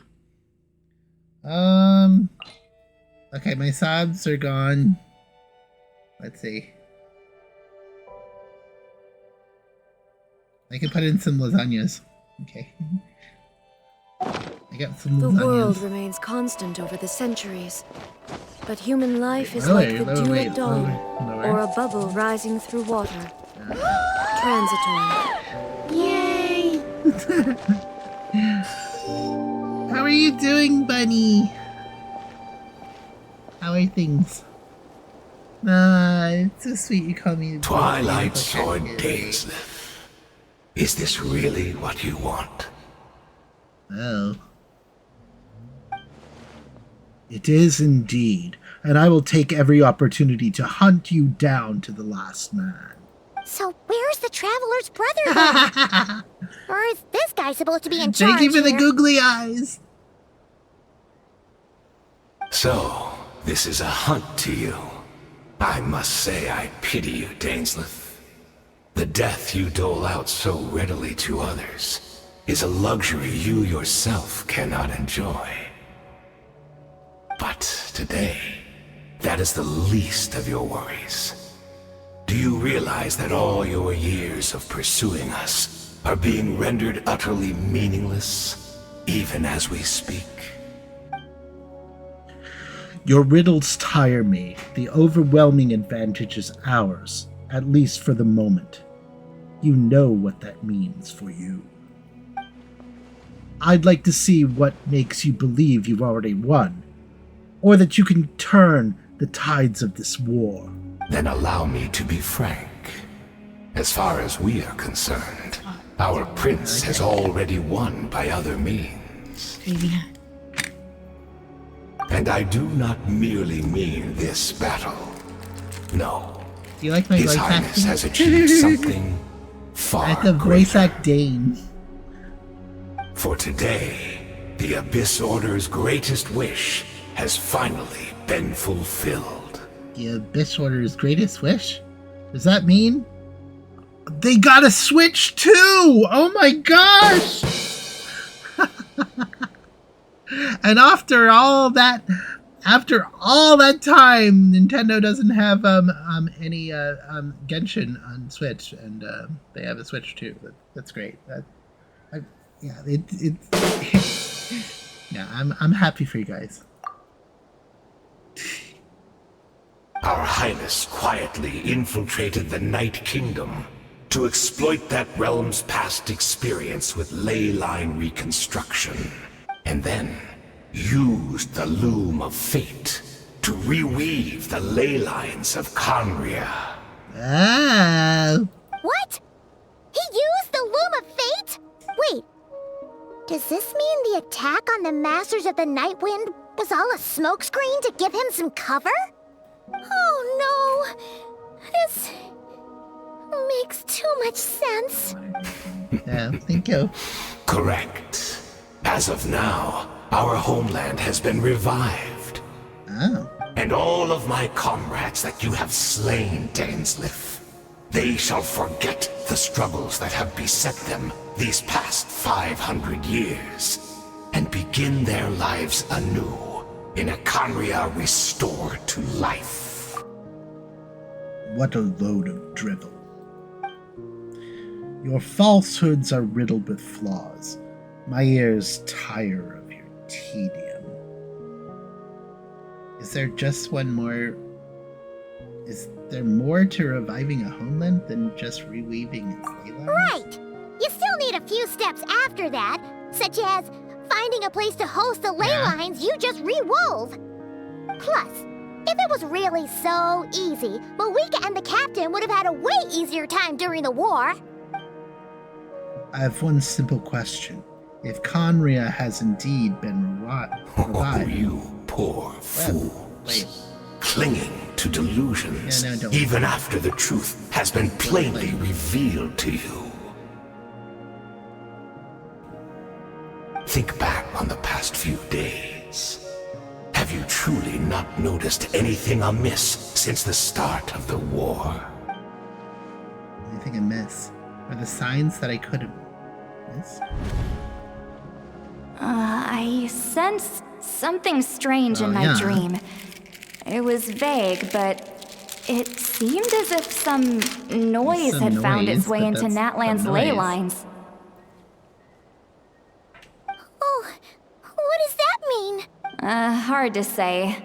Speaker 1: Okay, my sobs are gone. Let's see. I can put in some lasagnas. Okay. I got some lasagnas.
Speaker 14: The world remains constant over the centuries, but human life is like the dew at dawn, or a bubble rising through water. Transitory.
Speaker 6: Yay!
Speaker 1: How are you doing, Bunny? How are things? It's so sweet you call me
Speaker 15: Twilight Sword Dainsleif. Is this really what you want?
Speaker 1: Oh.
Speaker 16: It is indeed, and I will take every opportunity to hunt you down to the last man.
Speaker 6: So where's the Traveler's brother then? Or is this guy supposed to be in charge?
Speaker 1: Thank you for the
Speaker 6: here?
Speaker 1: googly eyes.
Speaker 15: So, this is a hunt to you. I must say I pity you, Dainsleif. The death you dole out so readily to others is a luxury you yourself cannot enjoy. But today, that is the least of your worries. Do you realize that all your years of pursuing us are being rendered utterly meaningless, even as we speak?
Speaker 16: Your riddles tire me. The overwhelming advantage is ours, at least for the moment. You know what that means for you. I'd like to see what makes you believe you've already won, or that you can turn the tides of this war.
Speaker 15: Then allow me to be frank. As far as we are concerned, our prince has already won by other means. And I do not merely mean this battle. No.
Speaker 1: Do you like my
Speaker 15: His
Speaker 1: voice
Speaker 15: Highness
Speaker 1: acting?
Speaker 15: has achieved something far
Speaker 1: I can voice act Dane.
Speaker 15: For today, the Abyss Order's greatest wish has finally been fulfilled.
Speaker 1: The Abyss Order's greatest wish? Does that mean they got a Switch too? Oh my gosh! And after all that time, Nintendo doesn't have any Genshin on Switch, and they have a Switch too. That's great. Yeah, I'm happy for you guys.
Speaker 15: Our Highness quietly infiltrated the Night Kingdom to exploit that realm's past experience with ley line reconstruction, and then used the loom of fate to reweave the ley lines of Conria.
Speaker 1: Oh.
Speaker 6: What? He used the Loom of Fate? Wait, does this mean the attack on the Masters of the Night Wind was all a smokescreen to give him some cover? Oh no, this makes too much sense.
Speaker 1: Yeah, thank you.
Speaker 15: Correct. As of now, our homeland has been revived.
Speaker 1: Oh.
Speaker 15: And all of my comrades that you have slain, Dainsleif, they shall forget the struggles that have beset them these past 500 years, and begin their lives anew in a Conria restored to life.
Speaker 16: What a load of drivel. Your falsehoods are riddled with flaws. My ears tire of your tedium.
Speaker 1: Is there just one more? Is there more to reviving a homeland than just reweaving its ley lines?
Speaker 6: Right! You still need a few steps after that, such as finding a place to host the ley lines you just rewove. Plus, if it was really so easy, Moeka and the captain would have had a way easier time during the war.
Speaker 16: I have one simple question. If Conria has indeed been revived...
Speaker 15: Oh, you poor fools. Clinging to delusions, even after the truth has been plainly revealed to you. Think back on the past few days. Have you truly not noticed anything amiss since the start of the war?
Speaker 1: Anything amiss? Are the signs that I could have missed?
Speaker 9: I sensed something strange in my dream. It was vague, but it seemed as if some noise had found its way into Natlan's ley lines.
Speaker 6: Oh, what does that mean?
Speaker 9: Hard to say.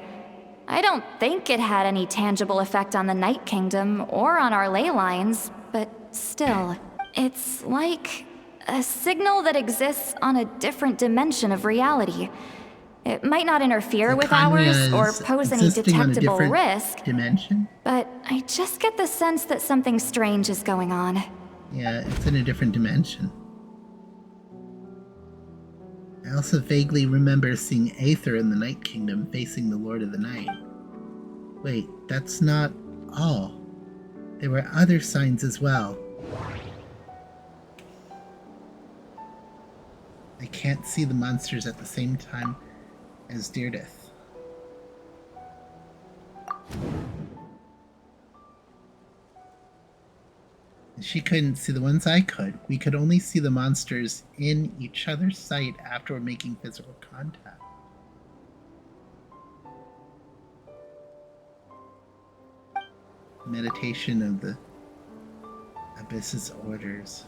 Speaker 9: I don't think it had any tangible effect on the Night Kingdom or on our ley lines, but still, it's like a signal that exists on a different dimension of reality. It might not interfere with ours or pose any detectable risk, but I just get the sense that something strange is going on.
Speaker 1: Yeah, it's in a different dimension. I also vaguely remember seeing Aether in the Night Kingdom facing the Lord of the Night. Wait, that's not all. There were other signs as well. I can't see the monsters at the same time as Deirdith. She couldn't see the ones I could. We could only see the monsters in each other's sight after making physical contact. Meditation of the Abyss's orders.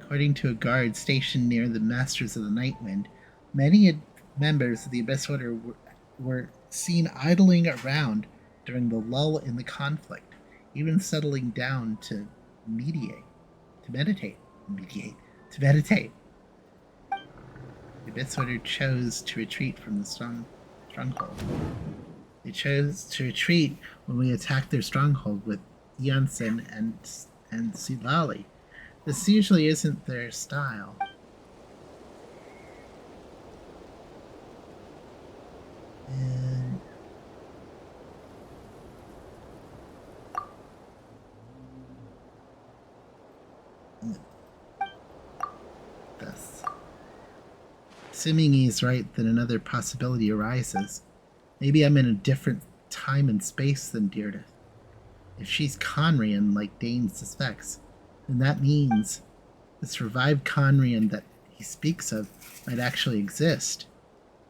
Speaker 1: According to a guard stationed near the Masters of the Nightwind, many members of the Abyss Order were seen idling around during the lull in the conflict, even settling down to meditate. The Abyss Order chose to retreat from the stronghold. They chose to retreat when we attacked their stronghold with Janssen and Silali. This usually isn't their style. And thus, assuming he's right, then another possibility arises. Maybe I'm in a different time and space than Deirdre. If she's Conrian, like Dane suspects, then that means this revived Conrian that he speaks of might actually exist.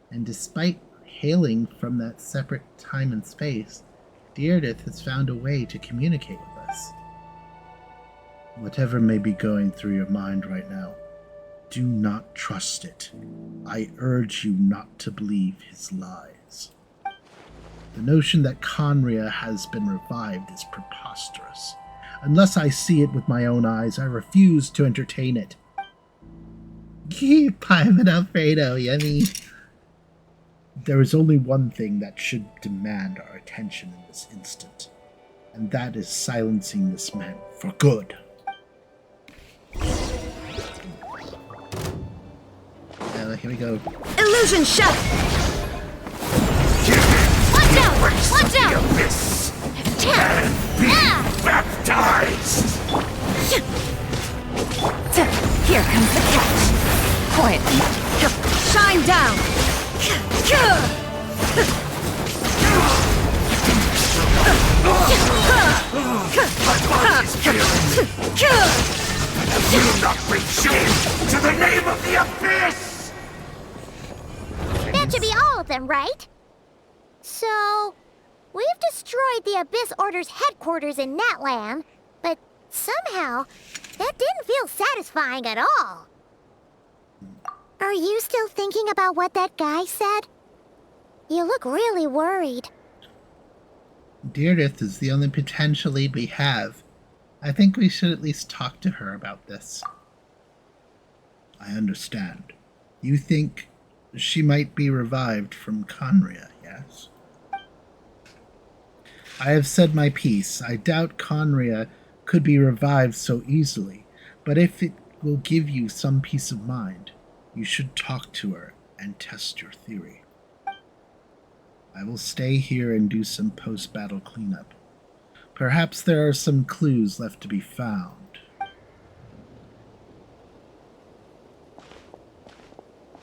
Speaker 1: And despite hailing from that separate time and space, Deirdre has found a way to communicate with us.
Speaker 16: Whatever may be going through your mind right now, do not trust it. I urge you not to believe his lies. The notion that Conria has been revived is preposterous. Unless I see it with my own eyes, I refuse to entertain it.
Speaker 1: Paimon Alfredo, yummy.
Speaker 16: There is only one thing that should demand our attention in this instant, and that is silencing this man for good.
Speaker 1: Here we go.
Speaker 7: Illusion shot!
Speaker 15: Watch out! Watch out! And be baptized!
Speaker 9: Here comes the catch. Quietly.
Speaker 7: Shine down!
Speaker 15: My body's failing me. I will not bring shame to the name of the Abyss!
Speaker 6: That should be all of them, right? So, we've destroyed the Abyss Order's headquarters in Natlan, but somehow, that didn't feel satisfying at all. Are you still thinking about what that guy said? You look really worried.
Speaker 1: Deirdre is the only potential lead we have. I think we should at least talk to her about this.
Speaker 16: I understand. You think she might be revived from Conria, yes?
Speaker 1: I have said my piece. I doubt Conria could be revived so easily, but if it will give you some peace of mind,
Speaker 16: you should talk to her and test your theory. I will stay here and do some post-battle cleanup. Perhaps there are some clues left to be found.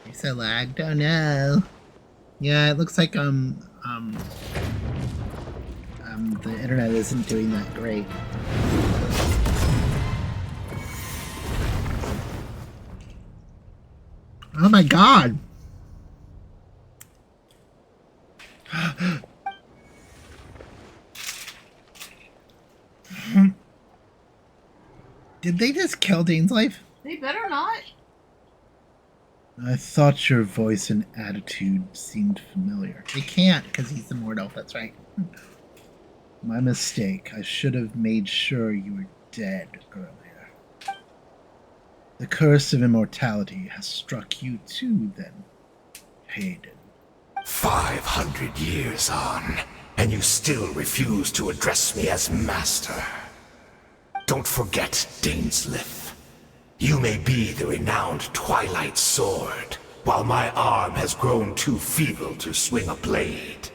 Speaker 1: You're so lagged. Oh no. Yeah, it looks like the internet isn't doing that great. Oh my god! Did they just kill Dane's life?
Speaker 13: They better not.
Speaker 16: I thought your voice and attitude seemed familiar.
Speaker 1: They can't, because he's immortal, that's right.
Speaker 16: My mistake. I should have made sure you were dead earlier. The curse of immortality has struck you too, then, Hayden.
Speaker 15: 500 years on, and you still refuse to address me as master. Don't forget, Daneslith. You may be the renowned Twilight Sword, while my arm has grown too feeble to swing a blade.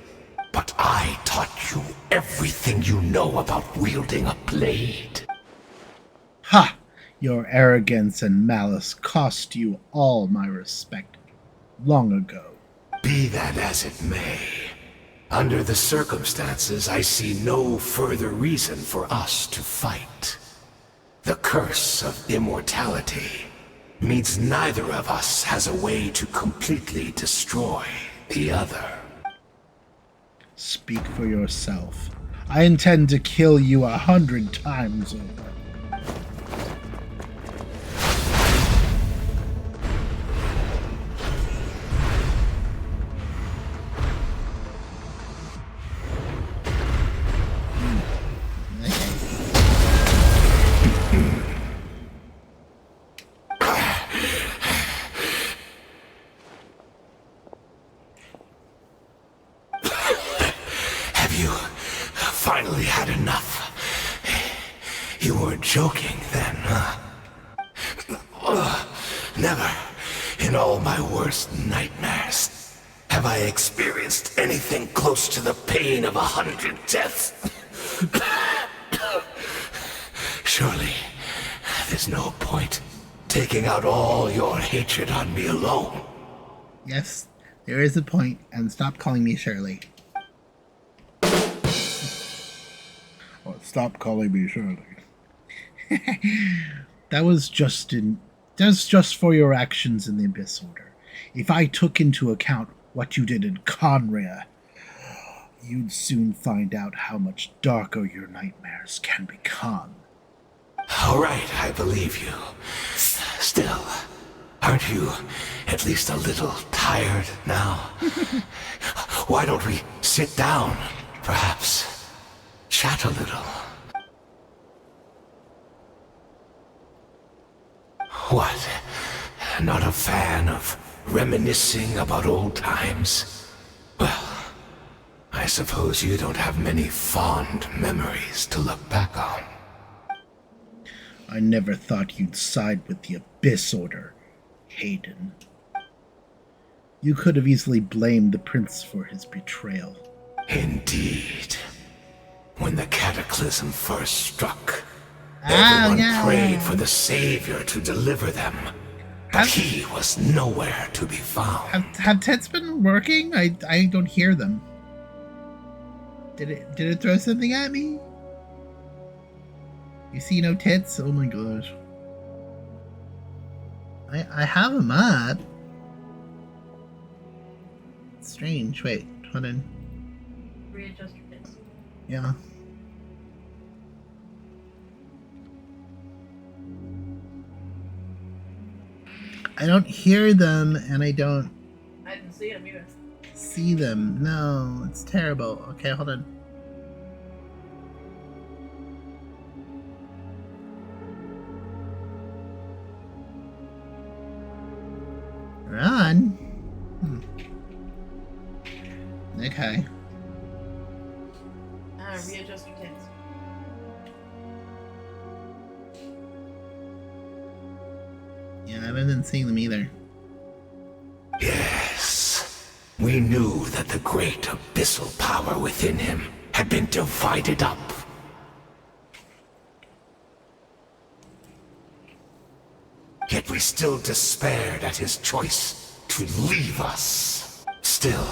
Speaker 15: But I taught you everything you know about wielding a blade.
Speaker 16: Ha! Your arrogance and malice cost you all my respect long ago.
Speaker 15: Be that as it may, Under the circumstances, I see no further reason for us to fight. The curse of immortality means neither of us has a way to completely destroy the other.
Speaker 16: Speak for yourself. I intend to kill you 100 times over.
Speaker 15: Finally had enough. You weren't joking then, huh? Never, in all my worst nightmares, have I experienced anything close to the pain of 100 deaths. Surely, there's no point taking out all your hatred on me alone.
Speaker 1: Yes, there is a point, and stop calling me Shirley.
Speaker 16: Oh, stop calling me Shirley. That was just for your actions in the Abyss Order. If I took into account what you did in Conria, you'd soon find out how much darker your nightmares can become.
Speaker 15: All right, I believe you. Still, aren't you at least a little tired now? Why don't we sit down, perhaps? Chat a little. What? Not a fan of reminiscing about old times? Well, I suppose you don't have many fond memories to look back on.
Speaker 16: I never thought you'd side with the Abyss Order, Hayden. You could have easily blamed the Prince for his betrayal.
Speaker 15: Indeed. When the cataclysm first struck, everyone prayed for the Savior to deliver them, but he was nowhere to be found.
Speaker 1: Have tits been working? I don't hear them. Did it throw something at me? You see no tits? Oh my gosh. I have them up. Strange. Wait, hold on.
Speaker 13: Readjust your tits.
Speaker 1: Yeah. I don't hear them, and I don't
Speaker 13: I didn't see them either.
Speaker 1: see them. No, it's terrible. Okay, hold on. Run? Okay.
Speaker 13: Readjust your tits.
Speaker 1: Yeah, I haven't been seeing them either.
Speaker 15: Yes. We knew that the great abyssal power within him had been divided up. Yet we still despaired at his choice to leave us. Still,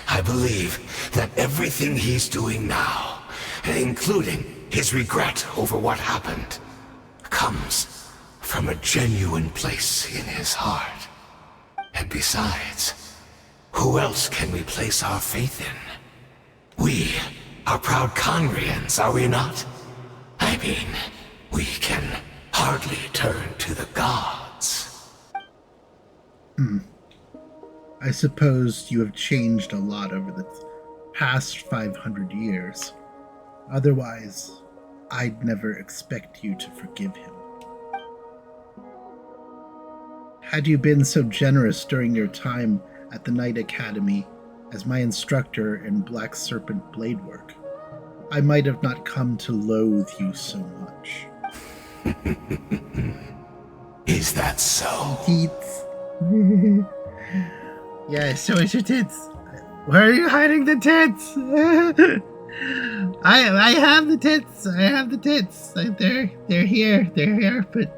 Speaker 15: I believe that everything he's doing now, including his regret over what happened, comes from a genuine place in his heart. And besides, who else can we place our faith in? We are proud Conrians, are we not? I mean, we can hardly turn to the gods.
Speaker 16: I suppose you have changed a lot over the past 500 years. Otherwise, I'd never expect you to forgive him. Had you been so generous during your time at the Knight Academy as my instructor in Black Serpent blade work, I might have not come to loathe you so much.
Speaker 15: Is that so?
Speaker 1: Teats. Yeah, show us your tits. Where are you hiding the tits? I have the tits. I have the tits. They're here. They're here, but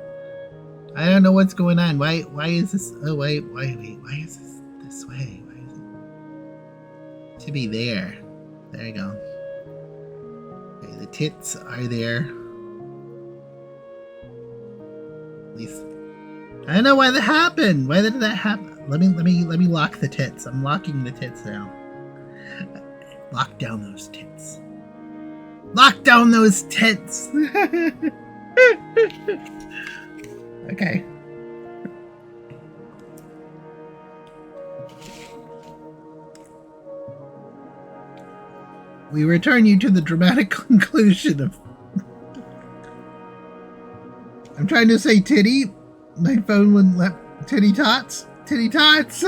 Speaker 1: I don't know what's going on. Why is this? Oh wait. Why is this way? Why is it? To be there. There you go. Okay, the tits are there. At least I don't know why that happened. Why did that happen? Let me lock the tits. I'm locking the tits now. Lock down those tits. Lock down those tits. Okay. We return you to the dramatic conclusion of... I'm trying to say titty. My phone wouldn't let... Titty tots? Titty tots!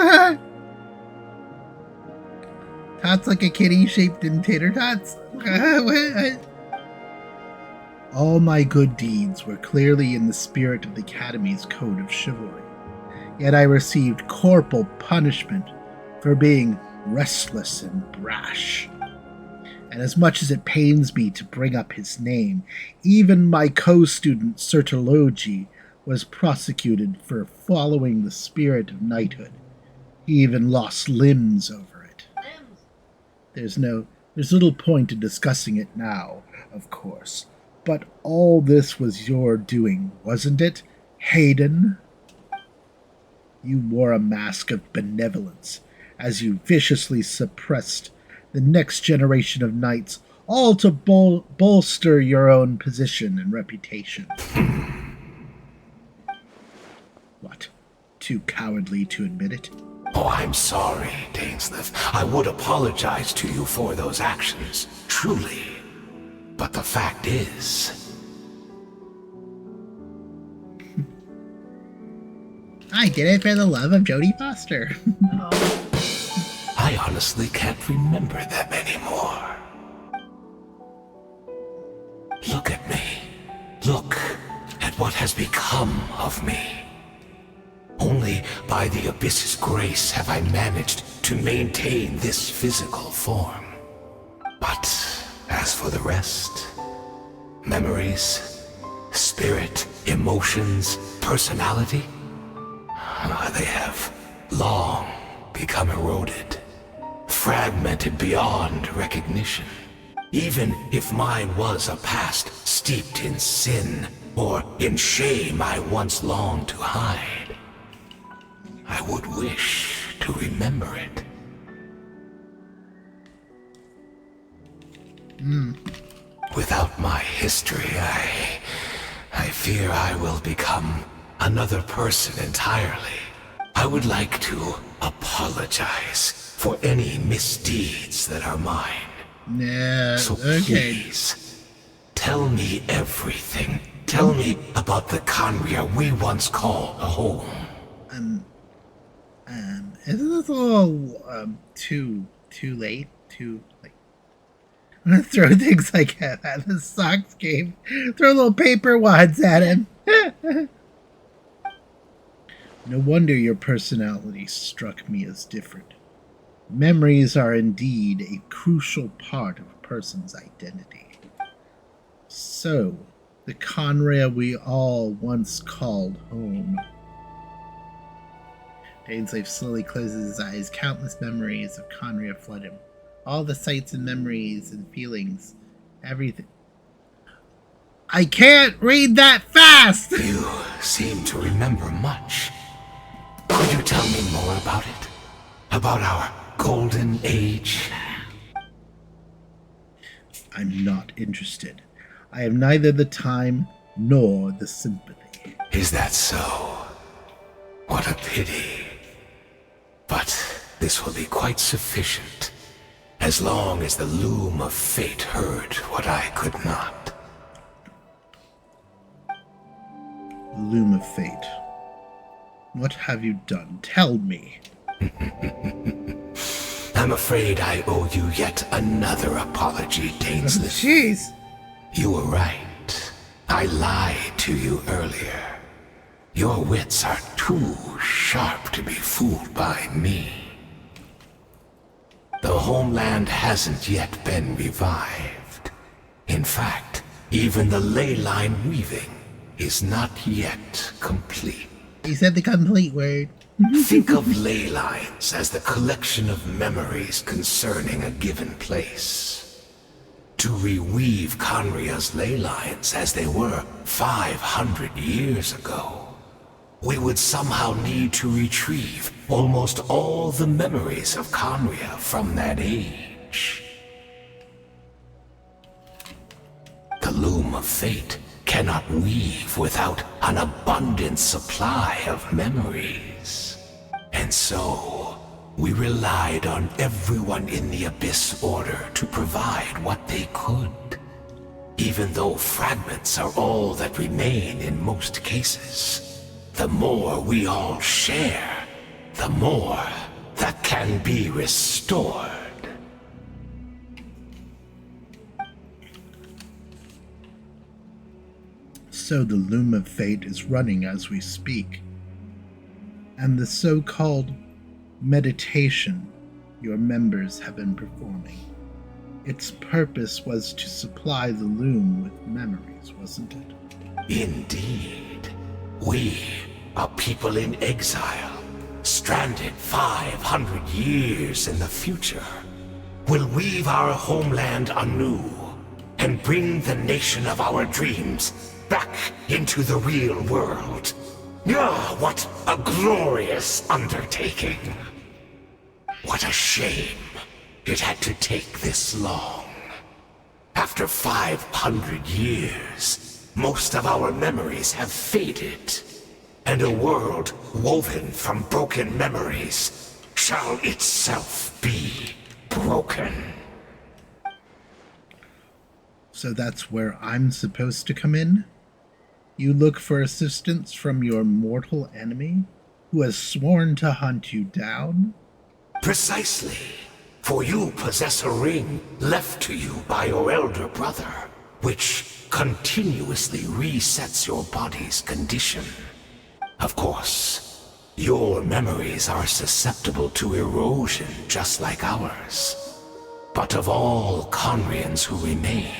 Speaker 1: Tots like a kitty shaped in tater tots? All my good deeds were clearly in the spirit of the Academy's code of chivalry. Yet I received corporal punishment for being restless and brash. And as much as it pains me to bring up his name, even my co-student Sertologi was prosecuted for following the spirit of knighthood. He even lost limbs over it. There's little point in discussing it now, of course. But all this was your doing, wasn't it, Hayden? You wore a mask of benevolence as you viciously suppressed the next generation of knights, all to bolster your own position and reputation. What? Too cowardly to admit it?
Speaker 15: Oh, I'm sorry, Dainsleif. I would apologize to you for those actions, truly. But the fact is...
Speaker 1: I did it for the love of Jodie Foster.
Speaker 15: I honestly can't remember them anymore. Look at me. Look at what has become of me. Only by the Abyss's grace have I managed to maintain this physical form. But as for the rest, memories, spirit, emotions, personality, they have long become eroded, fragmented beyond recognition. Even if mine was a past steeped in sin or in shame I once longed to hide, I would wish to remember it. Without my history, I fear I will become another person entirely. I would like to apologize for any misdeeds that are mine.
Speaker 1: Yeah,
Speaker 15: so
Speaker 1: okay.
Speaker 15: Please, tell me everything. Tell me about the Conria we once called a home.
Speaker 1: Isn't this a little, too late? Too, like... I'm gonna throw things like at the Sox game. Throw little paper wads at him. No wonder your personality struck me as different. Memories are indeed a crucial part of a person's identity. So, the Conria we all once called home. Dainsleif slowly closes his eyes. Countless memories of Conria flood him. All the sights and memories and feelings. Everything. I can't read that fast!
Speaker 15: You seem to remember much. Could you tell me more about it? About our golden age?
Speaker 1: I'm not interested. I have neither the time nor the sympathy.
Speaker 15: Is that so? What a pity. But this will be quite sufficient, as long as the loom of fate heard what I could not.
Speaker 1: Loom of fate. What have you done? Tell me.
Speaker 15: I'm afraid I owe you yet another apology, Dainsleif.
Speaker 1: Jeez.
Speaker 15: You were right. I lied to you earlier. Your wits are too sharp to be fooled by me. The homeland hasn't yet been revived. In fact, even the ley line weaving is not yet complete.
Speaker 1: He said the complete word.
Speaker 15: Think of ley lines as the collection of memories concerning a given place. To reweave Conria's ley lines as they were 500 years ago, we would somehow need to retrieve almost all the memories of Conria from that age. The loom of fate cannot weave without an abundant supply of memories. And so, we relied on everyone in the Abyss Order to provide what they could. Even though fragments are all that remain in most cases, the more we all share, the more that can be restored.
Speaker 16: So the loom of fate is running as we speak. And the so-called meditation your members have been performing, its purpose was to supply the loom with memories, wasn't it?
Speaker 15: Indeed. We, a people in exile, stranded 500 years in the future, will weave our homeland anew and bring the nation of our dreams back into the real world. Ah, what a glorious undertaking. What a shame it had to take this long. After 500 years, most of our memories have faded, and a world woven from broken memories shall itself be broken.
Speaker 16: So that's where I'm supposed to come in? You look for assistance from your mortal enemy, who has sworn to hunt you down?
Speaker 15: Precisely. For you possess a ring left to you by your elder brother, which continuously resets your body's condition. Of course, your memories are susceptible to erosion just like ours. But of all Conrians who remain,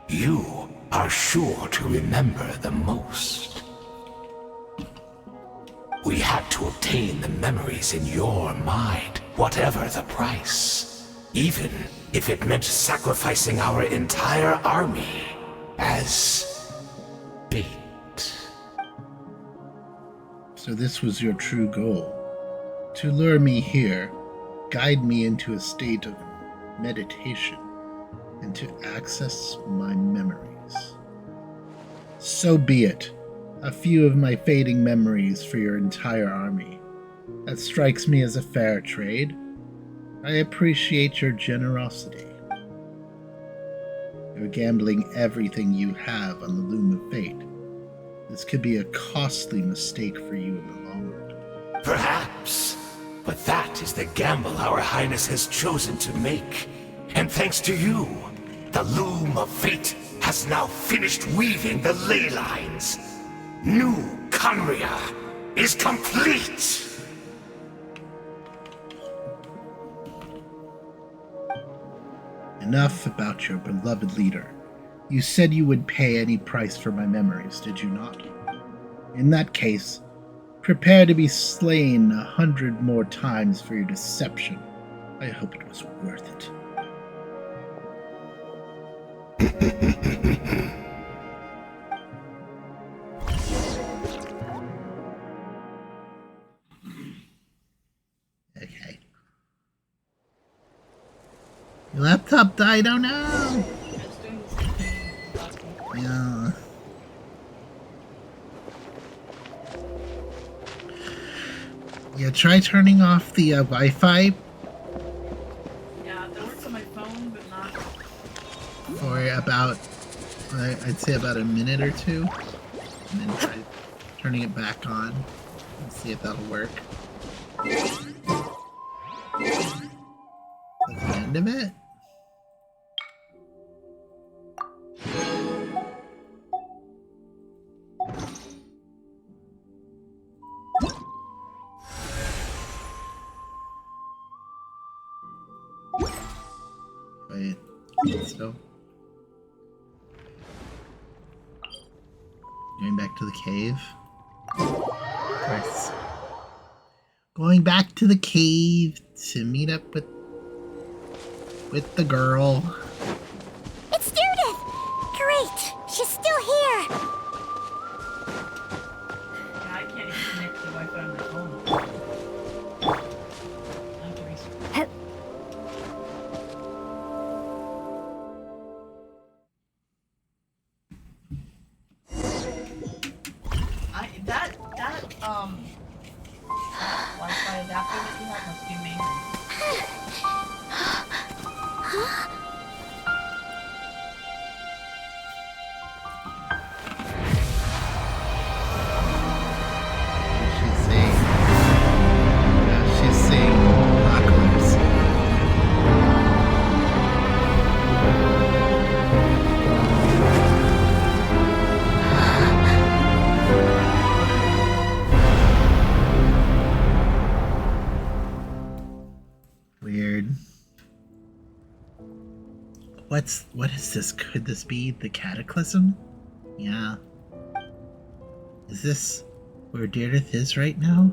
Speaker 15: you are sure to remember the most. We had to obtain the memories in your mind, whatever the price, even if it meant sacrificing our entire army as bait.
Speaker 16: So this was your true goal, to lure me here, guide me into a state of meditation, and to access my memories. So be it. A few of my fading memories for your entire army. That strikes me as a fair trade. I appreciate your generosity. You're gambling everything you have on the loom of fate. This could be a costly mistake for you in the long run.
Speaker 15: Perhaps. But that is the gamble our Highness has chosen to make. And thanks to you, the loom of fate has now finished weaving the ley lines. New Conria is complete!
Speaker 16: Enough about your beloved leader. You said you would pay any price for my memories, did you not? In that case, prepare to be slain 100 more times for your deception. I hope it was worth it.
Speaker 1: Okay. Your laptop died, oh no! Yeah. Yeah, try turning off the Wi-Fi.
Speaker 13: Yeah, that works on my phone, but not.
Speaker 1: For about, I'd say about a minute or two. And then try turning it back on. And see if that'll work. That's the end of it. Wait, so going back to the cave. Nice. Going back to the cave to meet up with the girl.
Speaker 6: It's Judith! Great! She's still here!
Speaker 13: Yeah, I can't even connect to Wi-Fi on my phone. I have to restart. That Wi-Fi adapter that you have must be amazing.
Speaker 1: She's saying apocalypse. Weird. What is this? Could this be the Cataclysm? Yeah. Is this where Judith is right now?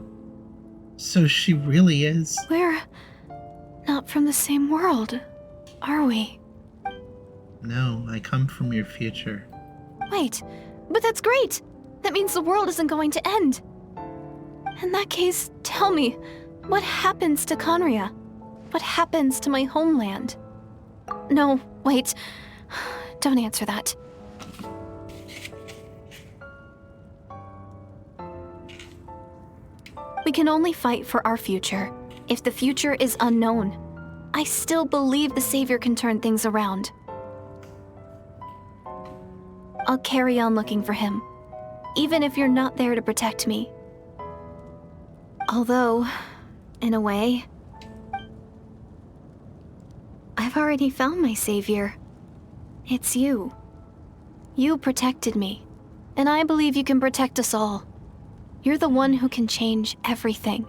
Speaker 1: So she really is.
Speaker 3: We're not from the same world, are we?
Speaker 1: No, I come from your future.
Speaker 3: Wait, but that's great! That means the world isn't going to end. In that case, tell me, what happens to Conria? What happens to my homeland? No, wait. Don't answer that. We can only fight for our future. If the future is unknown, I still believe the Savior can turn things around. I'll carry on looking for him, even if you're not there to protect me. Although, in a way, I've already found my savior. It's you. You protected me, and I believe you can protect us all. You're the one who can change everything.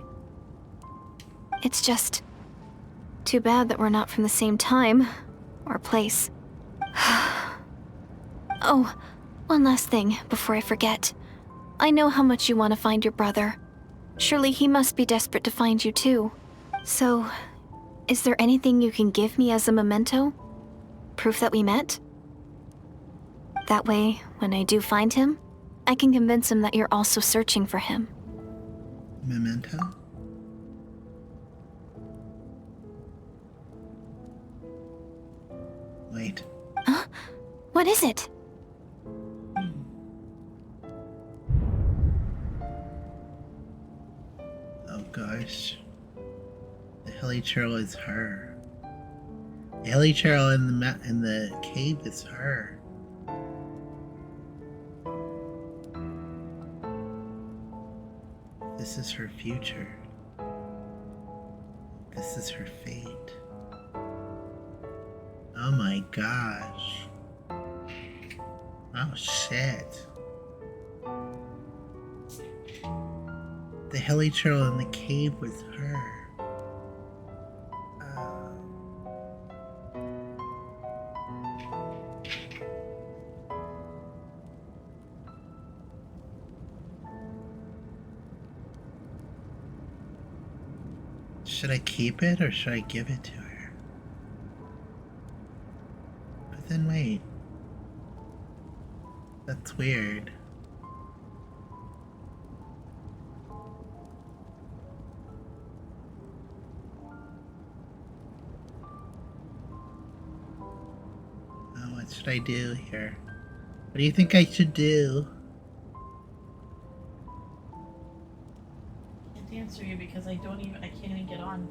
Speaker 3: It's just too bad that we're not from the same time or place. Oh, one last thing before I forget. I know how much you want to find your brother. Surely he must be desperate to find you too. So, is there anything you can give me as a memento? Proof that we met? That way, when I do find him, I can convince him that you're also searching for him.
Speaker 1: Memento? Wait.
Speaker 3: Huh? What is it?
Speaker 1: Oh gosh. The hilly trail is her. The hilly trail in the cave is her. This is her future. This is her fate. Oh my gosh. Oh shit. The hilly trail in the cave was her. Should I keep it or should I give it to her? But then wait. That's weird. Oh, what should I do here? What do you think I should do?
Speaker 13: I can't answer you because I can't even get on.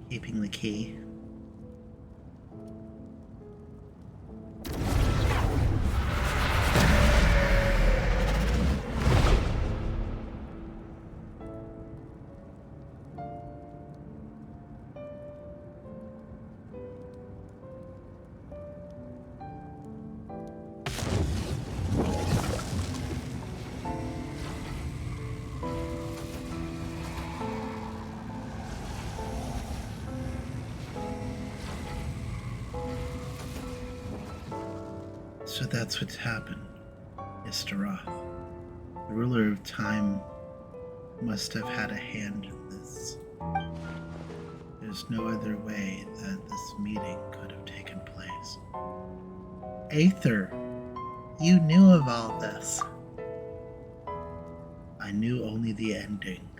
Speaker 1: Keeping the key.
Speaker 16: So that's what's happened, Istaroth. The ruler of time must have had a hand in this. There's no other way that this meeting could have taken place.
Speaker 1: Aether, you knew of all this.
Speaker 16: I knew only the ending.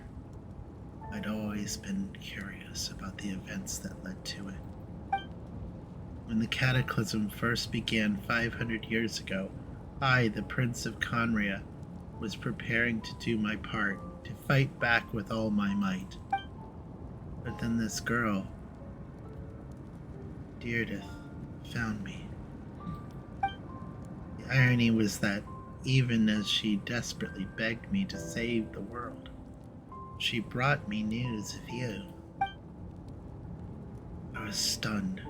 Speaker 16: I'd always been curious about the events that led to it. When the cataclysm first began 500 years ago, I, the Prince of Conria, was preparing to do my part, to fight back with all my might. But then this girl, Deirdre, found me. The irony was that even as she desperately begged me to save the world, she brought me news of you. I was stunned.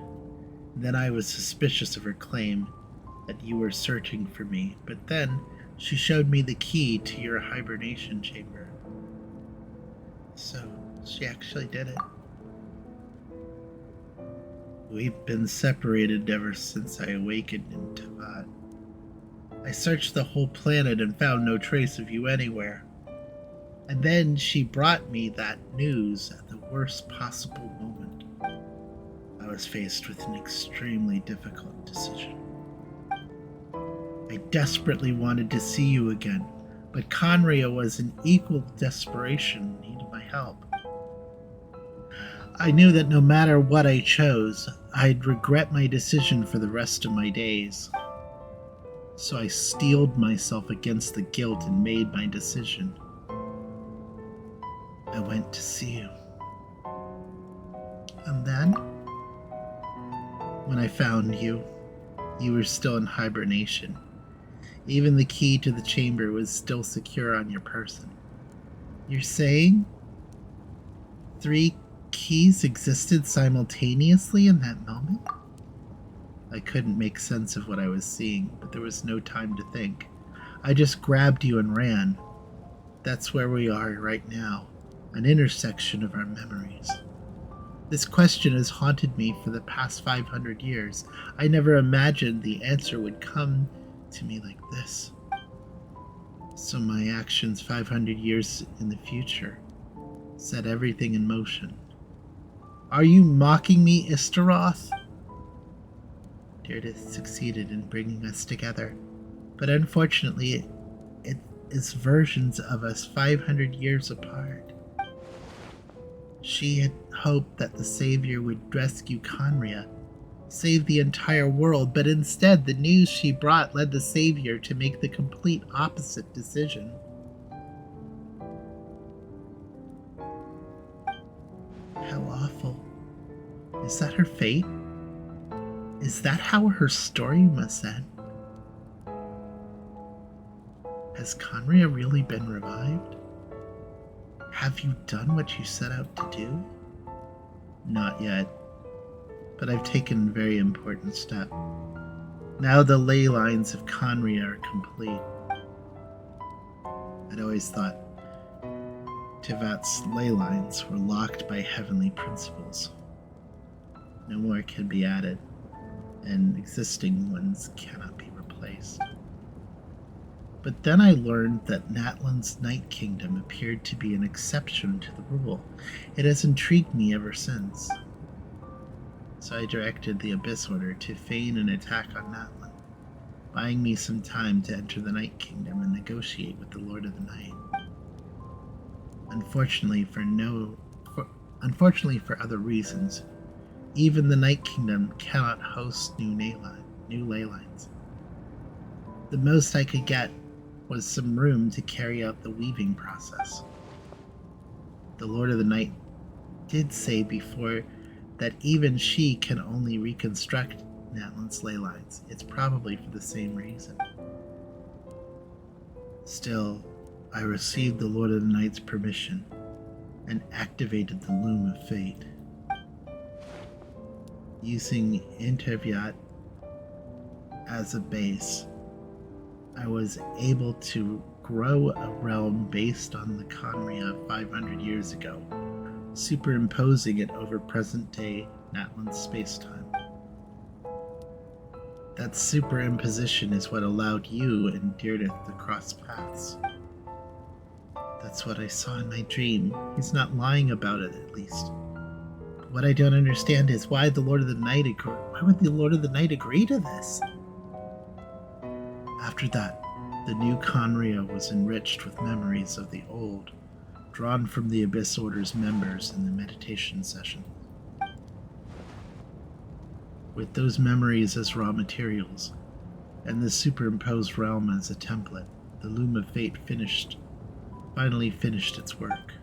Speaker 16: Then I was suspicious of her claim that you were searching for me, but then she showed me the key to your hibernation chamber. So, she actually did it. We've been separated ever since I awakened in Teyvat. I searched the whole planet and found no trace of you anywhere. And then she brought me that news at the worst possible moment. I was faced with an extremely difficult decision. I desperately wanted to see you again, but Conria was in equal desperation and needed my help. I knew that no matter what I chose, I'd regret my decision for the rest of my days. So I steeled myself against the guilt and made my decision. I went to see you.
Speaker 1: And then?
Speaker 16: When I found you, you were still in hibernation. Even the key to the chamber was still secure on your person.
Speaker 1: You're saying 3 keys existed simultaneously in that moment?
Speaker 16: I couldn't make sense of what I was seeing, but there was no time to think. I just grabbed you and ran. That's where we are right now, an intersection of our memories. This question has haunted me for the past 500 years. I never imagined the answer would come to me like this. So my actions 500 years in the future set everything in motion.
Speaker 1: Are you mocking me, Istaroth?
Speaker 16: Deirdre succeeded in bringing us together, but unfortunately it is versions of us 500 years apart. She had hoped that the Savior would rescue Conria, save the entire world, but instead the news she brought led the Savior to make the complete opposite decision.
Speaker 1: How awful. Is that her fate? Is that how her story must end? Has Conria really been revived? Have you done what you set out to do?
Speaker 16: Not yet, but I've taken a very important step. Now the ley lines of Conria are complete. I'd always thought Teyvat's ley lines were locked by heavenly principles. No more can be added, and existing ones cannot be replaced. But then I learned that Natlan's Night Kingdom appeared to be an exception to the rule. It has intrigued me ever since. So I directed the Abyss Order to feign an attack on Natlan, buying me some time to enter the Night Kingdom and negotiate with the Lord of the Night. Unfortunately for other reasons, even the Night Kingdom cannot host new ley lines. The most I could get was some room to carry out the weaving process. The Lord of the Night did say before that even she can only reconstruct Natlan's ley lines. It's probably for the same reason. Still, I received the Lord of the Night's permission and activated the Loom of Fate. Using Teyvat as a base, I was able to grow a realm based on the Conria of 500 years ago, superimposing it over present-day Natlan space-time.
Speaker 1: That superimposition is what allowed you and Deirdre to cross paths. That's what I saw in my dream. He's not lying about it, at least. What I don't understand is why would the Lord of the Night agree to this? After that, the new Conria was enriched with memories of the old, drawn from the Abyss Order's members in the meditation session. With those memories as raw materials, and the superimposed realm as a template, the Loom of Fate finally finished its work.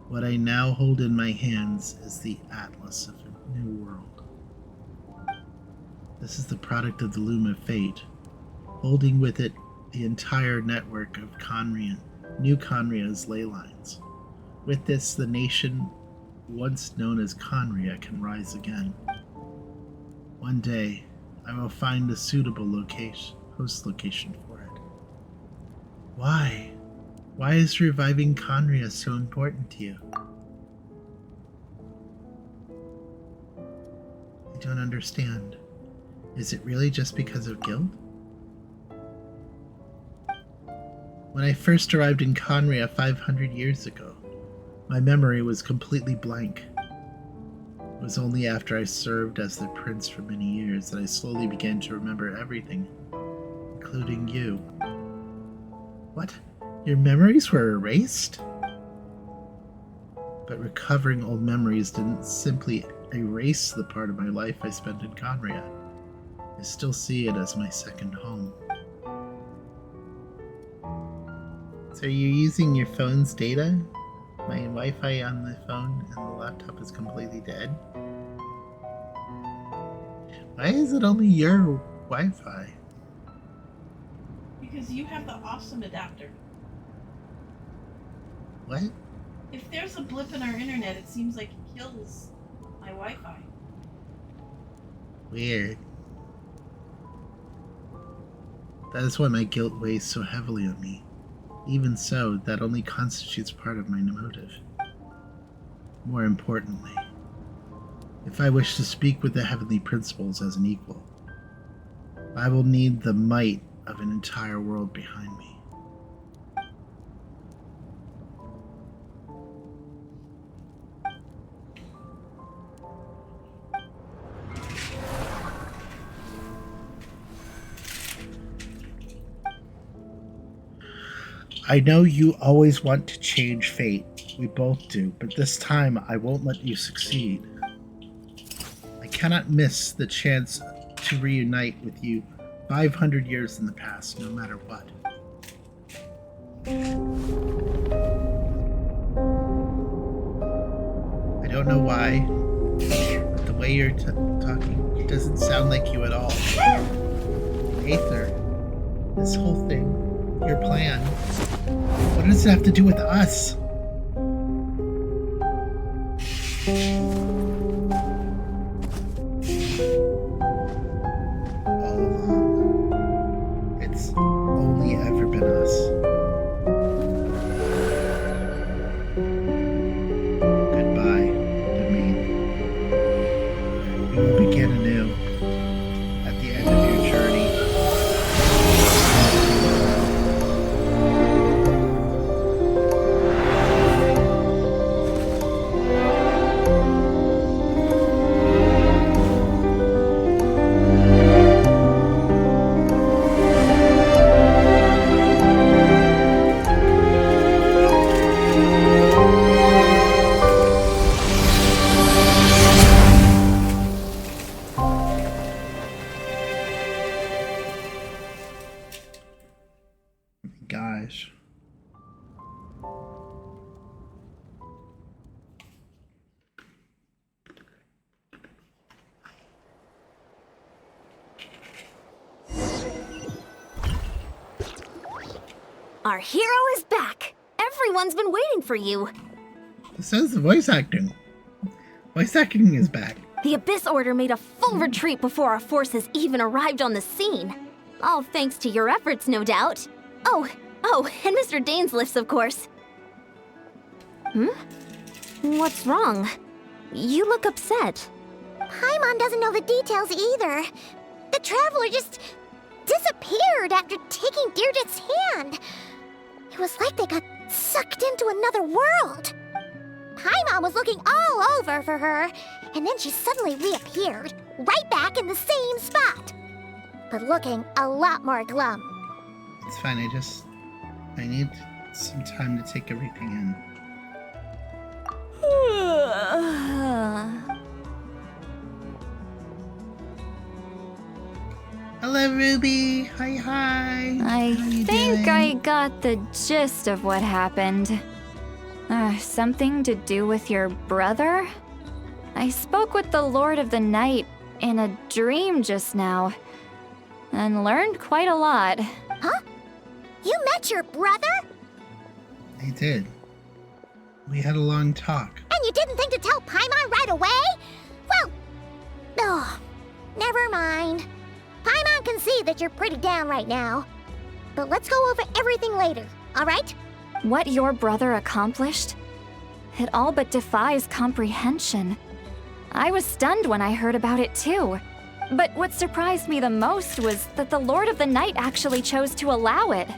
Speaker 1: What I now hold in my hands is the Atlas of a new world. This is the product of the Loom of Fate, holding with it the entire network of New Conria's ley lines. With this, the nation once known as Conria can rise again. One day, I will find a suitable host location for it. Why? Why is reviving Conria so important to you? I don't understand. Is it really just because of guilt? When I first arrived in Conria 500 years ago, my memory was completely blank. It was only after I served as the prince for many years that I slowly began to remember everything, including you. What? Your memories were erased? But recovering old memories didn't simply erase the part of my life I spent in Conria. I still see it as my second home. So you're using your phone's data? My Wi-Fi on the phone and the laptop is completely dead. Why is it only your Wi-Fi?
Speaker 13: Because you have the awesome adapter.
Speaker 1: What?
Speaker 13: If there's a blip in our internet, it seems like it kills my Wi-Fi.
Speaker 1: Weird. That is why my guilt weighs so heavily on me. Even so, that only constitutes part of my motive. More importantly, if I wish to speak with the heavenly principles as an equal, I will need the might of an entire world behind me. I know you always want to change fate. We both do, but this time I won't let you succeed. I cannot miss the chance to reunite with you 500 years in the past, no matter what. I don't know why, but the way you're talking, it doesn't sound like you at all. Aether, this whole thing, your plan, what does it have to do with us? All along, it's only ever been us. Goodbye, Demine. We will begin anew at the end of your journey. Gosh.
Speaker 4: Our hero is back. Everyone's been waiting for you.
Speaker 1: So is the voice acting. Voice acting is back.
Speaker 4: The Abyss Order made a full retreat before our forces even arrived on the scene. All thanks to your efforts, no doubt. Oh, and Mr. Dainsliff's, of course. What's wrong? You look upset.
Speaker 6: Paimon doesn't know the details either. The Traveler just disappeared after taking Deirdre's hand. It was like they got sucked into another world. Paimon was looking all over for her, and then she suddenly reappeared, right back in the same spot. But looking a lot more glum.
Speaker 1: It's fine, I need some time to take everything in. Hello, Ruby. Hi.
Speaker 9: I think I got the gist of what happened. Something to do with your brother? I spoke with the Lord of the Night in a dream just now, and learned quite a lot.
Speaker 6: Huh? You met your brother?
Speaker 1: I did. We had a long talk.
Speaker 6: And you didn't think to tell Paimon right away? Well, never mind. Paimon can see that you're pretty down right now. But let's go over everything later, alright?
Speaker 9: What your brother accomplished? It all but defies comprehension. I was stunned when I heard about it too. But what surprised me the most was that the Lord of the Night actually chose to allow it.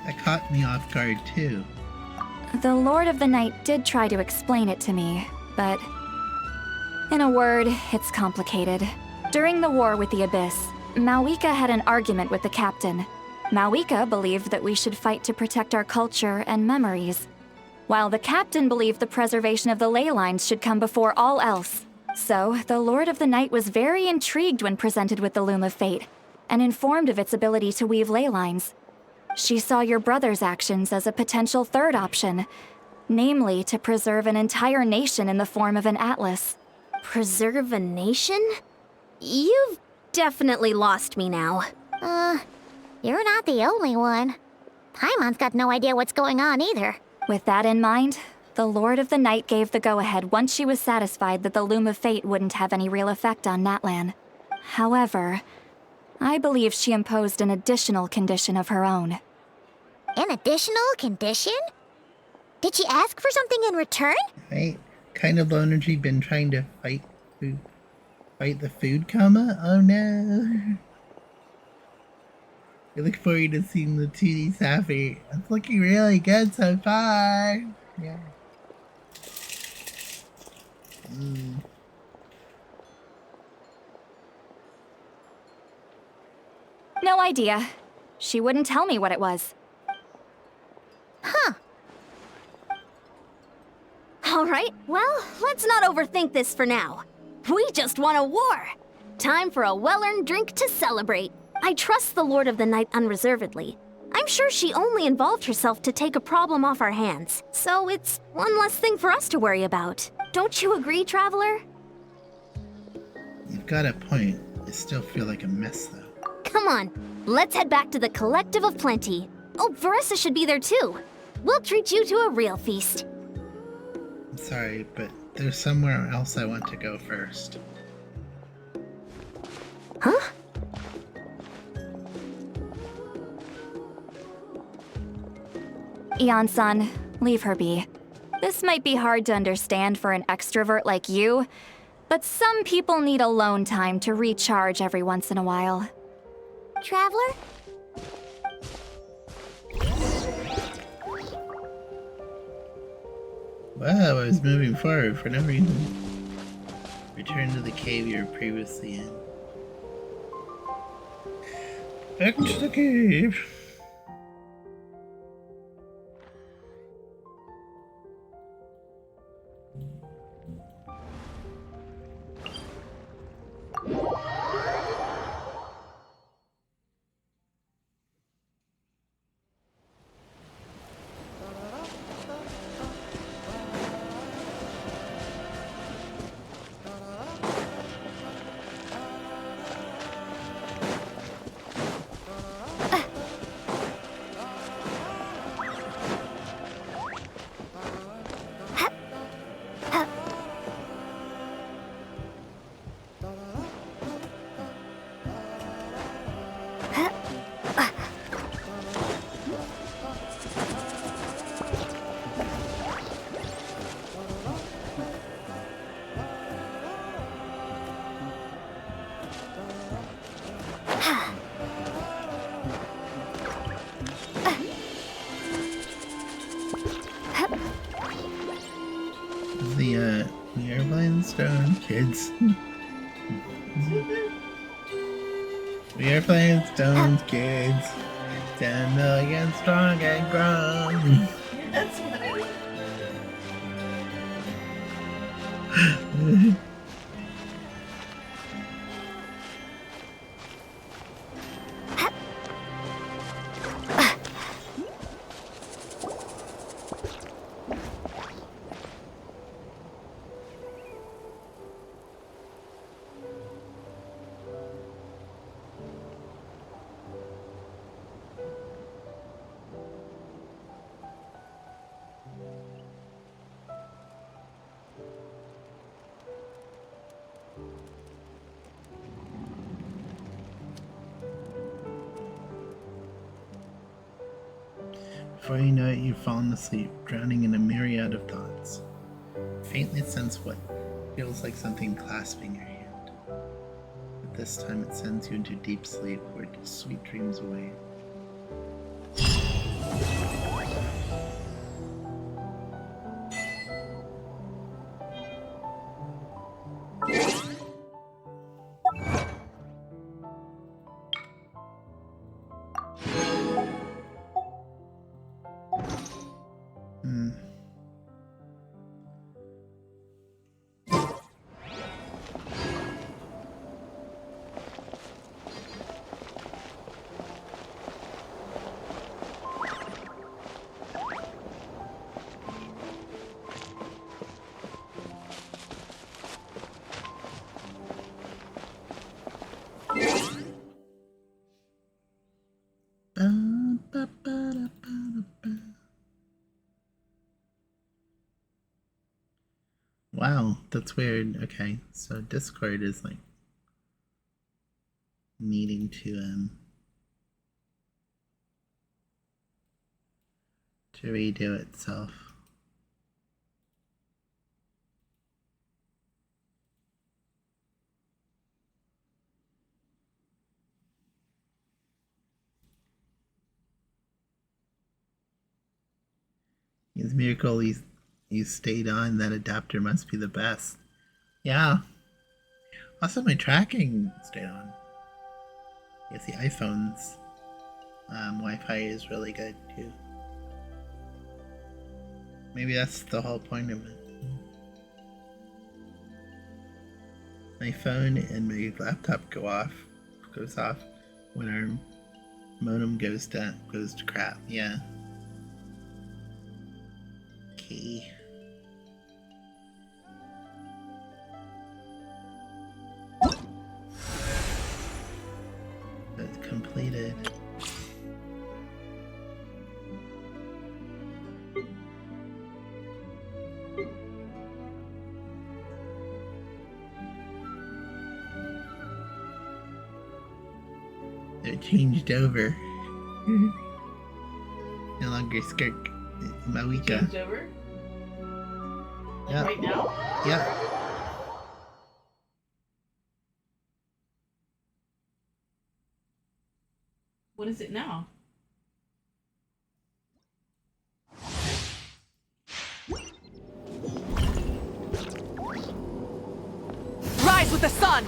Speaker 1: That caught me off guard too.
Speaker 9: The Lord of the Night did try to explain it to me, but in a word, it's complicated. During the war with the Abyss, Malwika had an argument with the captain. Malwika believed that we should fight to protect our culture and memories, while the captain believed the preservation of the ley lines should come before all else. So, the Lord of the Night was very intrigued when presented with the Loom of Fate, and informed of its ability to weave ley lines. She saw your brother's actions as a potential third option, namely to preserve an entire nation in the form of an atlas.
Speaker 4: Preserve a nation? You've definitely lost me now.
Speaker 6: You're not the only one. Paimon's got no idea what's going on either.
Speaker 9: With that in mind, the Lord of the Night gave the go-ahead once she was satisfied that the Loom of Fate wouldn't have any real effect on Natlan. However, I believe she imposed an additional condition of her own.
Speaker 6: An additional condition? Did she ask for something in return?
Speaker 1: Right? Kind of low energy been trying to fight the food coma? Oh no. I look forward to seeing the 2D Sappy. It's looking really good so far. Yeah.
Speaker 9: No idea. She wouldn't tell me what it was.
Speaker 6: Huh.
Speaker 4: Alright, well, let's not overthink this for now. We just won a war! Time for a well-earned drink to celebrate. I trust the Lord of the Night unreservedly. I'm sure she only involved herself to take a problem off our hands, so it's one less thing for us to worry about. Don't you agree, Traveler?
Speaker 1: You've got a point. I still feel like a mess, though.
Speaker 4: Come on, let's head back to the Collective of Plenty. Oh, Veressa should be there too. We'll treat you to a real feast.
Speaker 1: I'm sorry, but there's somewhere else I want to go first.
Speaker 4: Huh?
Speaker 9: Eon-san, leave her be. This might be hard to understand for an extrovert like you, but some people need alone time to recharge every once in a while.
Speaker 6: Traveler?
Speaker 1: Wow, I was moving forward for no reason. Return to the cave you were previously in. Back to the cave. Stone Kids. We are playing Stone Kids. 10 million strong and grown.
Speaker 13: That's what I
Speaker 1: Before you know it, you've fallen asleep, drowning in a myriad of thoughts. Faintly sense what feels like something clasping your hand. But this time it sends you into deep sleep where sweet dreams await. Wow, that's weird. Okay, so Discord is like needing to redo itself. It's a miracle you stayed on. That adapter must be the best. Yeah. Also, my tracking stayed on. Yes, the iPhone's Wi-Fi is really good too. Maybe that's the whole point of it. My phone and my laptop goes off when our modem goes to crap. Yeah. Okay. That's completed. They're changed over. No longer skirt Mawika.
Speaker 13: changed over. Like
Speaker 1: Yeah.
Speaker 13: right now?
Speaker 1: Yeah.
Speaker 13: What is it now?
Speaker 8: Rise with the sun!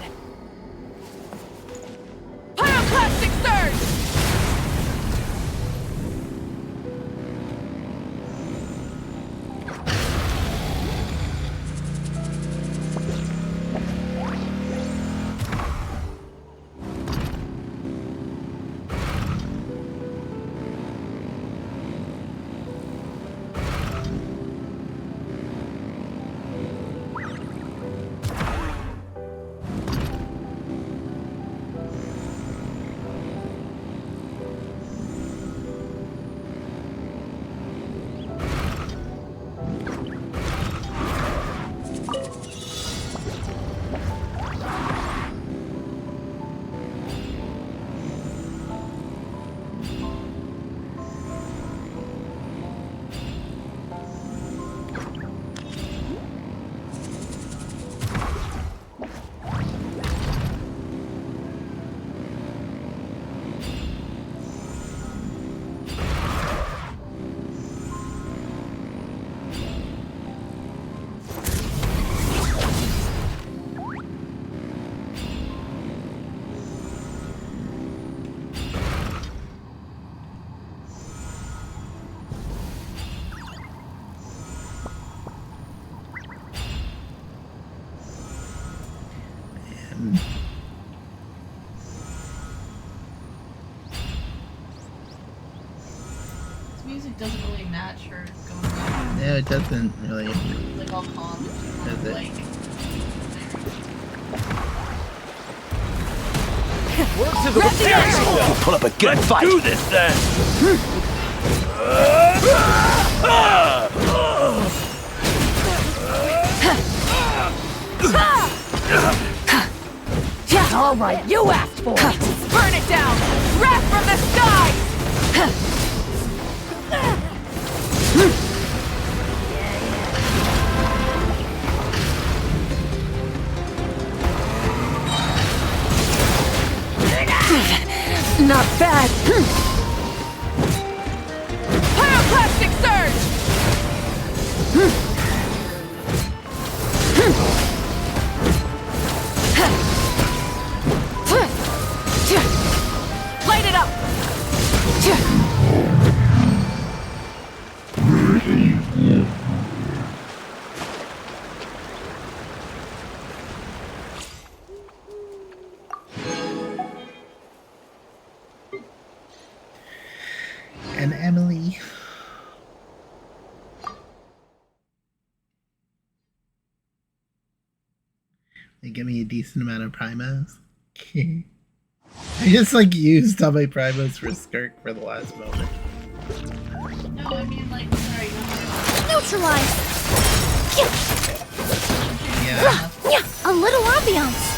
Speaker 8: Pyroclastic surge!
Speaker 1: And
Speaker 13: This music doesn't really match her going on.
Speaker 1: no, it doesn't really.
Speaker 13: Like all calm.
Speaker 1: Does it?
Speaker 13: Like,
Speaker 17: Work to the potential! Put up a good fight! Do this then!
Speaker 7: All right, you asked for it.
Speaker 8: Burn it down! Wrath from the skies! Not bad. Pyroclastic surge! Light it up!
Speaker 1: And Emily. They give me a decent amount of primos. I just like used all my primos for Skirk for the last moment.
Speaker 13: no, I mean like, sorry,
Speaker 6: Neutralize!
Speaker 1: Yeah.
Speaker 6: A little ambiance!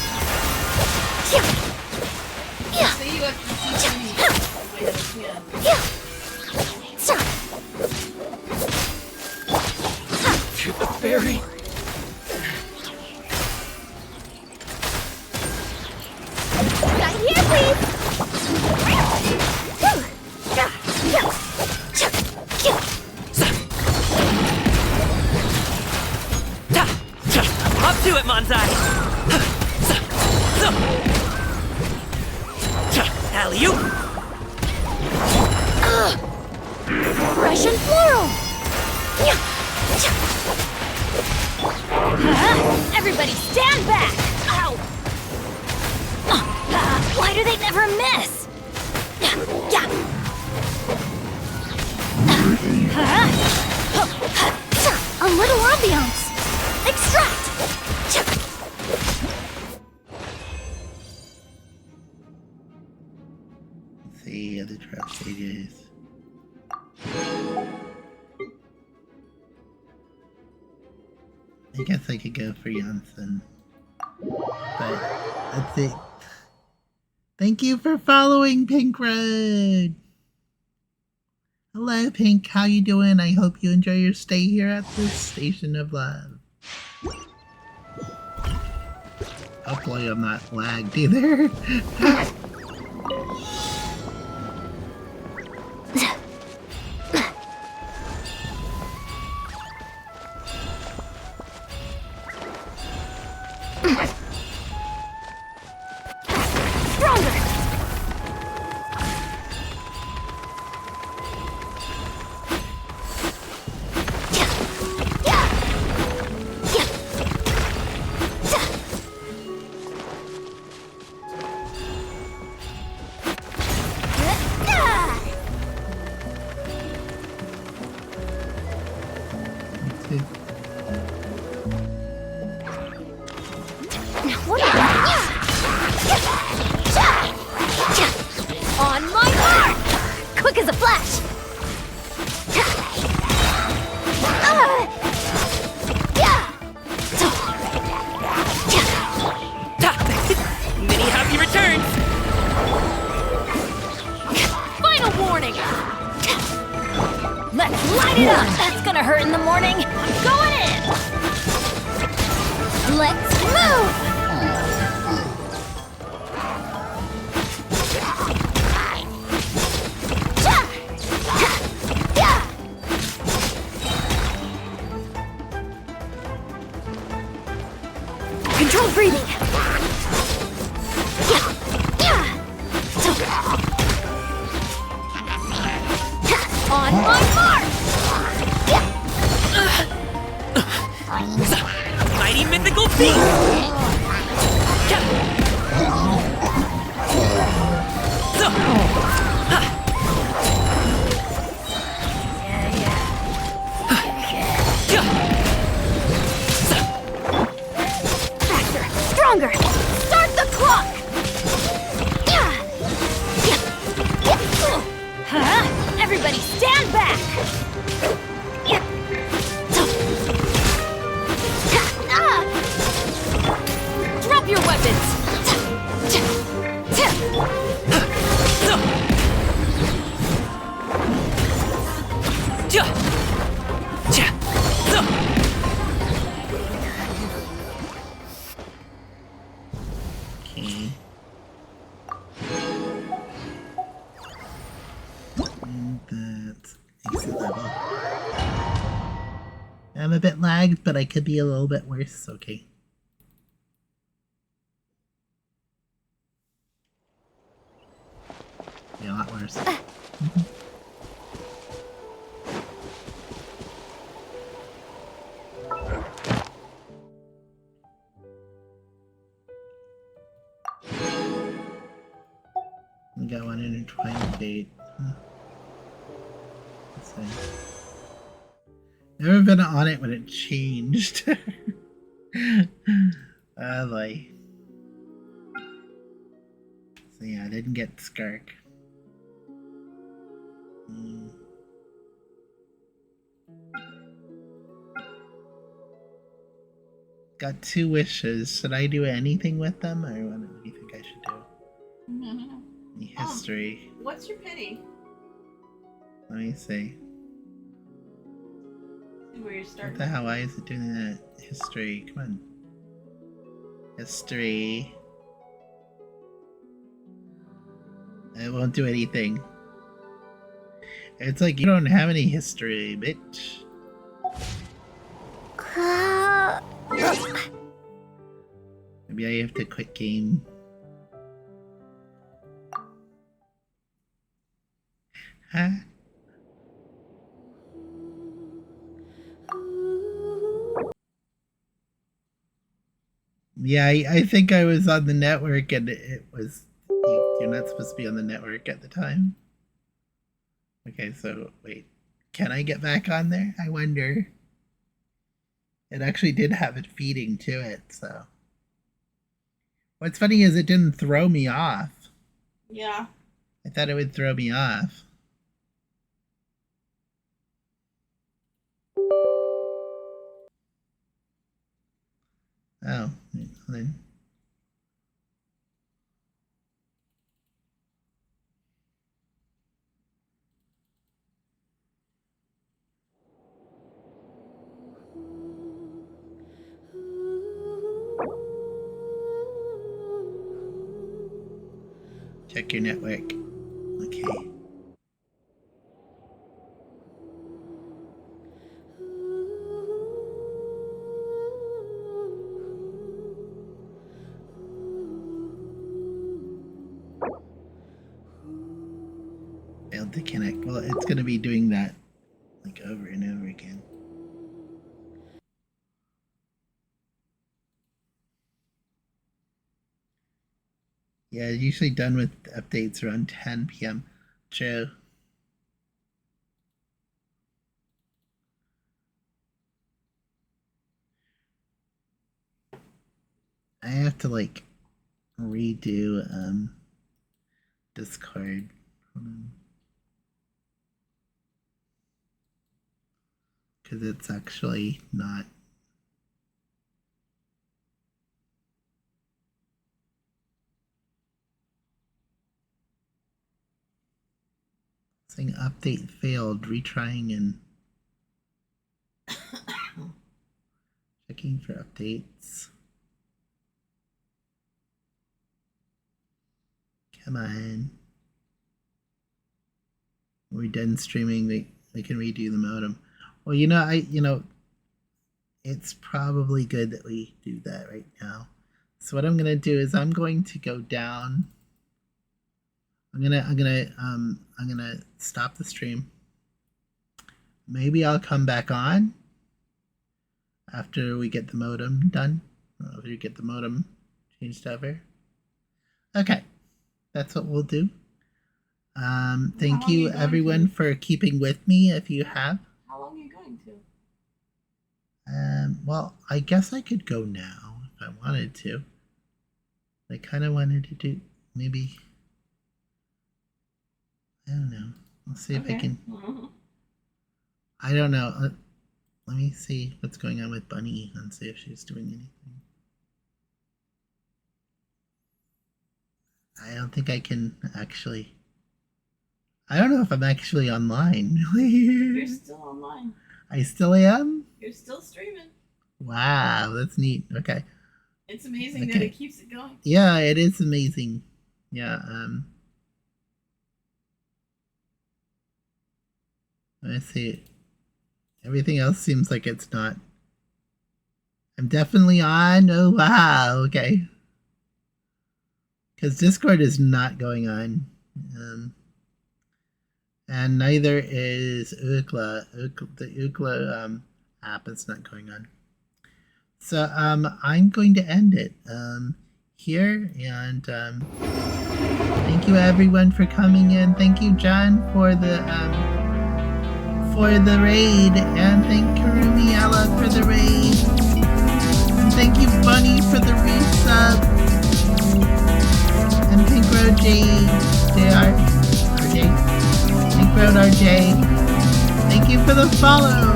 Speaker 13: say you have to teach me. You might have a chance.
Speaker 17: To the fairy!
Speaker 6: Right here, please!
Speaker 17: Up to it, Manzai! Alley-oop!
Speaker 6: Fresh and floral!
Speaker 4: Everybody stand back! Ow! Why do they never miss?
Speaker 6: A little ambiance! Extract!
Speaker 1: Let's see other trap stages. I guess I could go for Janssen. But that's it. Thank you for following Pink Road. Hello Pink, how you doing? I hope you enjoy your stay here at the Station of Love. Hopefully I'm not lagged either. Okay. And that's exit level. I'm a bit lagged, but I could be a little bit worse. Okay. Yeah, a lot worse. We got 128. Huh. Let's see. Never been on it when it changed. Oh boy. So yeah, I didn't get Skark. Got 2 wishes. Should I do anything with them, or what do you think I should do? The history.
Speaker 13: What's your pity?
Speaker 1: Let me see.
Speaker 13: See where you're starting.
Speaker 1: What the hell? Why is it doing that? History. Come on. History. It won't do anything. It's like you don't have any history, bitch. Maybe I have to quit game. Huh? Yeah, I think I was on the network and it was... You're not supposed to be on the network at the time. Okay, so wait. Can I get back on there? I wonder. It actually did have it feeding to it, so... What's funny is it didn't throw me off.
Speaker 13: Yeah.
Speaker 1: I thought it would throw me off. Oh, then. Check your network. Okay. Failed to connect. Well, it's going to be doing that like over and over again. Yeah, usually done with updates around 10 p.m. True. I have to like redo Discord. Hold on. Because it's actually not. Saying update failed, retrying and checking for updates. Come on. We're done streaming. We can redo the modem. Well, it's probably good that we do that right now. So what I'm gonna do is I'm going to go down. I'm gonna stop the stream. Maybe I'll come back on after we get the modem done. After we get the modem changed over. Okay, that's what we'll do. Thank you everyone for keeping with me if you have.
Speaker 13: How long are you going to?
Speaker 1: Well, I guess I could go now if I wanted to. I kind of wanted to do maybe. I don't know. I'll see if I can. I don't know. Let me see what's going on with Bunny and see if she's doing anything. don't think I can actually... I don't know if I'm actually online.
Speaker 13: You're still online.
Speaker 1: I still am?
Speaker 13: You're still streaming.
Speaker 1: Wow, that's neat. Okay.
Speaker 13: It's amazing that it keeps it going.
Speaker 1: Yeah, it is amazing. Yeah, let's see. Everything else seems like it's not. I'm definitely on. Oh, wow. Okay. Because Discord is not going on. And neither is Ookla. The Ookla app is not going on. So I'm going to end it here. And thank you everyone for coming in. Thank you, John, for the raid. And thank Karumiella for the raid. And thank you, Bunny, for the resub. And Pink Road JR. Pink Road RJ. Thank you for the follow.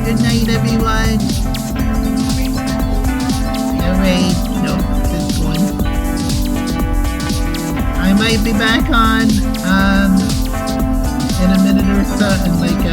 Speaker 1: Good night, everyone. No raid. Nope, this one. I might be back on in a minute or so, in like